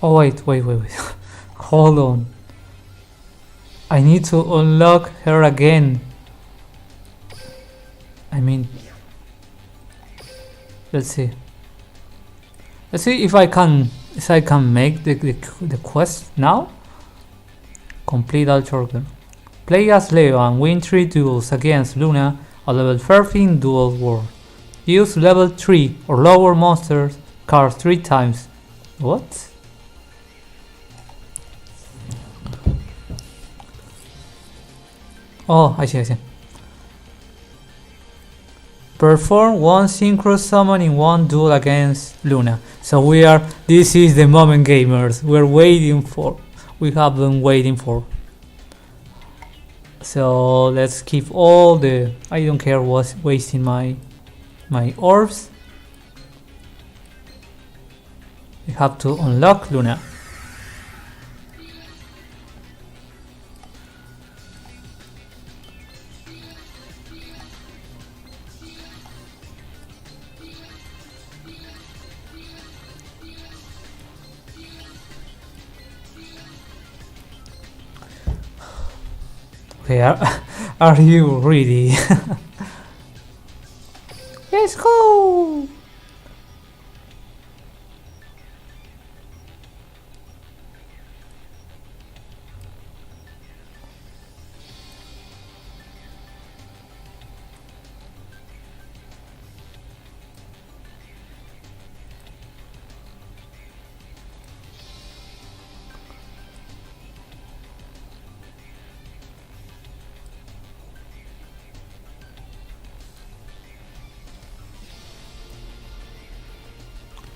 Oh wait. Hold on. I need to unlock her again. I mean, let's see if I can make the quest now. Complete all shortcut. Play as Leo and win 3 duels against Luna at level 13 Duel World. Use level 3 or lower monsters cards 3 times. What? Oh, I see. Perform 1 synchro summon in 1 duel against Luna. So this is the moment, gamers. We have been waiting for. So let's keep all the, I don't care what's wasting my orbs. We have to unlock Luna. Okay, are you ready? Let's go!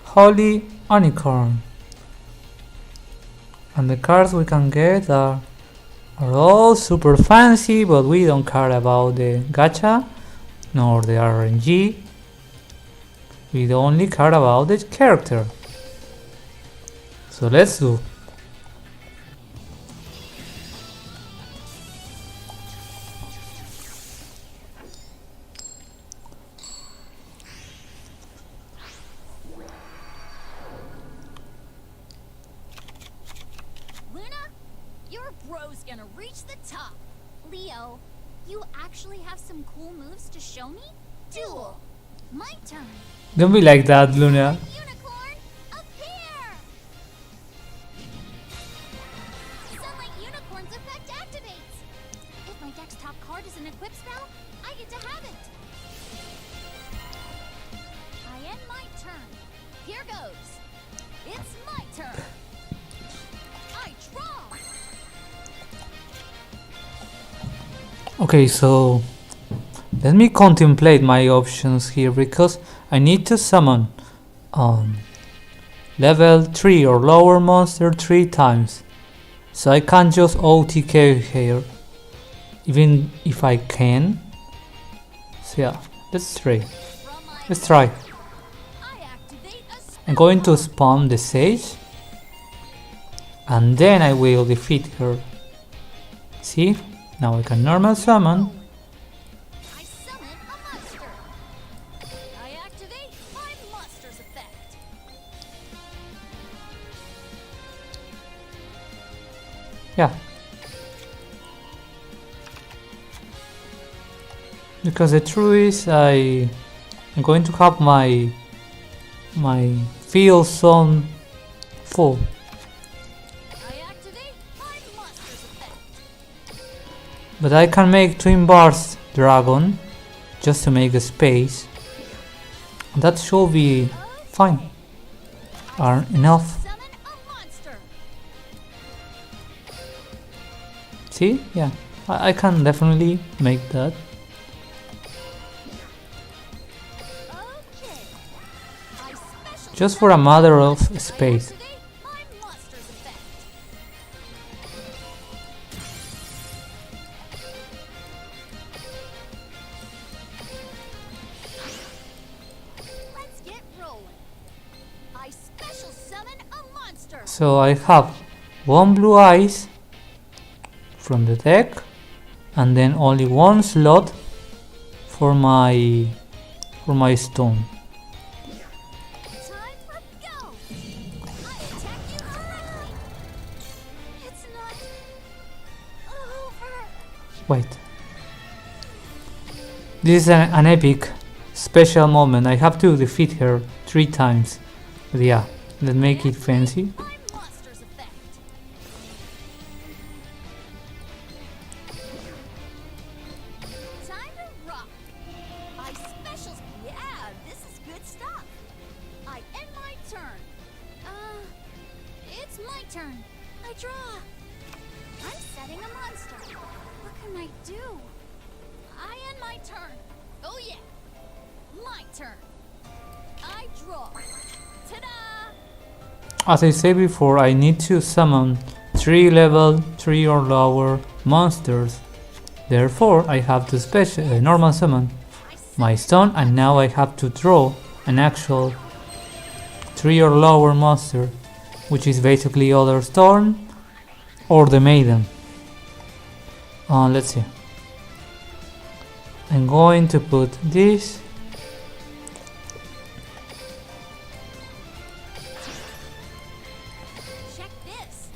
Holy Unicorn. And the cards we can get are all super fancy, but we don't care about the gacha nor the RNG. We only care about the character. So let's do. Luna, your bro's gonna reach the top. Leo, you actually have some cool moves to show me? Duel. My turn. Don't be like that, Luna. Unicorn, appear! Sunlight Unicorn's effect activates. If my deck's top card is an equip spell, I get to have it. I end my turn. Here goes. It's my turn. I draw. Okay, so let me contemplate my options here, because I need to summon level 3 or lower monster 3 times. So I can't just OTK here, even if I can. So yeah, let's try. From my Let's try. I activate a spell. I'm going to spam the Sage, and then I will defeat her. See? Now I can normal summon. I summon a monster. I activate my monster's effect. Yeah. Because the truth is I'm going to have my field zone full. I activate my monster's effect. But I can make Twin Bars Dragon just to make a space. That should be fine. Or enough. Summon a monster. See? Yeah. I can definitely make that. Okay. I special Just for a matter of space. activate my monster's effect. Let's get rolling. I special summon a monster. So I have one blue eyes from the deck, and then only one slot for my stone. Time for go. I attack you directly. It's not over. Wait. This is an epic special moment. I have to defeat her 3 times. But yeah, let's make it fancy. My monster's effect. Time to rock. I specials. Yeah, this is good stuff. I end my turn. It's my turn. I draw. I'm setting a monster. What can I do? I end my turn. Oh yeah. My turn. I draw. Ta-da! As I said before, I need to summon 3 level 3 or lower monsters. Therefore, I have to special normal summon my stone, and now I have to draw an actual 3 or lower monster, which is basically other Storm or the Maiden. Let's see. I'm going to put this. Check this.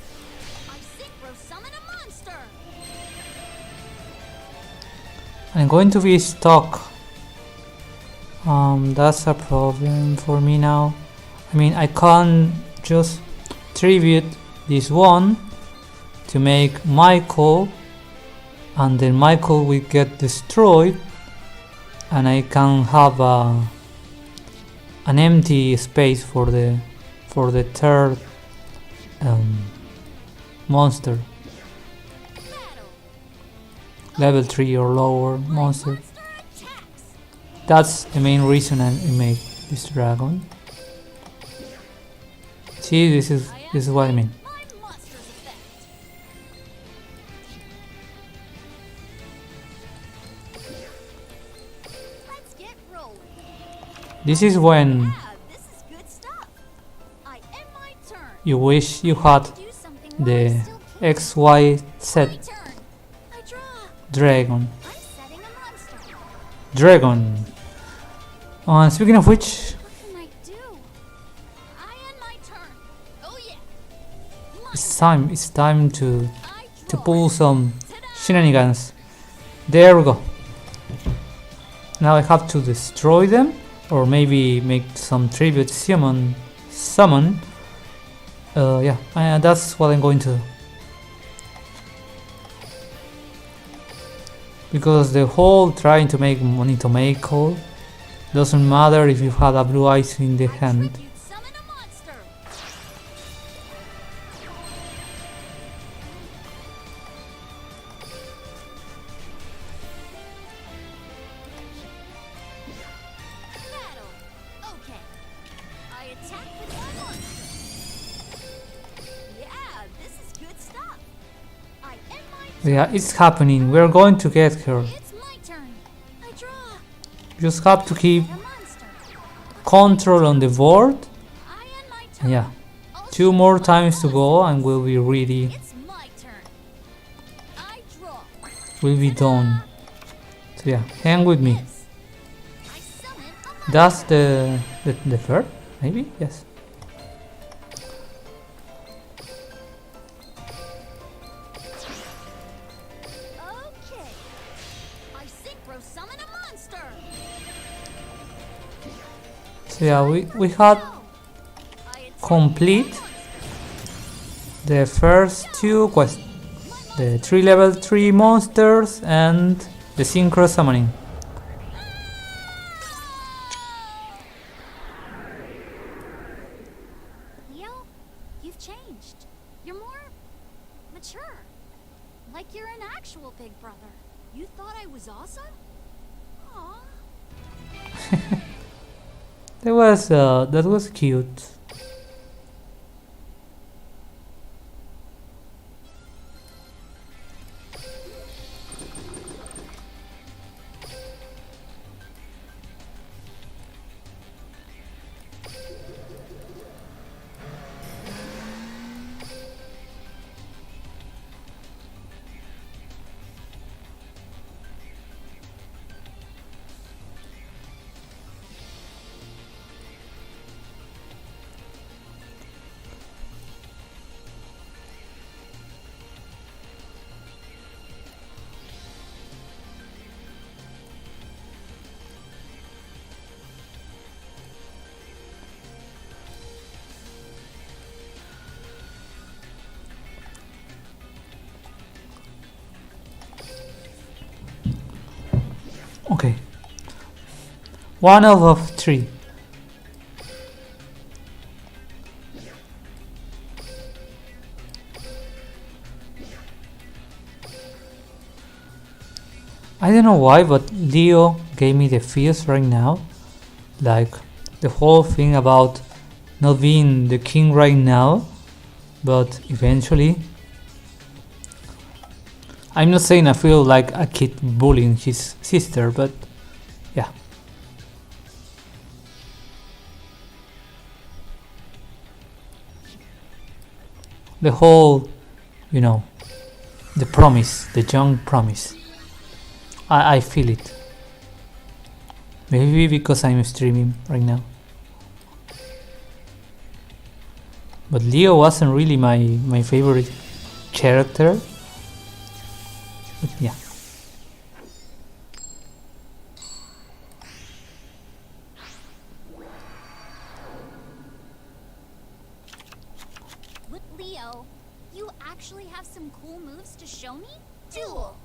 I synchro summon a monster. I'm going to be stuck. That's a problem for me now. I mean, I can't just tribute this one to make Michael, and then Michael will get destroyed, and I can have an empty space for the third monster, Battle. level 3 or lower My monster. monster attacks. That's the main reason I make this dragon. See, this is what I mean. My monster's effect. Let's get rolling. This is when Yeah, this is good stuff. I end my turn. you wish you had Do something while I the still can. XYZ My turn. I draw. dragon. I'm setting a monster. Dragon. Speaking of which, What can I do? I end my turn. Oh yeah. it's time to I to draw. pull some Ta-da! shenanigans. There we go. Now I have to destroy them, or maybe make some tribute summon. Yeah, that's what I'm going to do. Because the whole trying to make money to make call doesn't matter if you had a blue eyes in the hand. Tribute summon a monster. Battle. Okay. I attack with my monster. Yeah, this is good stuff. I end my turn. Yeah, it's happening. We're going to get her. It's my turn. I draw. Just have to keep A monster. control on the board. I end my turn. Yeah, I'll 2 show more my times to monster. go and we'll be ready. It's my turn. I draw. We'll be done. So yeah, hang with me. This. I summon a monster. That's the third, maybe? Yes. Okay. I synchro summon a monster. So yeah, we had Go. I attack complete with my monster. the first 2 quests. The 3 level 3 monsters and the synchro summoning. Leo, you've changed. You're more mature. Like you're an actual big brother. You thought I was awesome? Aw. That was cute. Okay. 1 out of 3. I don't know why, but Leo gave me the feels right now. Like the whole thing about not being the king right now, but eventually. I'm not saying I feel like a kid bullying his sister, but yeah. The whole, the promise, the young promise. I feel it. Maybe because I'm streaming right now. But Leo wasn't really my favorite character. But yeah. Look, Leo, you actually have some cool moves to show me? Duel.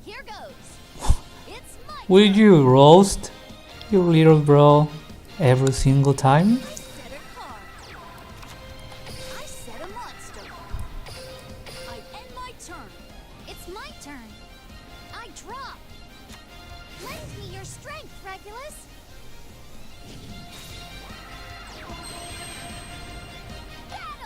Here goes. It's my Will turn. you roast your little bro every single time? I set a card. I set a monster. I end my turn. It's my turn. I drop. Lend me your strength, Regulus. Battle!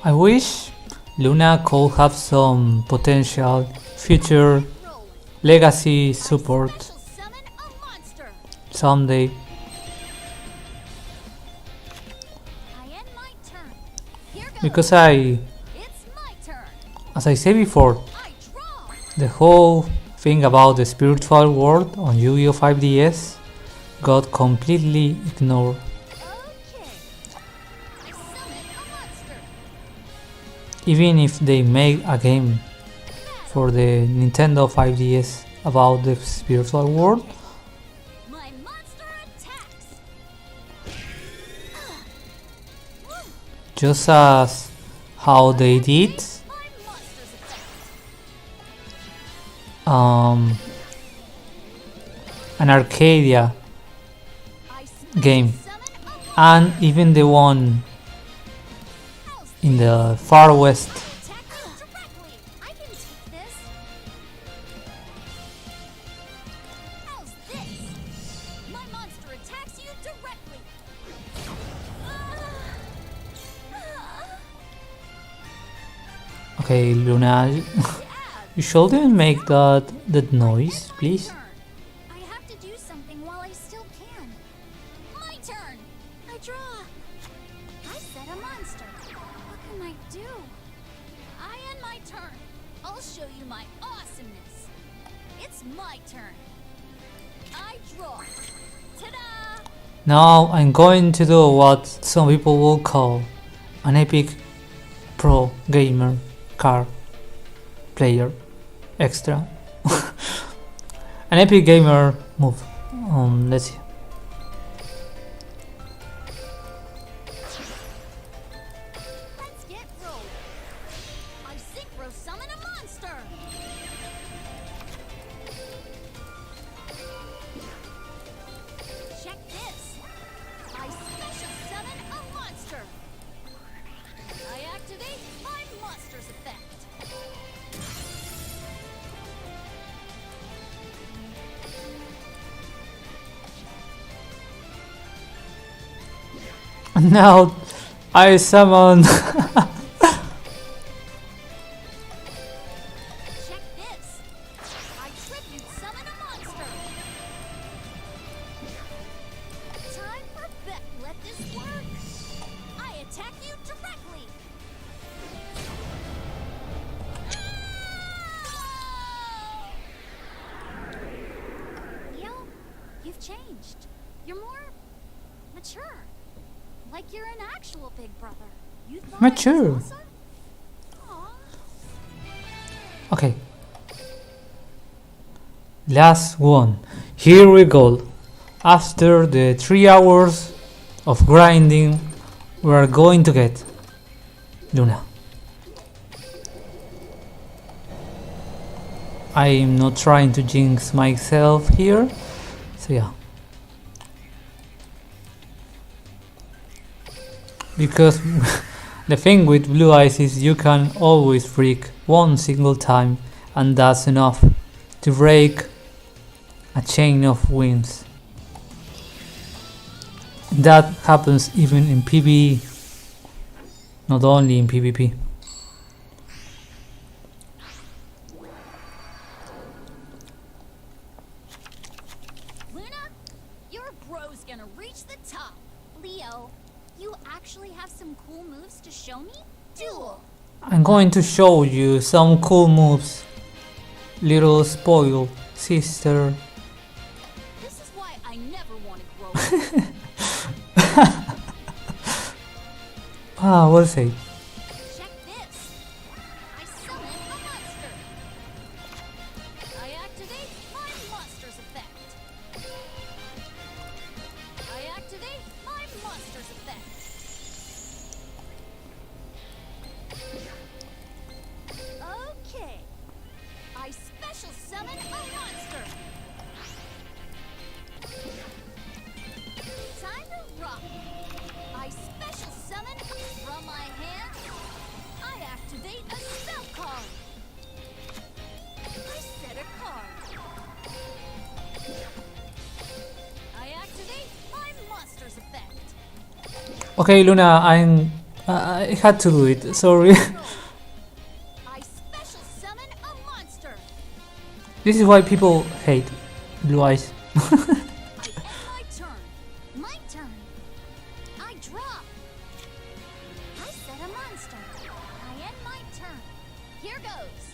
I wish Luna could have some potential future Rolling. legacy support Special summon a monster. someday. I end my turn. Here goes. Because It's my turn. as I said before, I draw. the whole thing about the spiritual world on Yu-Gi-Oh! 5DS got completely ignored. Okay. I summon a monster. Even if they make a game for the Nintendo 5DS about the spiritual world, My monster attacks. just as how they did My monster's effect. an Arcadia I special game, summon a monster. and even the one in the far west. Attack you directly. I can take this. How's this? My monster attacks you directly. Okay, Luna, Jab. you shouldn't make that noise, please. Turn. I have to do something while I still can. My turn. I draw. I set a monster. What can I do? I end my turn. I'll show you my awesomeness. It's my turn. I draw. Ta-da! Now I'm going to do what some people will call an epic pro gamer card player extra. An epic gamer move. Let's see. Let's get rolling. I synchro summon a monster. Check this. I special summon a monster. I activate my monster's effect. Now I summon Check this. I tribute summon a monster. Time for bet. Let this work. I attack you directly. Yo, you've changed. You're more mature. Like you're an actual big brother. You thought I was Mature. awesome? Aw. Okay. Last one. Here we go. After the 3 hours of grinding, we are going to get Luna. I am not trying to jinx myself here, so yeah. Because the thing with Blue Eyes is you can always freak one single time, and that's enough to break a chain of wins. That happens even in PvE, not only in PvP. Luna, your bro's gonna reach the top. Leo, you actually have some cool moves to show me? Duel. I'm going to show you some cool moves, little spoiled sister. This is why I never want to grow up. We'll see. Check this. I summon a monster. I activate my monster's effect. I activate my monster's effect. Okay. I special summon a monster. Time to rock. I special summon from my hand. I activate a spell card. I set a card. I activate my monster's effect. Okay, Luna, I had to do it, sorry. I special summon a monster. This is why people hate Blue Eyes. I end my turn. My turn. I draw. I set a monster. I end my turn. Here goes.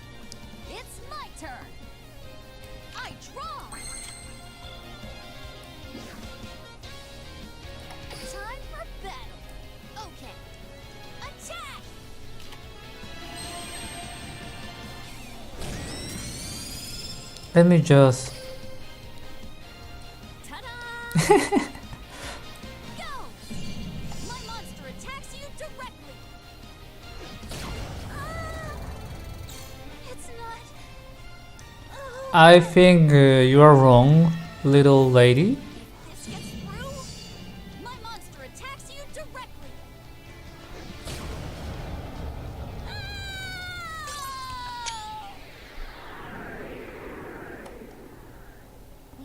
It's my turn. I draw. Time for battle. Okay. Attack. Let me just... Ta-da! Go! My monster attacks you directly. Ah! It's not. Oh. I think you are wrong, little lady. If this gets through, my monster attacks you directly. Ah!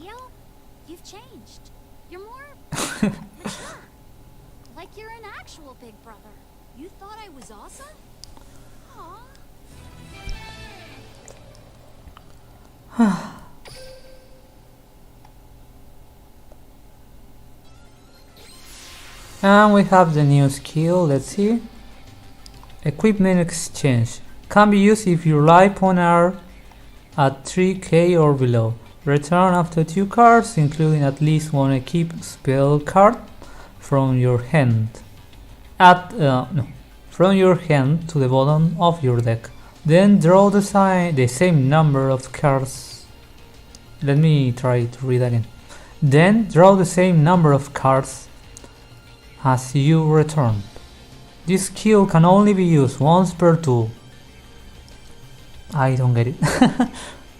Leo, you've changed. You're more mature. Like you're an actual big brother. You thought I was awesome? Aw. And we have the new skill, let's see. Equipment exchange. Can be used if your life points are at 3k or below. Return after 2 cards, including at least one equip spell card from your hand. From your hand to the bottom of your deck. Then draw the same number of cards. Let me try to read again. Then draw the same number of cards as you return. This skill can only be used once per tool. I don't get it.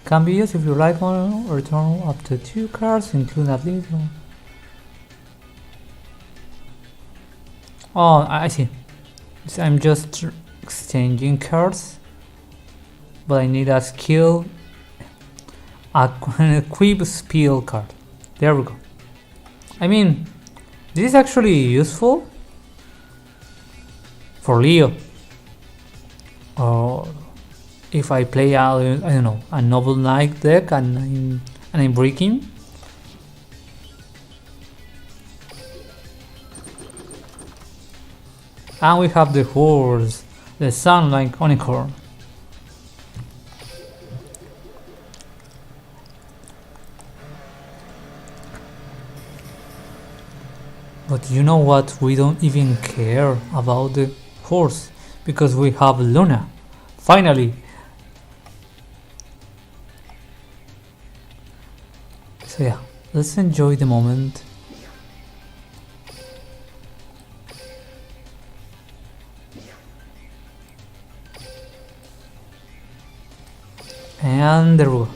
Can be used if you like one, return up to 2 cards, including at least one. Oh, I see. So I'm just exchanging cards, but I need a skill, an equip spell card. There we go. I mean, this is actually useful for Leo. Or if I play out, I don't know, a Noble Knight deck and I'm breaking. And we have the horse, the Sunlight Unicorn. But you know what? We don't even care about the horse because we have Luna. Finally! So yeah, let's enjoy the moment. And there we go.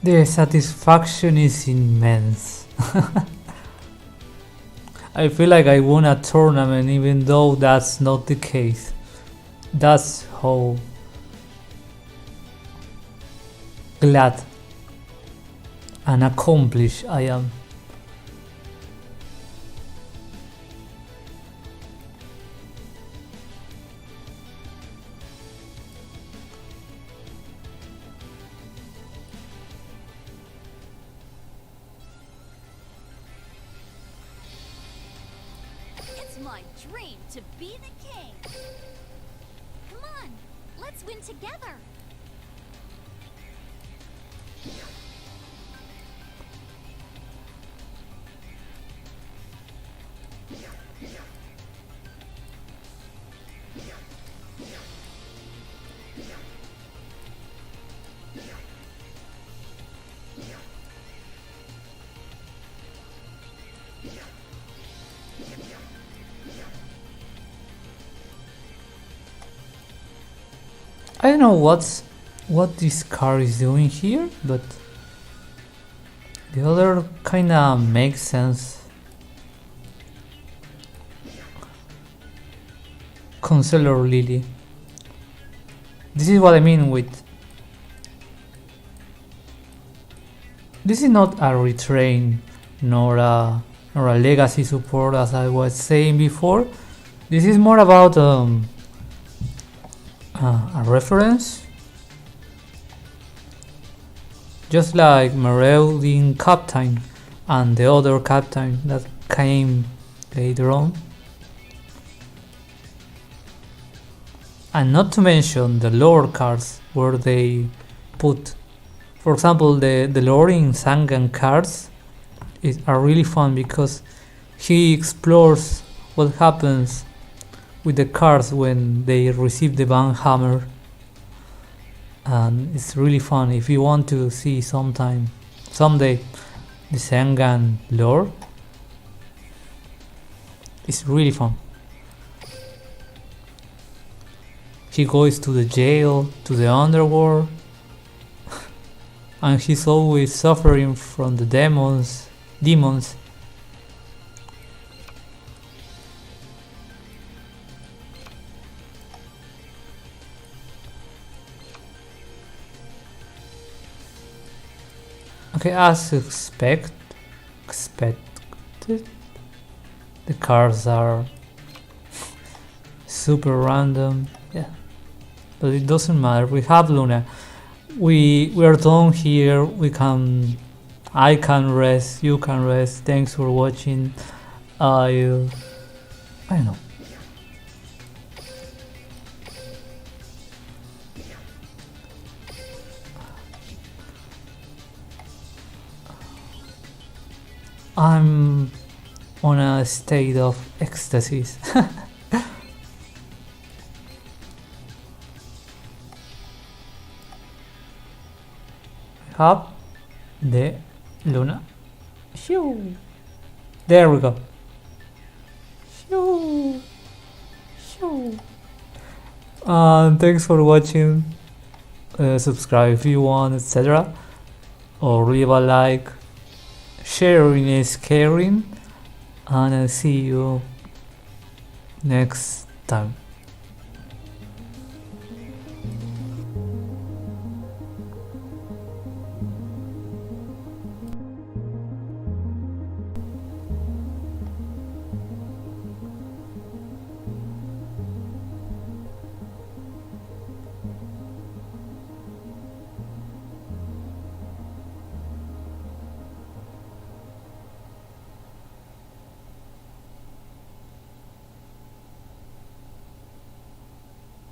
The satisfaction is immense. I feel like I won a tournament even though that's not the case. That's how glad and accomplished I am. It's my dream to be the king. Come on, let's win together. I don't know what this car is doing here, but the other kinda makes sense. Consular Lily. This is what I mean with. This is not a retrain nor a legacy support, as I was saying before. This is more about a reference, just like Marauding Captain and the other Captain that came later on. And not to mention the lore cards where they put, for example, the lore in Sangan cards are really fun because he explores what happens with the cards when they receive the Van Hammer, and it's really fun. If you want to see someday the Sangan lore, it's really fun. He goes to the jail, to the underworld, and he's always suffering from the demons. Okay, as expected, the cards are super random. Yeah, but it doesn't matter. We have Luna. We are done here. I can rest. You can rest. Thanks for watching. I don't know. I'm on a state of ecstasy. Up the Luna. Shoo. There we go. Shoo. Shoo. Thanks for watching. Subscribe if you want, etc. Or leave a like. Sharing is caring. And I'll see you next time.